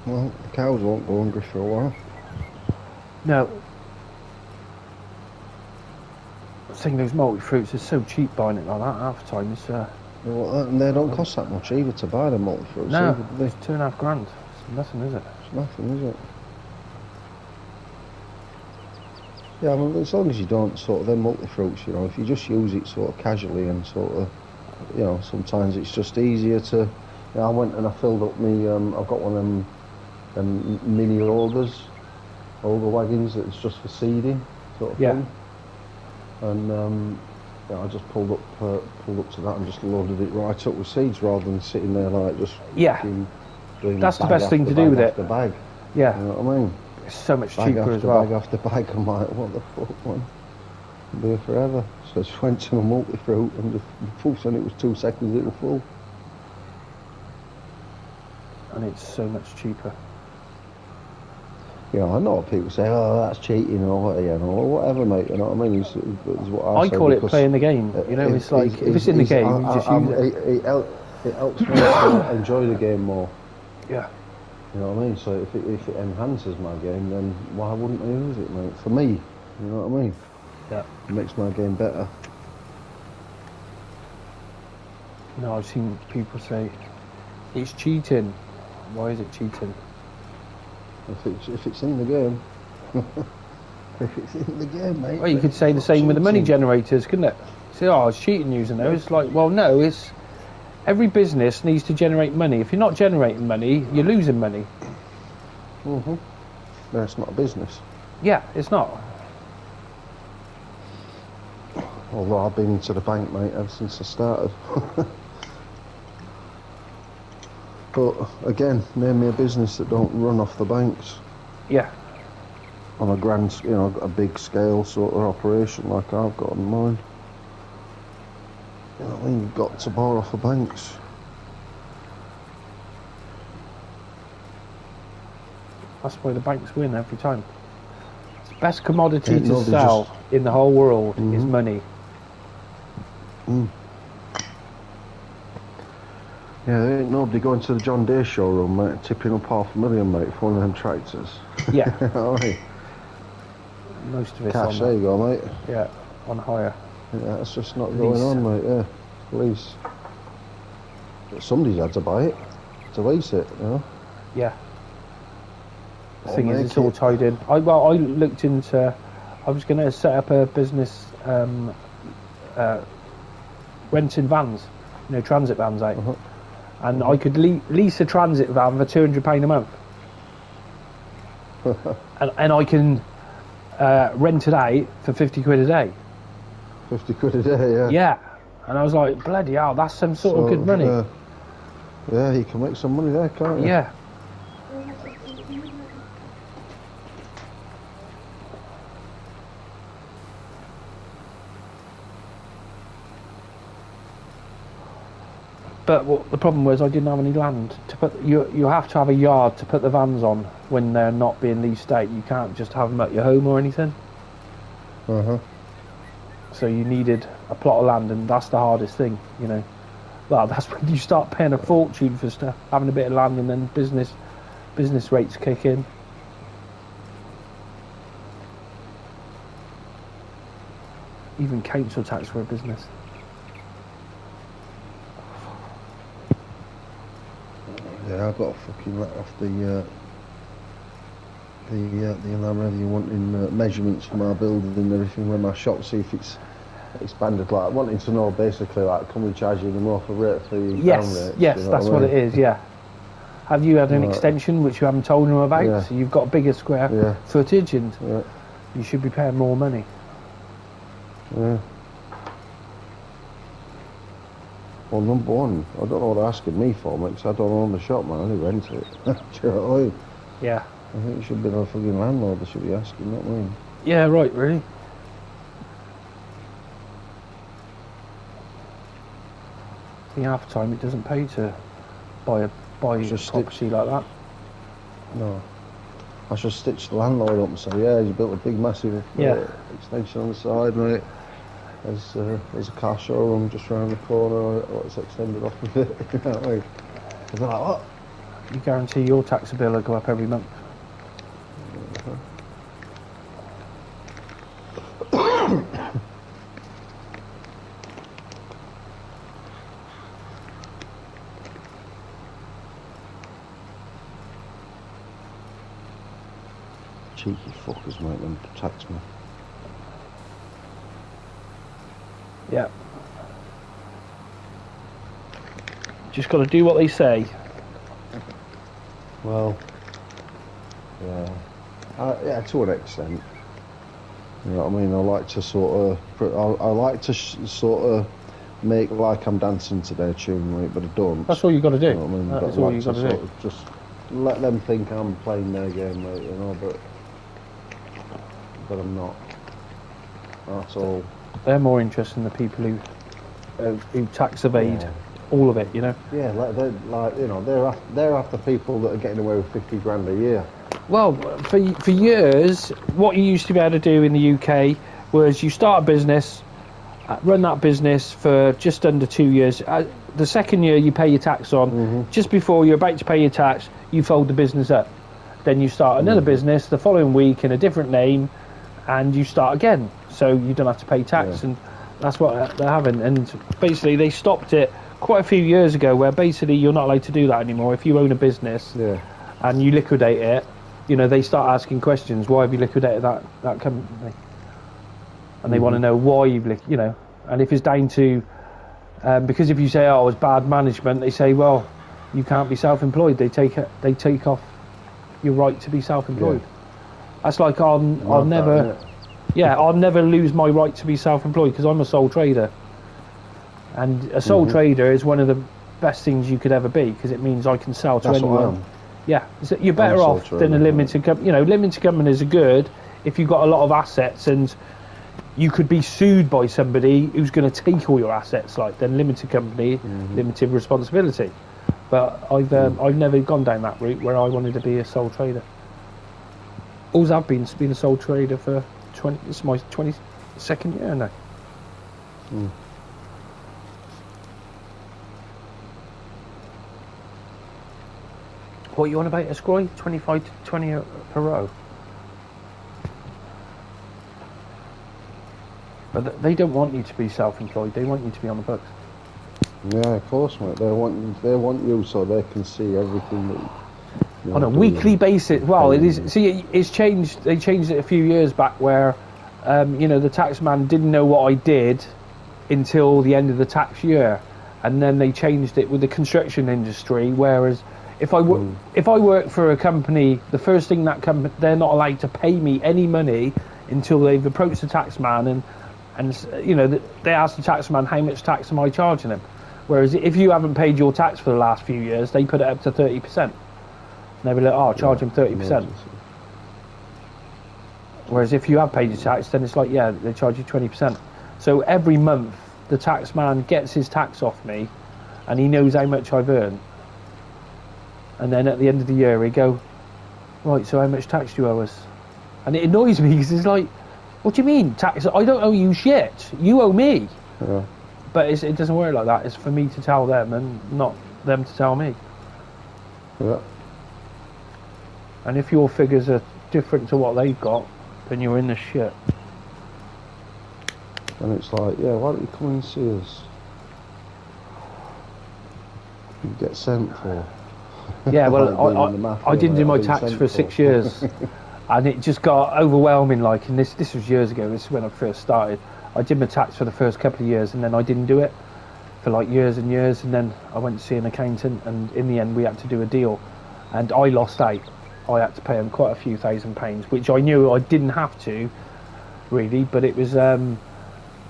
Well, the cows won't go hungry for a while. No. I think those multi-fruits are so cheap buying it like that half the time. It's, Well, and they don't cost that much either to buy the multi-fruits. no, either, do they? it's £2,500. It's nothing, is it? It's nothing, is it? Yeah, I mean, as long as you don't sort of them multi-fruits, you know, if you just use it sort of casually and sort of, you know, sometimes it's just easier to. You know, I went and I filled up me. I've got one of them mini auger wagons that's just for seeding, sort of thing. And I just pulled up to that and just loaded it right up with seeds rather than sitting there like just doing that's the best thing to do with it. The bag. Yeah. You know what I mean? It's so much Bag cheaper after as well. bag after bag. I'm like, what the fuck, man? I'll be here forever. So I just went to my multi-fruit and and it was 2 seconds it was full. And it's so much cheaper. You know, I know what people say, oh, that's cheating or whatever, mate, you know what I mean? It's what I say, call it playing the game, you know, it's like, if it's in the game, you just use it. It helps me to enjoy the game more. Yeah. You know what I mean? So if it enhances my game, then why wouldn't I use it, mate? For me, you know what I mean? Yeah. It makes my game better. No, I've seen people say, it's cheating. Why is it cheating? If it's in the game. If it's in the game, mate. Well, you could say the same with the money generators, couldn't it? Say, oh, I was cheating using those. Like, well, no, it's every business needs to generate money. If you're not generating money, you're losing money. No, it's not a business. Yeah, it's not. Although I've been into the bank, mate, ever since I started. But again, name me a business that don't run off the banks. Yeah. On a grand, a big scale sort of operation like I've got in mine. You know what I mean? You've got to borrow off the banks. That's why the banks win every time. It's the best commodity to sell in the whole world is money. Yeah, there ain't nobody going to the John Deere showroom, mate, tipping up $500,000, mate, for one of them tractors. Yeah. Alright. Most of it's Cash, on there you go, mate. Yeah, on hire. Yeah, that's just not going on, mate, yeah. Lease. But somebody's had to buy it, to lease it, you know? Yeah. The thing is, it's all tied in. I looked into, I was going to set up a business renting vans, transit vans out. And I could lease a transit van for £200 a month. and I can rent it out for 50 quid a day. 50 quid a day, yeah. Yeah. And I was like, bloody hell, that's some sort of good money. Yeah, you can make some money there, can't you? Yeah. But the problem was I didn't have any land to put. You have to have a yard to put the vans on when they're not being leased out. You can't just have them at your home or anything. So you needed a plot of land, and that's the hardest thing, Well, that's when you start paying a fortune for stuff, having a bit of land, and then business rates kick in. Even council tax for a business. Yeah, I got a fucking let off the land revenue wanting measurements for my building and everything with my shop, see if it's expanded, like wanting to know basically like can we charge you the more for rate for your yes rates, that's what it is. Yeah, have you had an extension which you haven't told them about? Yeah. So you've got a bigger square footage and you should be paying more money. Well, number one, I don't know what they're asking me for, mate, because I don't own the shop, man. I only rent it. Do you know what I mean? Yeah. I think it should be the fucking landlord that should be asking, you know what I mean? Yeah, right, really. I think half the time it doesn't pay to buy a property like that. No. I should stitch the landlord up and say, yeah, you built a big, massive extension on the side, mate. There's a car showroom just round the corner, or it's extended off a bit. You know what I mean? They're like, what? You guarantee your tax bill will go up every month. Cheeky fuckers, mate, them tax me. Yeah. Just got to do what they say. Well, yeah, to an extent. You know what I mean? I like to sort of make like I'm dancing to their tune, mate, but I don't. That's all you got to do. You know what I mean? That's all you got to do. Just let them think I'm playing their game, mate. But I'm not. That's all. They're more interested in the people who tax evade all of it, Yeah, they're after people that are getting away with 50 grand a year. Well, for years, what you used to be able to do in the UK was you start a business, run that business for just under 2 years. The second year you pay your tax on, just before you're about to pay your tax, you fold the business up. Then you start another business the following week in a different name, and you start again. So you don't have to pay tax, and that's what they're having. And basically they stopped it quite a few years ago, where basically you're not allowed to do that anymore. If you own a business and you liquidate it, you know, they start asking questions. Why have you liquidated that company? And they want to know why you've you know. And if it's down to because if you say, oh, it's bad management, they say, well, you can't be self-employed. They take off your right to be self-employed. That's like I'll never lose my right to be self-employed because I'm a sole trader. And a sole trader is one of the best things you could ever be because it means I can sell to anyone. Yeah, so you're better off than a limited company. You know, limited companies are good if you've got a lot of assets and you could be sued by somebody who's going to take all your assets. Like then limited company, limited responsibility. But I've never gone down that route where I wanted to be a sole trader. All I've been a sole trader for it's my 22nd year now. What you on about, Escroy? 25 to 20 per row. But they don't want you to be self-employed. They want you to be on the books. Yeah, of course, mate. They want you so they can see everything that you on a weekly basis. Well, it is. See, it's changed. They changed it a few years back where, you know, the taxman didn't know what I did until the end of the tax year, and then they changed it with the construction industry. Whereas, if I work for a company, the first thing they're not allowed to pay me any money until they've approached the taxman and you know, they ask the taxman how much tax am I charging them. Whereas if you haven't paid your tax for the last few years, they put it up to 30%. They'll be like, oh, charge them 30%. Whereas if you have paid your tax, then it's like, yeah, they charge you 20%. So every month, the taxman gets his tax off me, and he knows how much I've earned. And then at the end of the year, he go, right, so how much tax do you owe us? And it annoys me because it's like, what do you mean, tax? I don't owe you shit. You owe me. Yeah. But it doesn't work like that. It's for me to tell them and not them to tell me. Yeah. And if your figures are different to what they've got, then you're in the shit. And it's like, yeah, why don't you come and see us? You get sent for. Yeah, well, I didn't do my tax for 6 years. And it just got overwhelming, like, and this was years ago, this is when I first started. I did my tax for the first couple of years, and then I didn't do it for like years and years, and then I went to see an accountant, and in the end we had to do a deal, and I lost out. I had to pay him quite a few £1,000s, which I knew I didn't have to, really, but it was, the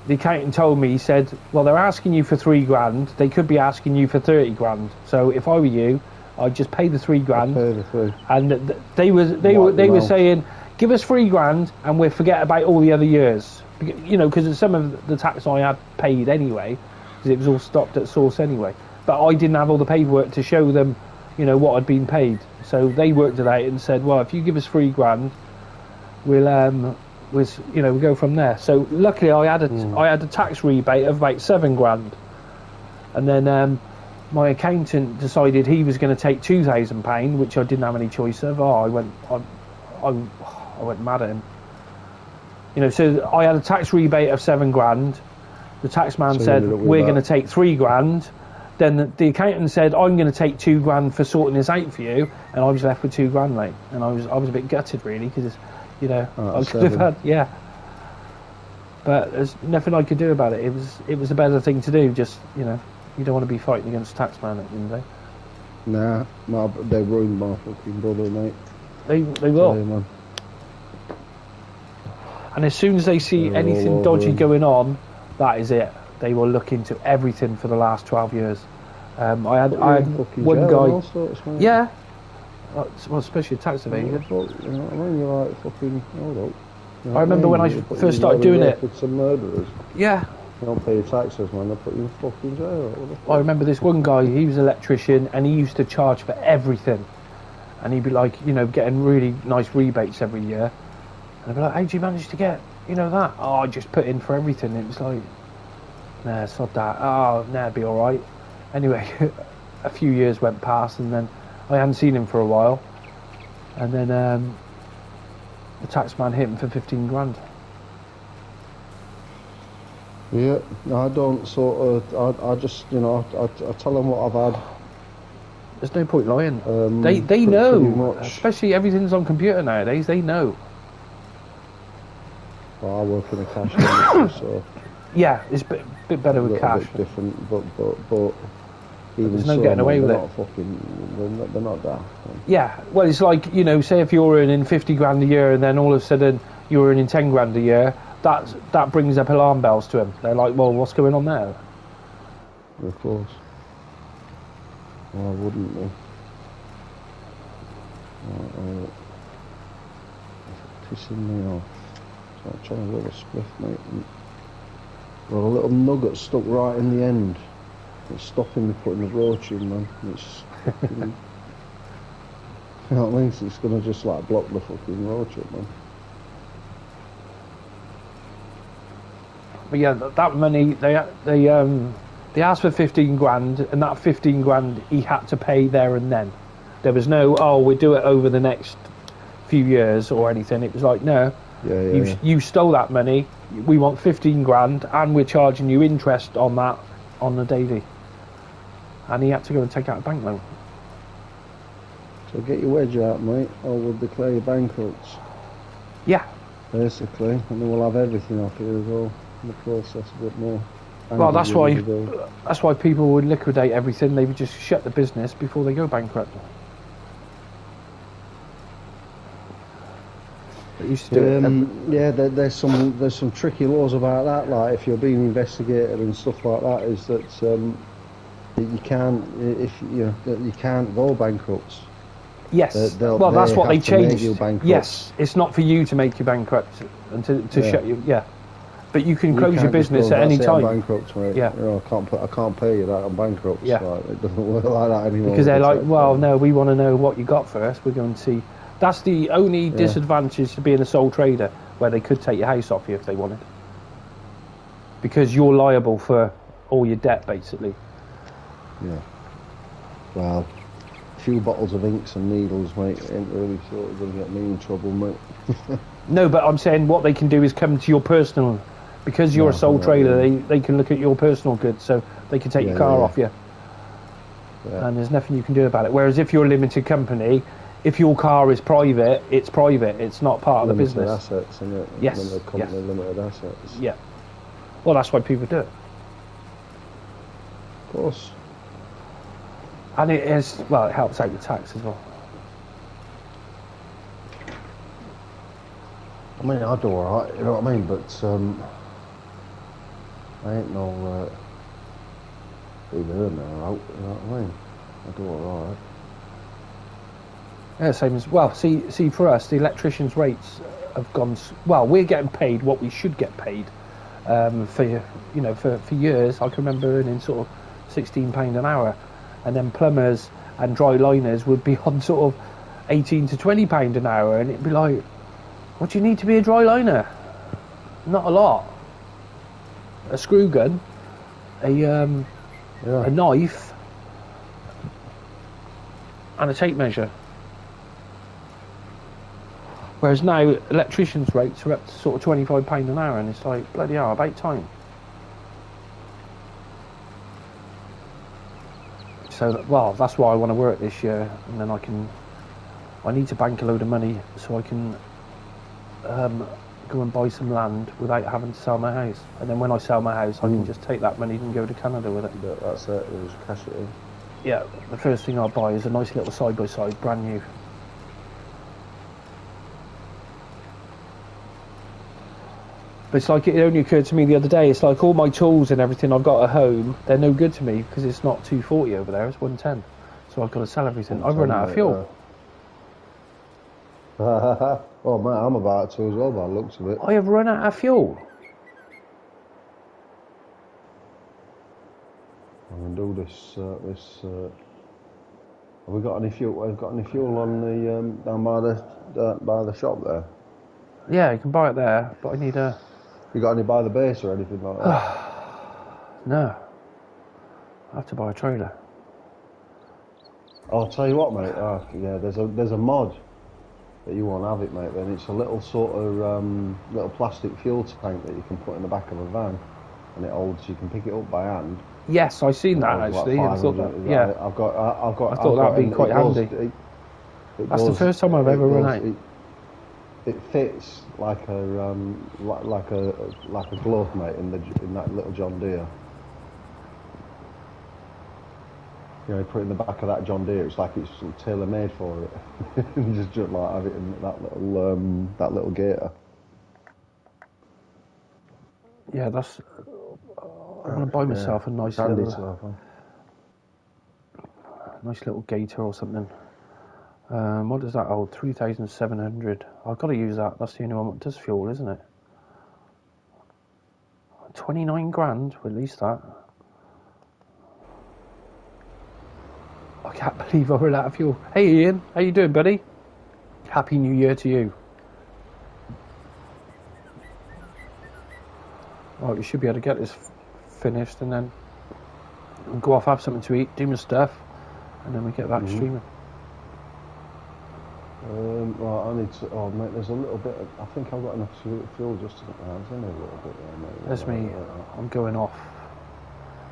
accountant told me, he said, well, they're asking you for £3,000, they could be asking you for 30 grand, so if I were you, I'd just pay the £3,000, and they were saying, give us £3,000 and we'll forget about all the other years, you know, because some of the tax I had paid anyway, because it was all stopped at source anyway. But I didn't have all the paperwork to show them, you know, what I'd been paid. So they worked it out and said, well, if you give us £3,000, we'll go from there. So luckily I had a tax rebate of about £7,000, and then my accountant decided he was going to take £2,000, which I didn't have any choice of. I went mad at him. You know, so I had a tax rebate of £7,000. The taxman said, we're going to take £3,000. Then the accountant said, I'm going to take £2,000 for sorting this out for you. And I was left with £2,000, mate. And I was a bit gutted, really, because, you know, I could have had, yeah. But there's nothing I could do about it. It was a better thing to do. Just, you know, you don't want to be fighting against the taxman at the end of the day. Nah, they ruined my fucking brother, mate. They will. Sorry, man. And as soon as they see anything dodgy going on, that is it. They will look into everything for the last 12 years. I had one guy. Yeah. Well, especially a tax evasion. You know what I mean? You're like fucking. Hold up. You know I remember when I first started doing it. With some murderers. Yeah. You don't pay your taxes, man. They'll put you in fucking jail. I remember this one guy. He was an electrician, and he used to charge for everything. And he'd be like, you know, getting really nice rebates every year. And I'd be like, how do you manage to get, you know, that? Oh, I just put in for everything. It was like, nah, it's not that. Oh, nah, it'd be all right. Anyway, a few years went past, and then I hadn't seen him for a while. And then the taxman hit him for 15 grand. Yeah, no, I don't sort of, I just, you know, I tell them what I've had, There's no point lying. They pretty know, much. especially everything's on computer nowadays. They know. Well, I work in a cash industry, so Yeah, it's a bit better with cash. Bit different, but even there's no so, getting away with they're it. not fucking, they're not daft. Yeah, well, it's like, you know, say if you're earning 50 grand a year and then all of a sudden you're earning 10 grand a year, that brings up alarm bells to them. They're like, well, what's going on there? Of course. Why wouldn't they? It's pissing me off. So I'm trying to roll a spliff, mate. Well, a little nugget stuck right in the end. It's stopping me putting the roach in, man. It's fucking... You know what I mean? So it's going to just like block the fucking roach up, man. But yeah, that money, they asked for 15 grand, and that 15 grand he had to pay there and then. There was no, oh, we'll do it over the next few years or anything. It was like, no, you stole that money, we want 15 grand, and we're charging you interest on that on the daily. And he had to go and take out a bank loan. So get your wedge out, mate, or we'll declare you bankrupts. Yeah. Basically, and then we'll have everything off here as well in the process a bit more. Well, that's why people would liquidate everything. They would just shut the business before they go bankrupt. They used to do it. Yeah, there's some tricky laws about that. Like if you're being investigated and stuff like that, is that you can't you can't go bankrupt. Yes. Well, that's what they changed. Yes, it's not for you to make you bankrupt and to shut you. Yeah. But you can close your business at any time. I'm bankrupt, mate. Yeah. You know, I can't pay you that. I'm bankrupt. Yeah. Like, it doesn't work like that anymore. Because they're like, well, no, we want to know what you got first. We're going to see. That's the only disadvantage to being a sole trader, where they could take your house off you if they wanted. Because you're liable for all your debt, basically. Yeah. Well, a few bottles of inks and needles, mate, ain't really sort of going to get me in trouble, mate. No, but I'm saying what they can do is come to your personal. Because you're a sole trader, they can look at your personal goods, so they can take your car off you. Yeah. And there's nothing you can do about it. Whereas if you're a limited company, if your car is private, it's private. It's not part of the business. Limited assets, isn't it? Yes. Limited company, limited assets. Yeah. Well, that's why people do it. Of course. And it is, well, it helps out with tax as well. I mean, I do alright, you know what I mean, but I ain't no big earner out, you know what I mean? I do alright. Yeah, same as, well, see for us, the electricians' rates have gone, well, we're getting paid what we should get paid for years. I can remember earning sort of £16 an hour, and then plumbers and dry liners would be on sort of £18 to £20 an hour, and it'd be like, what do you need to be a dry liner? Not a lot. A screw gun, a knife, and a tape measure. Whereas now, electricians' rates are up to sort of £25 an hour, and it's like, bloody hell, about time. So, well, that's why I want to work this year, and then I need to bank a load of money so I can go and buy some land without having to sell my house. And then when I sell my house, I can just take that money and go to Canada with it. But that's it, you just cash it in. Yeah, the first thing I'll buy is a nice little side-by-side, brand new. But it's like, it only occurred to me the other day, it's like all my tools and everything I've got at home, they're no good to me because it's not 240 over there, it's 110. So I've got to sell everything. I've run out of fuel. Oh mate, I'm about to as well by the looks of it. I have run out of fuel. I'm gonna do this. Have we got any fuel? We've got any fuel on the down by the shop there? Yeah, you can buy it there, but I need a. You got any by the base or anything like that? No. I have to buy a trailer. I'll tell you what, mate. Yeah, there's a mod that you won't have it, mate. Then it's a little sort of little plastic fuel tank that you can put in the back of a van, and it holds. You can pick it up by hand, Yes, I seen that was actually. like I thought 500. that, yeah. I've got. I thought that'd be quite handy. That's the first time I've ever run out. It fits like a glove, mate, in that little John Deere. You know, you put it in the back of that John Deere. It's like it's tailor made for it. just like have it in that little gator. Yeah, that's. I'm gonna buy myself a nice little gator or something. What does that hold? 3,700. I've got to use that. That's the only one that does fuel, isn't it? 29 grand. At least that. I can't believe I ran out of fuel. Hey Ian, how you doing, buddy? Happy New Year to you. Right, we should be able to get this finished and then go off, have something to eat, do my stuff, and then we get back streaming. Right, I need to. Oh, mate, there's a little bit. I think I've got enough fuel just to get my hands in a little bit there, mate. That's me. I'm going off.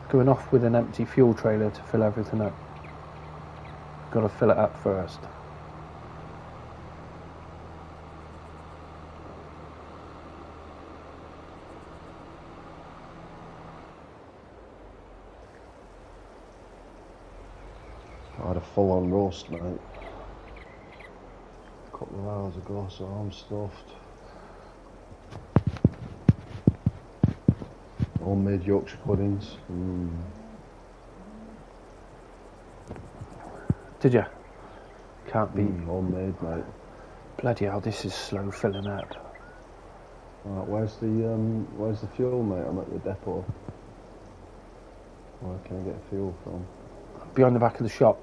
Going off with an empty fuel trailer to fill everything up. Got to fill it up first. I had a full-on roast, mate. A couple of hours ago, so I'm stuffed. Homemade Yorkshire puddings. Did you? Can't be. Homemade, mate. Bloody hell, this is slow filling up. Right, where's the fuel, mate? I'm at the depot. Where can I get fuel from? Behind the back of the shop.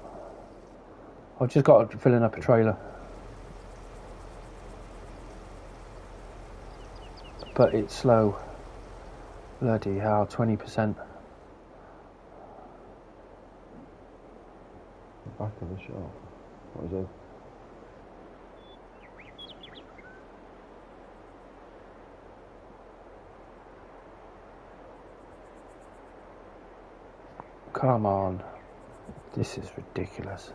I've just got to filling up a trailer. But it's slow. Bloody hell, 20%. The back of the shop. What is it? Come on. This is ridiculous.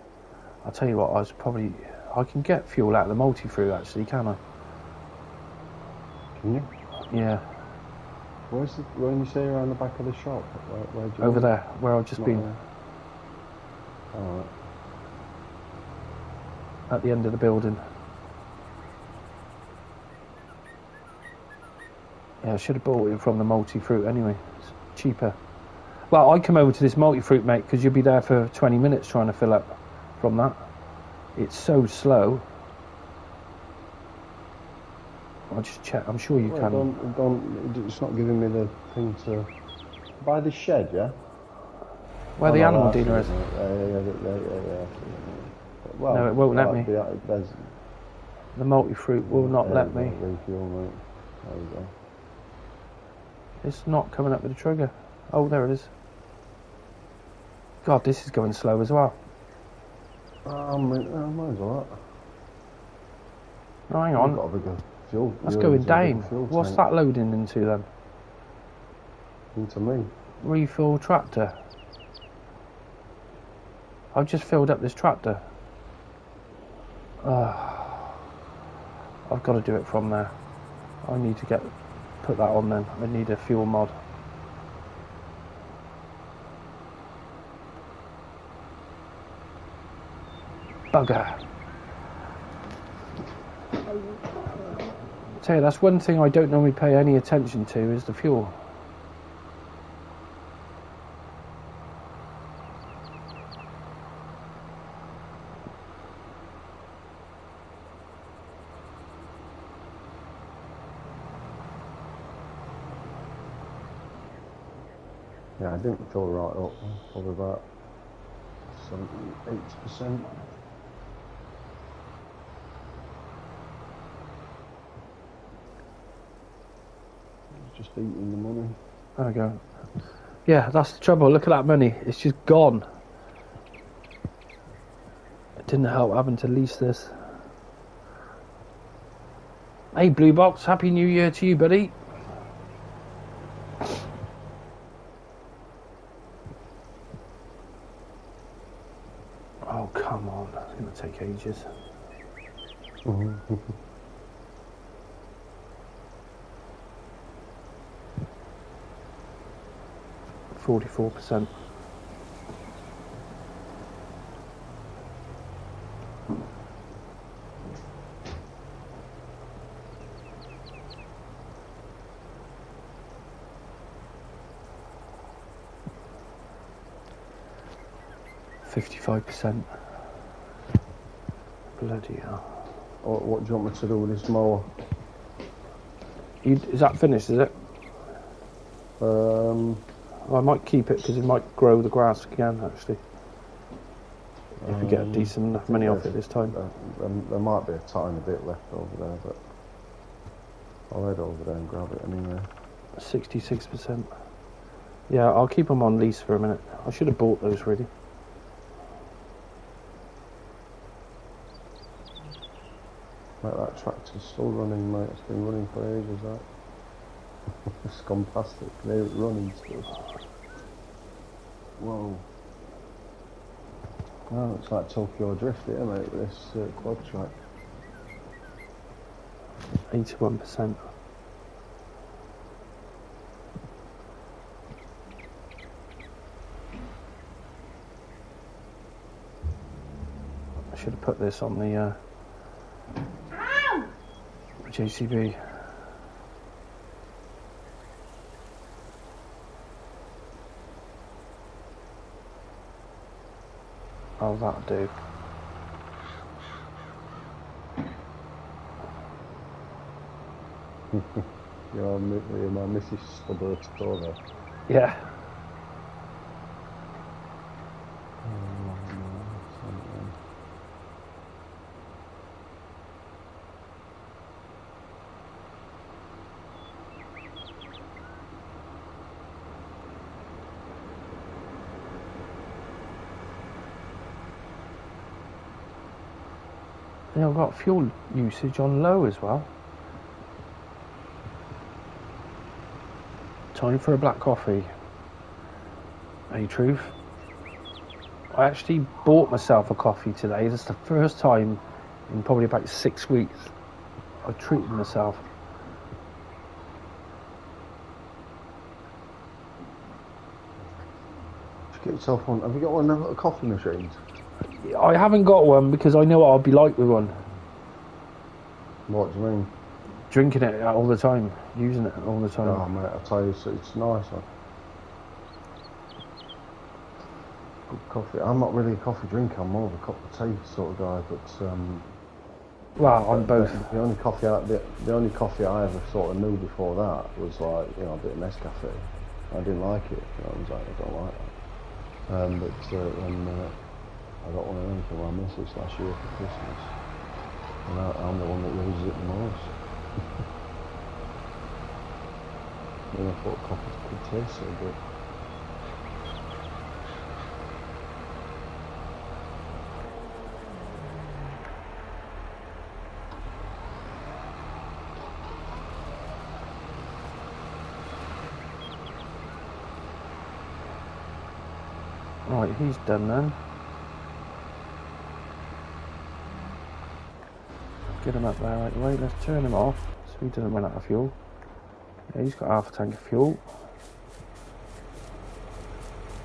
I'll tell you what, I can get fuel out of the multi-fruit actually, can I? Can you? Yeah. When you say around the back of the shop, where do you Over there, where I've just been. Alright. At the end of the building. Yeah, I should have bought it from the multi-fruit anyway. It's cheaper. Well, I come over to this multi-fruit, mate, because you'll be there for 20 minutes trying to fill up from that. It's so slow. I'll just check. I'm sure you can. It's not giving me the thing to buy this shed, yeah? Where the animal dealer is. Yeah. Well, no, it won't let me. The multi-fruit will not let me. Refuel, mate. There we go. It's not coming up with the trigger. Oh, there it is. God, this is going slow as well. Might as well. No, hang on. Got a bigger fuel. That's going down. What's tank. that loading into then? Into me. Refill tractor. I've just filled up this tractor. I've got to do it from there. I need to put that on then. I need a fuel mod. Bugger. Tell you, that's one thing I don't normally pay any attention to is the fuel. Yeah, I didn't fill right up. Probably about 78%. Just eating the money. There we go. Yeah, that's the trouble. Look at that money. It's just gone. It didn't help having to lease this. Hey, Blue Box. Happy New Year to you, buddy. take ages. 44%. %. Bloody hell. What do you want me to do with this mower? Is that finished, is it? I might keep it because it might grow the grass again, actually. If we get decent enough money off it this time. There might be a tiny bit left over there, but I'll head over there and grab it anyway. 66%. Yeah, I'll keep them on lease for a minute. I should have bought those really. Mate, that tractor's still running, mate. It's been running for ages, that. It's gone past it. Can hear it running still. Whoa. Oh, it's like Tokyo Drift here, mate, with this quad track. 81%. I should have put this on the JCB. Oh, that'll do. You're my Mrs. Stubber Stoner. Yeah. Yeah, I've got fuel usage on low as well. Time for a black coffee. Truth. I actually bought myself a coffee today. That's the first time in probably about 6 weeks I've treated myself. Just get yourself one. Have you got one of them little coffee machines? I haven't got one because I know what I'll be like with one. What do you mean? Drinking it all the time, using it all the time. Oh mate, I tell you, it's nice. Good coffee. I'm not really a coffee drinker. I'm more of a cup of tea sort of guy. But well, I'm both. The only coffee I ever sort of knew before that was like a bit of Nescafe. I didn't like it. I was like, I don't like that. But when I got one of them for my missus last year for Christmas, and I'm the one that uses it the most. Then I thought coffee could taste so good. Right, he's done then. Get him up there right away. Let's turn him off so he doesn't run out of fuel. Yeah, he's got half a tank of fuel.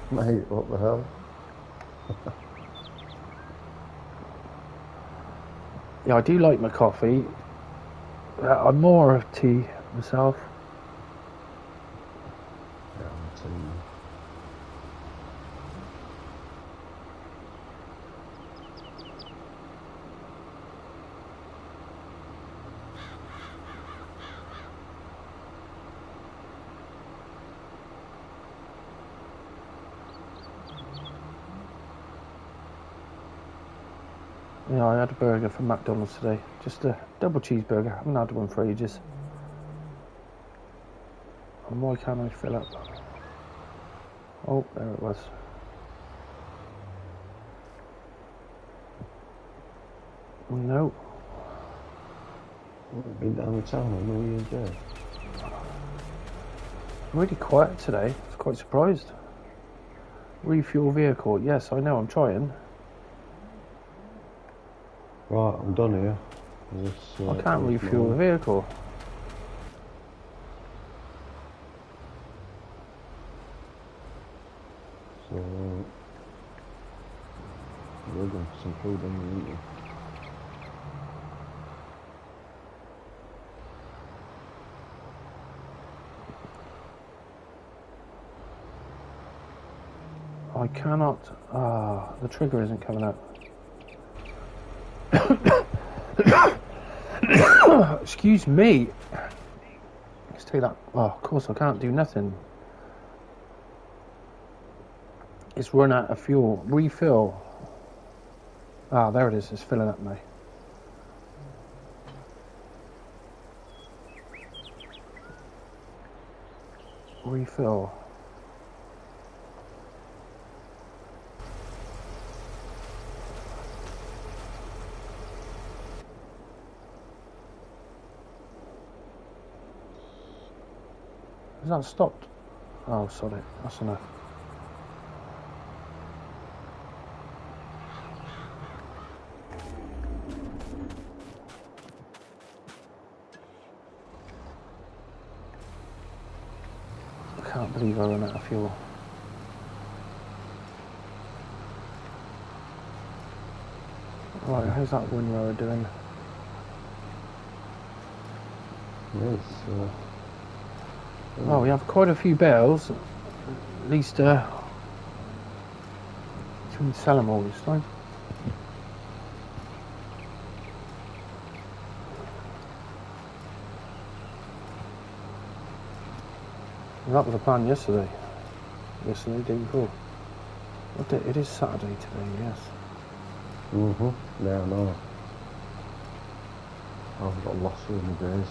Mate, what the hell? Yeah, I do like my coffee. I'm more of tea myself. Yeah, I'm tea. Yeah, I had a burger from McDonald's today. Just a double cheeseburger. I haven't had one for ages. And why can't I fill up? Oh, there it was. No. Been down the town on New Year's Day. Really quiet today. I was quite surprised. Refuel vehicle. Yes, I know. I'm trying. Right, I'm done here. I can't refuel the vehicle. So, we're going for some food, aren't we? I cannot. The trigger isn't coming out. Excuse me. Let's take that. Oh, of course I can't do nothing. It's run out of fuel. Refill. Ah, there it is. It's filling up now. Refill. Has that stopped? Oh, sorry. That's enough. I can't believe I ran out of fuel. Right, how's that windrower doing? Yes. Well, we have quite a few bales. At least, we can sell them all this time. Well, that was the plan yesterday. Yesterday, day before. What day? It is Saturday today, yes. Yeah, no. I've got lost in the days.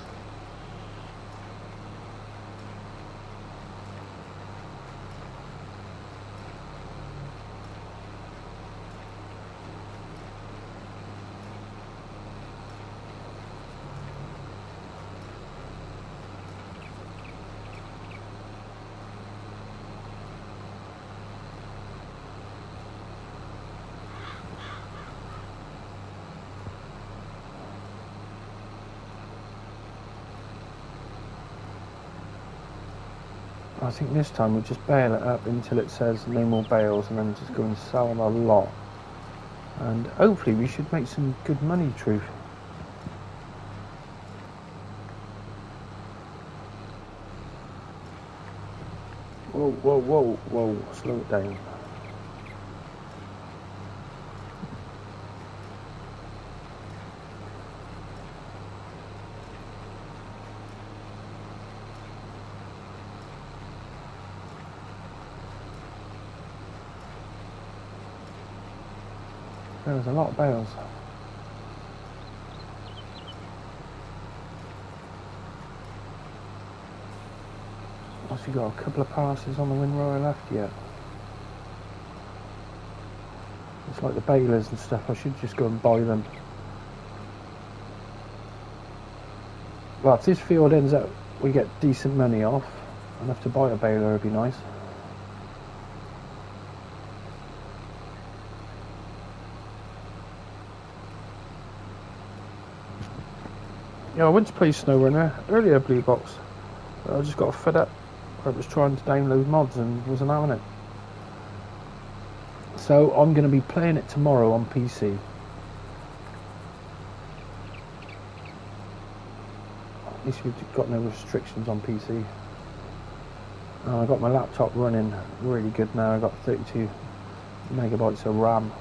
I think this time we'll just bale it up until it says no more bales and then just go and sell a lot. And hopefully we should make some good money, truth. Whoa, whoa, whoa, whoa, slow it down. There's a lot of bales. What's he got? A couple of passes on the windrower left yet. It's like the balers and stuff. I should just go and buy them. Well, if this field ends up, we get decent money off. Enough to buy a baler would be nice. Yeah, I went to play SnowRunner earlier, Blue Box. I just got fed up. I was trying to download mods and wasn't having it. So I'm going to be playing it tomorrow on PC. At least we've got no restrictions on PC. And I got my laptop running really good now. I got 32 megabytes of RAM.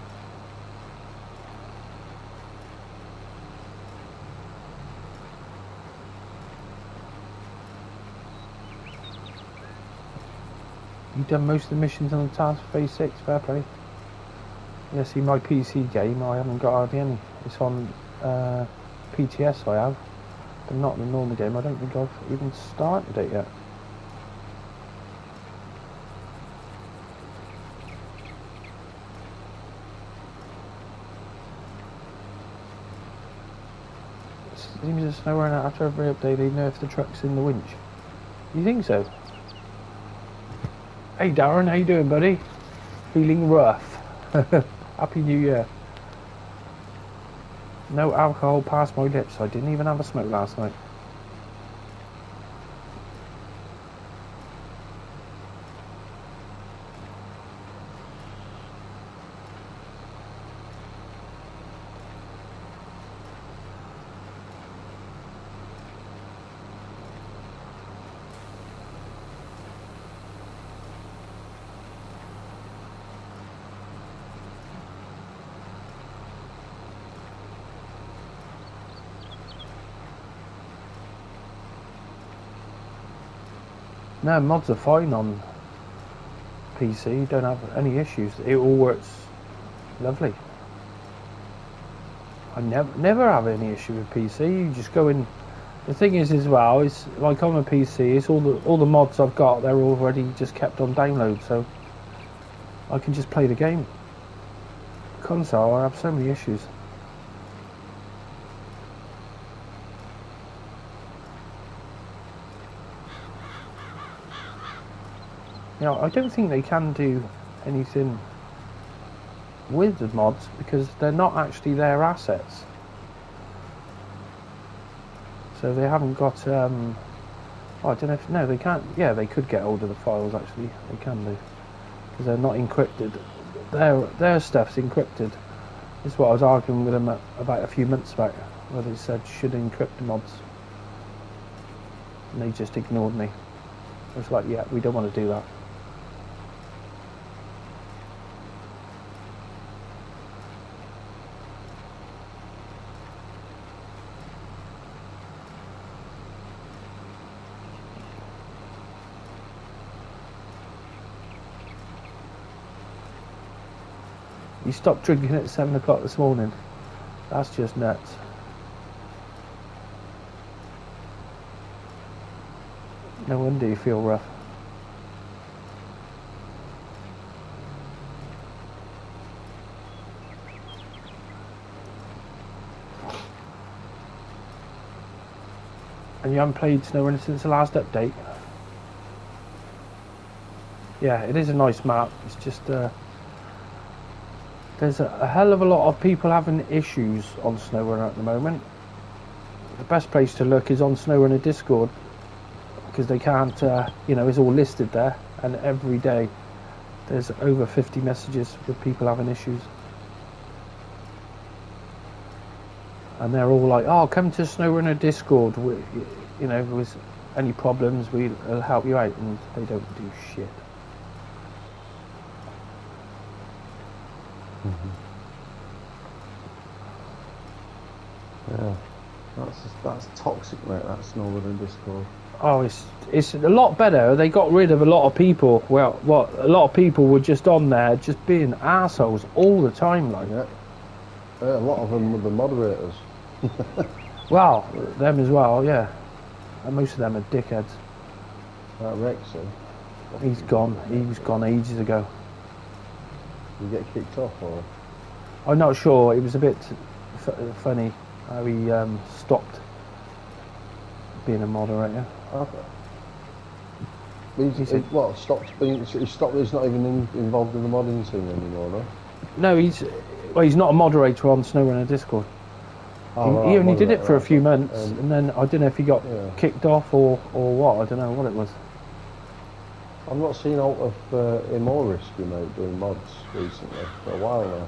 You've done most of the missions on the task phase 6, fair play. Yeah, see my PC game, I haven't got hardly any. It's on PTS I have, but not the normal game. I don't think I've even started it yet. It seems as though after every update they nerf the trucks in the winch. You think so? Hey Darren, how you doing, buddy? Feeling rough. Happy New Year. No alcohol past my lips. I didn't even have a smoke last night. No, mods are fine on PC. You don't have any issues. It all works lovely. I never have any issue with PC. You just go in. The thing is, as well, is like on a PC, it's all the mods I've got. They're already just kept on download, so I can just play the game. Console, I have so many issues. You know, I don't think they can do anything with the mods because they're not actually their assets. So they haven't got. I don't know if no, they can't. Yeah, they could get hold of the files. Actually, they can do because they're not encrypted. Their stuff's encrypted. This is what I was arguing with them about a few months back, where they said should encrypt the mods, and they just ignored me. I was like, yeah, we don't want to do that. You stopped drinking at 7 o'clock this morning. That's just nuts. No wonder you feel rough. And you haven't played SnowRunner since the last update? Yeah, it is a nice map. It's just there's a hell of a lot of people having issues on SnowRunner at the moment. The best place to look is on SnowRunner Discord because they can't, you know, it's all listed there, and every day there's over 50 messages with people having issues. And they're all like, oh, come to SnowRunner Discord, you know, if there's any problems, we'll help you out, and they don't do shit. Yeah, that's toxic, mate. That's SnowRunner Discord. Oh, it's a lot better. They got rid of a lot of people. Well, a lot of people were just on there, just being assholes all the time, like. Yeah, a lot of them were the moderators. Well, them as well, yeah. And most of them are dickheads. That Rexy. He's gone. He was gone ages ago. You get kicked off, or? I'm not sure. It was a bit funny how he stopped being a moderator. Okay. He stopped being? He stopped. He's not even involved in the modding scene anymore, no? No, he's not a moderator on SnowRunner Discord. Oh, he only did it for a few months, and then I don't know if he got kicked off or what. I don't know what it was. I've not seen out of him or Risky, mate, doing mods recently for a while now.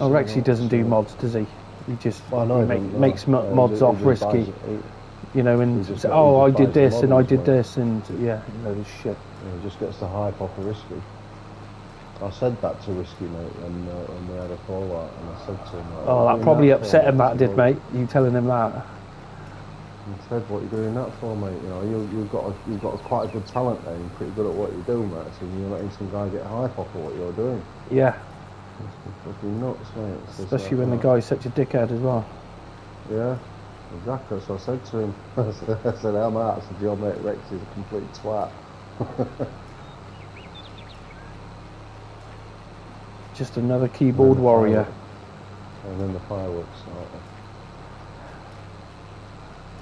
Oh, Rexy doesn't do mods, does he? He just makes mods off Risky. You know, and say, oh, I did this and I did this, and yeah, you know, this shit. Yeah, he just gets the hype off of Risky. I said that to Risky, mate, when we had a fallout, and I said to him, oh, that probably upset him, that did, mate. You telling him that? I said, what are you doing that for, mate? You know, you've got quite a good talent there. You're pretty good at what you do, mate. So you're letting some guy get hype off of what you're doing. Yeah. It's fucking nuts, mate. Especially when the guy's such a dickhead as well. Yeah, exactly. So I said to him, I said, I'm out. I said, your mate Rex is a complete twat. Just another keyboard warrior. And then the fireworks started.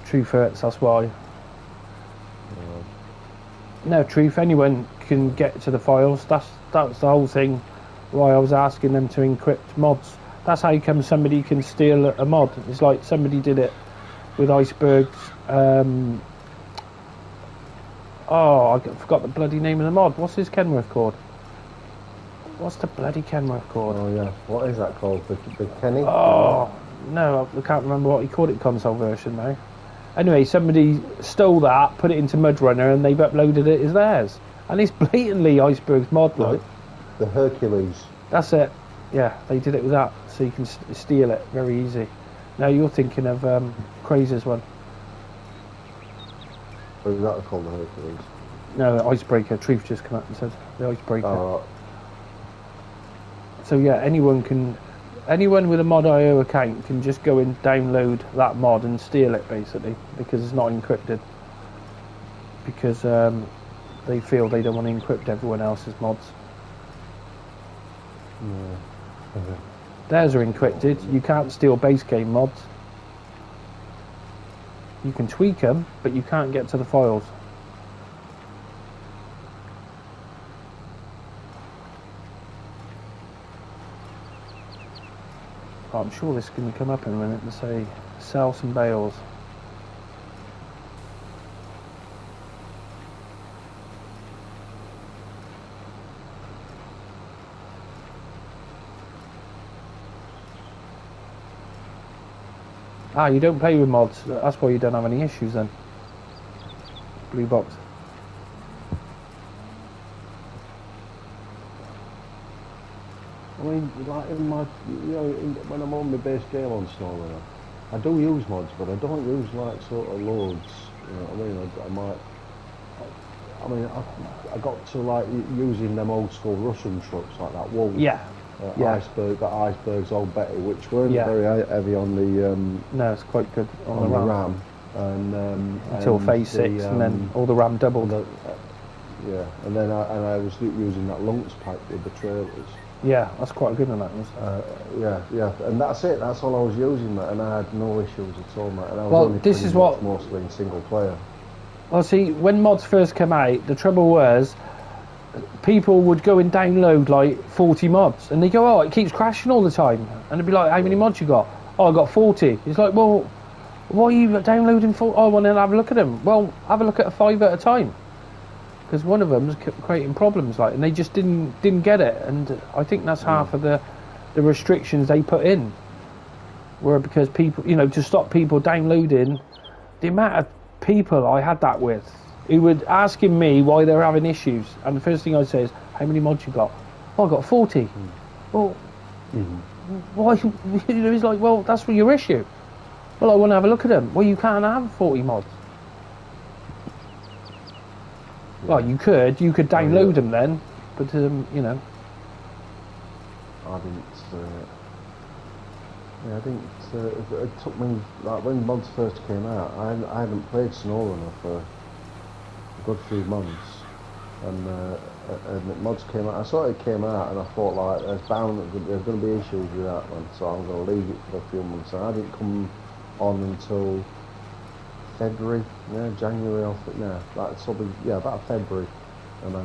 Truth hurts, that's why. Yeah. No, truth, anyone can get to the files. That's the whole thing why I was asking them to encrypt mods. That's how come somebody can steal a mod. It's like somebody did it with icebergs. I forgot the bloody name of the mod. What's his Kenworth called? What's the bloody Kenworth called? Oh yeah, what is that called? The Kenny? Oh no, I can't remember what he called it. Console version now. Anyway, somebody stole that, put it into Mudrunner, and they've uploaded it as theirs. And it's blatantly icebergs mod, like. The Hercules. That's it. Yeah, they did it with that, so you can steal it very easy. Now you're thinking of Crazer's one. What is that called, the Hercules? No, Icebreaker. Truth just come up and said the Icebreaker. Oh, right. So yeah, anyone with a mod.io account can just go and download that mod and steal it, basically, because it's not encrypted. Because they feel they don't want to encrypt everyone else's mods. Yeah. Okay. Theirs are encrypted. You can't steal base game mods. You can tweak them, but you can't get to the files. I'm sure this can come up in a minute and say sell some bales. Ah, you don't play with mods. That's why you don't have any issues then. Blue box. I mean, like in my, when I'm on my base game on Snowrunner, I do use mods, but I don't use like sort of loads. You know what I mean? I got to like using them old school Russian trucks like that Wolf. Yeah. Iceberg, that Iceberg's Old Betty, which weren't very heavy on the. No, it's quite good on the RAM. Until phase 6, and then all the RAM doubled. Yeah, and then I was using that Lunks pipe with the trailers. Yeah, that's quite a good one, that was. Yeah, and that's it. That's all I was using, mate, and I had no issues at all, mate. And I was only this is what mostly in single player. Well, see, when mods first came out, the trouble was people would go and download like 40 mods, and they go, "Oh, it keeps crashing all the time," and they'd be like, "How many mods you got?" "Oh, I got 40." It's like, "Well, why are you downloading 40? Oh, I want to have a look at them." "Well, have a look at 5 at a time." Because one of them was creating problems, like, and they just didn't get it, and I think that's half of the restrictions they put in, were because people, to stop people downloading. The amount of people I had that with, who were asking me why they're having issues, and the first thing I say is, "How many mods you got?" "Oh, I got 40. Well, why? It's like, well, that's your issue. "Well, I want to have a look at them." "Well, you can't have 40 mods. Well, you could download them then, but I didn't. I think it took me, like, when mods first came out, I hadn't played SnowRunner for a good few months, and mods came out. I saw it came out, and I thought, like, there's going to be issues with that one, so I'm going to leave it for a few months. And I didn't come on until February, January, I think, about February, and I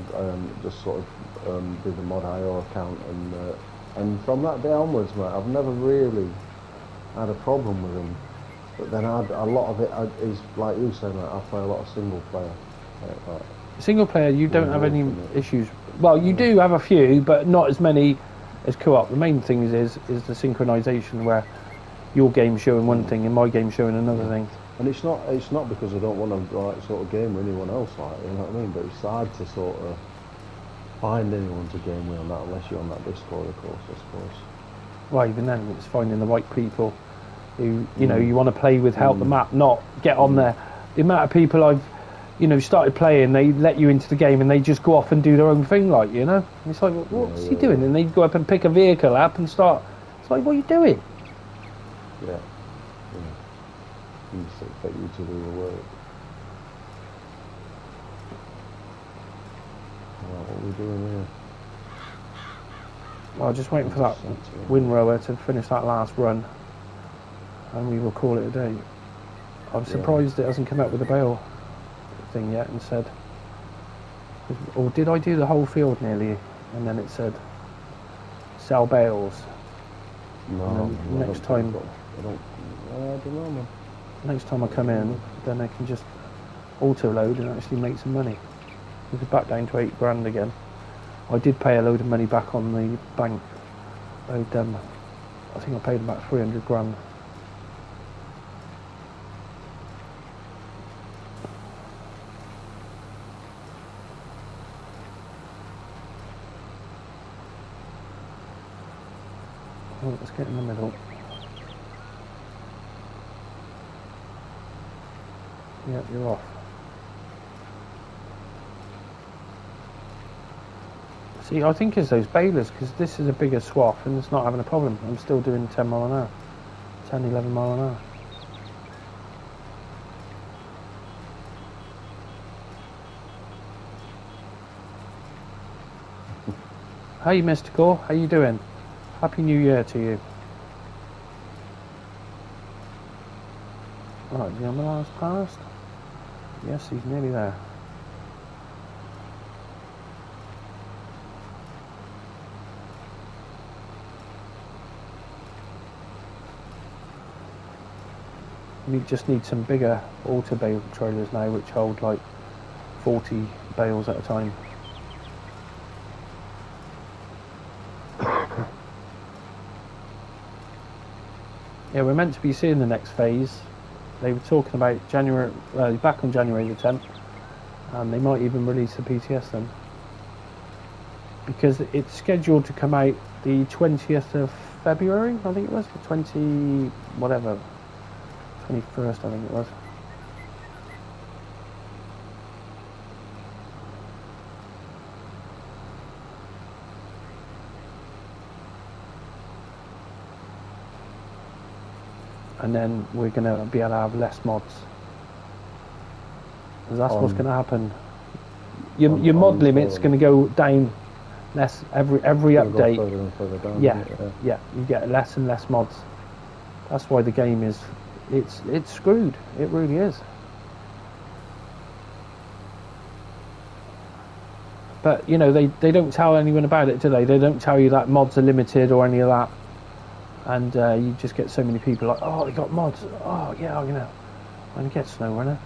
just sort of did the mod.io account, and from that day onwards, mate, I've never really had a problem with them. But then a lot of it is, like you said, mate, I play a lot of single player. Like, single player, you don't have any issues. Well, you do have a few, but not as many as co-op. The main thing is the synchronization, where your game's showing one thing and my game's showing another thing. And it's not because I don't want to, like, sort of game with anyone else, like, you know what I mean? But it's hard to sort of find anyone to game with on that, unless you're on that Discord, of course, I suppose. Well, even then, it's finding the right people who, you want to play with, help the map, not get on there. The amount of people I've, started playing, they let you into the game and they just go off and do their own thing, like, It's like, what's he doing? And they go up and pick a vehicle up and start. It's like, what are you doing? Yeah. You just expect you to do the work. Right, what are we doing here? Well, just waiting for that windrower to finish that last run, and we will call it a day. I'm surprised it hasn't come up with a Bale thing yet and said, or did I do the whole field nearly, and then it said sell bales? No, and then next time, I don't know, man. next time I come in, then I can just auto load and actually make some money. We're back down to 8 grand again. I did pay a load of money back on the bank. I think I paid about 300 grand. Oh, let's get in the middle. Yep, you're off. See, I think it's those balers, because this is a bigger swath and it's not having a problem. I'm still doing 10 mile an hour. 10, 11 mile an hour. Hey, Mr. Gore, how you doing? Happy New Year to you. Right, the ambulance passed? Yes, he's nearly there. We just need some bigger auto bale trailers now, which hold like 40 bales at a time. Yeah, we're meant to be seeing the next phase. They were talking about January, back on January the 10th, and they might even release the PTS then, because it's scheduled to come out the 20th of February, I think it was, the 20 whatever, 21st I think it was. And then we're going to be able to have less mods. Because that's what's going to happen. Your mod limit's going to go down less every update. Go further and further down, yeah, you get less and less mods. That's why the game is, it's screwed. It really is. But, you know, they don't tell anyone about it, do they? They don't tell you that mods are limited or any of that. And you just get so many people like, oh, they got mods. Oh, yeah, you know, I'm going to get SnowRunner.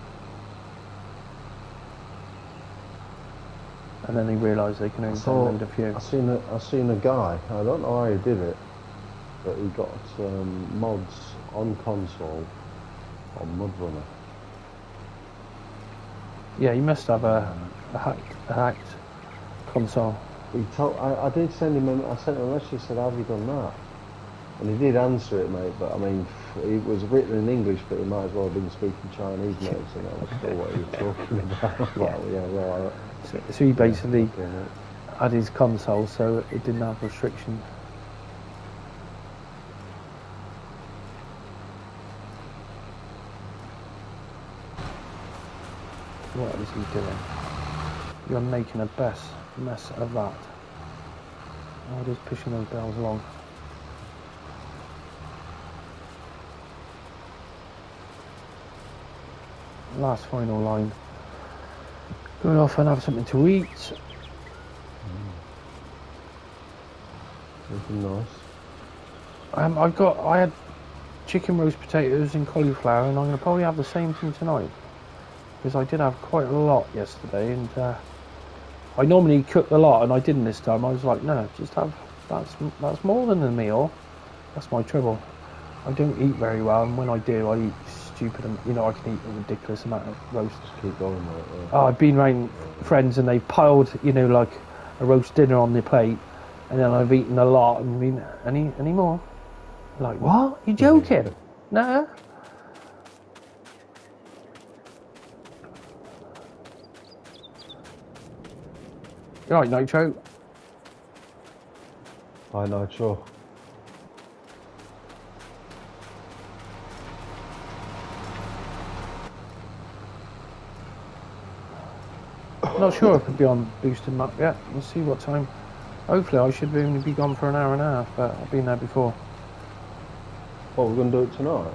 And then they realise they can only download a few. I seen a guy, I don't know how he did it, but he got mods on console on MudRunner. Yeah, you must have a hacked console. I did send him I sent him a message, said, have you done that? And he did answer it, mate, but I mean, it was written in English, but he might as well have been speaking Chinese, mate, so that was still what he was talking about. Well, so he basically had his console, so it didn't have restrictions. What is he doing? You're making a mess of that. Oh, just pushing those bells along. Last final line. Going off and have something to eat. Something nice. I had chicken roast potatoes and cauliflower, and I'm going to probably have the same thing tonight, because I did have quite a lot yesterday, and I normally cook a lot, and I didn't this time. I was like, no, just have, that's more than a meal. That's my trouble. I don't eat very well, and when I do, I eat stupid, and you know, I can eat a ridiculous amount of roast. Just keep going, mate. Yeah. Oh, I've been around friends and they've piled, you know, like a roast dinner on their plate, and then I've eaten a lot and been, any more? Like, what? You joking? No. You right, Nitro? Hi, Nitro. Not sure if I'll be on boosted map yet. We'll see what time. Hopefully I should only be gone for an hour and a half, but I've been there before. Oh, we're going to do it tonight?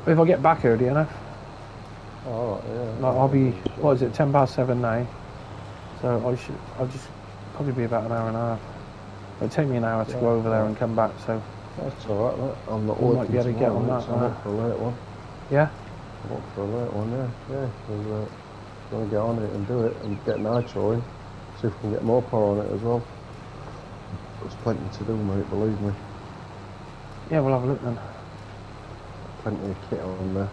If I get back early enough. Oh, yeah. Like, I'll be, what is it, 10 past 7 now. So I'll just probably be about an hour and a half. It'll take me an hour to go over there and come back, so That's alright, mate. I'm not We working might be able to get on tomorrow, that. so I'm up for a late one. Yeah? I'm up for a late one, yeah. We're going to get on it and do it and get nitro in. See if we can get more power on it as well. There's plenty to do, mate, believe me. Yeah, we'll have a look then. Plenty of kit on there.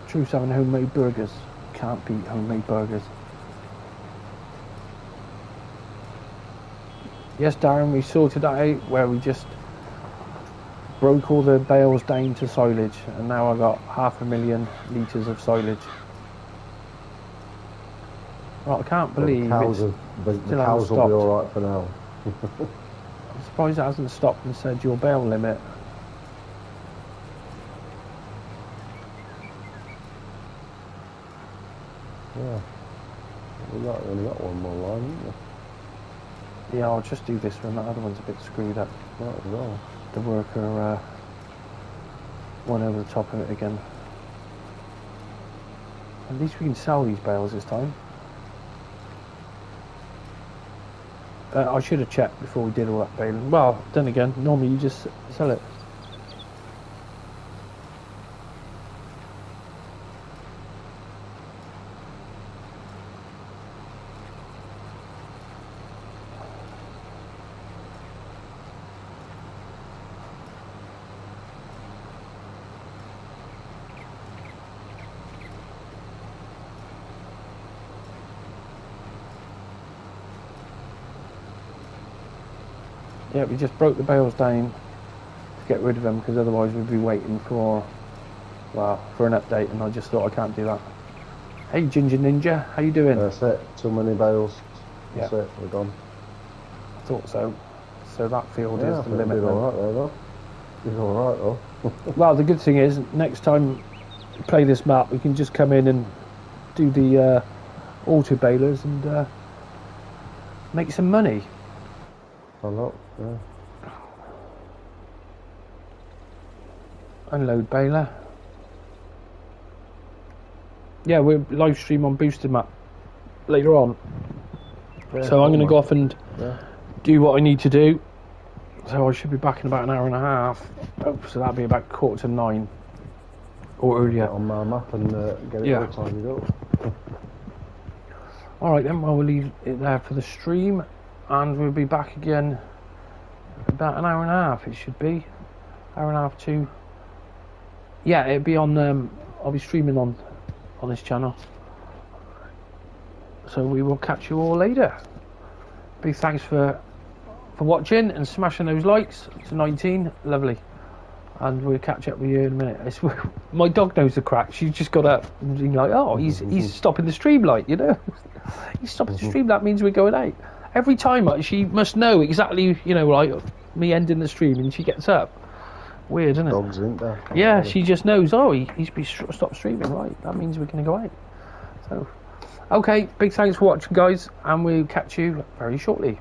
Truth's having homemade burgers. Can't beat homemade burgers. Yes, Darren, we sorted that out where we just broke all the bales down to silage, and now I got 500,000 litres of silage. Well, I can't believe well, the cows will be alright for now. I'm surprised it hasn't stopped and said your bale limit. Yeah. We only got one more line, haven't we? Yeah, I'll just do this one. That other one's a bit screwed up. Right as well. The worker went over the top of it again. At least we can sell these bales this time. I should have checked before we did all that baling. Well, then again, normally you just sell it. Yeah, we just broke the bales down to get rid of them, because otherwise we'd be waiting for, well, for an update, and I just thought I can't do that. Hey Ginger Ninja, how you doing? That's it, too many bales. That's Yeah. it, we're gone. I thought so. So that field Yeah, is the limit. Did alright there though. Did alright though. Well, the good thing is, next time we play this map, we can just come in and do the auto balers and make some money. A lot, yeah. Unload baler. Yeah, we'll live stream on Boosted Map later on. Yeah, So I'm going to go off and yeah. do what I need to do. So I should be back in about an hour and a half. Oh, so that'll be about 8:45 or earlier. Get on my map and get it all tidied up. Alright then, well, we'll leave it there for the stream, and we'll be back again about an hour and a half. It should be hour and a half, 2. Yeah, it'll be on. I'll be streaming on this channel. So we will catch you all later. Big thanks for watching and smashing those likes to 19. Lovely. And we'll catch up with you in a minute. My dog knows the crack. She's just got up and being like, oh, he's stopping the stream light, you know. He's stopping the stream, that means we're going out. Every time she must know exactly, you know, like me ending the stream, and she gets up. Weird, isn't it? Dogs, isn't there? Yeah, she just knows, oh, he's stopped streaming, right. That means we're going to go out. So, okay, big thanks for watching, guys, and we'll catch you very shortly.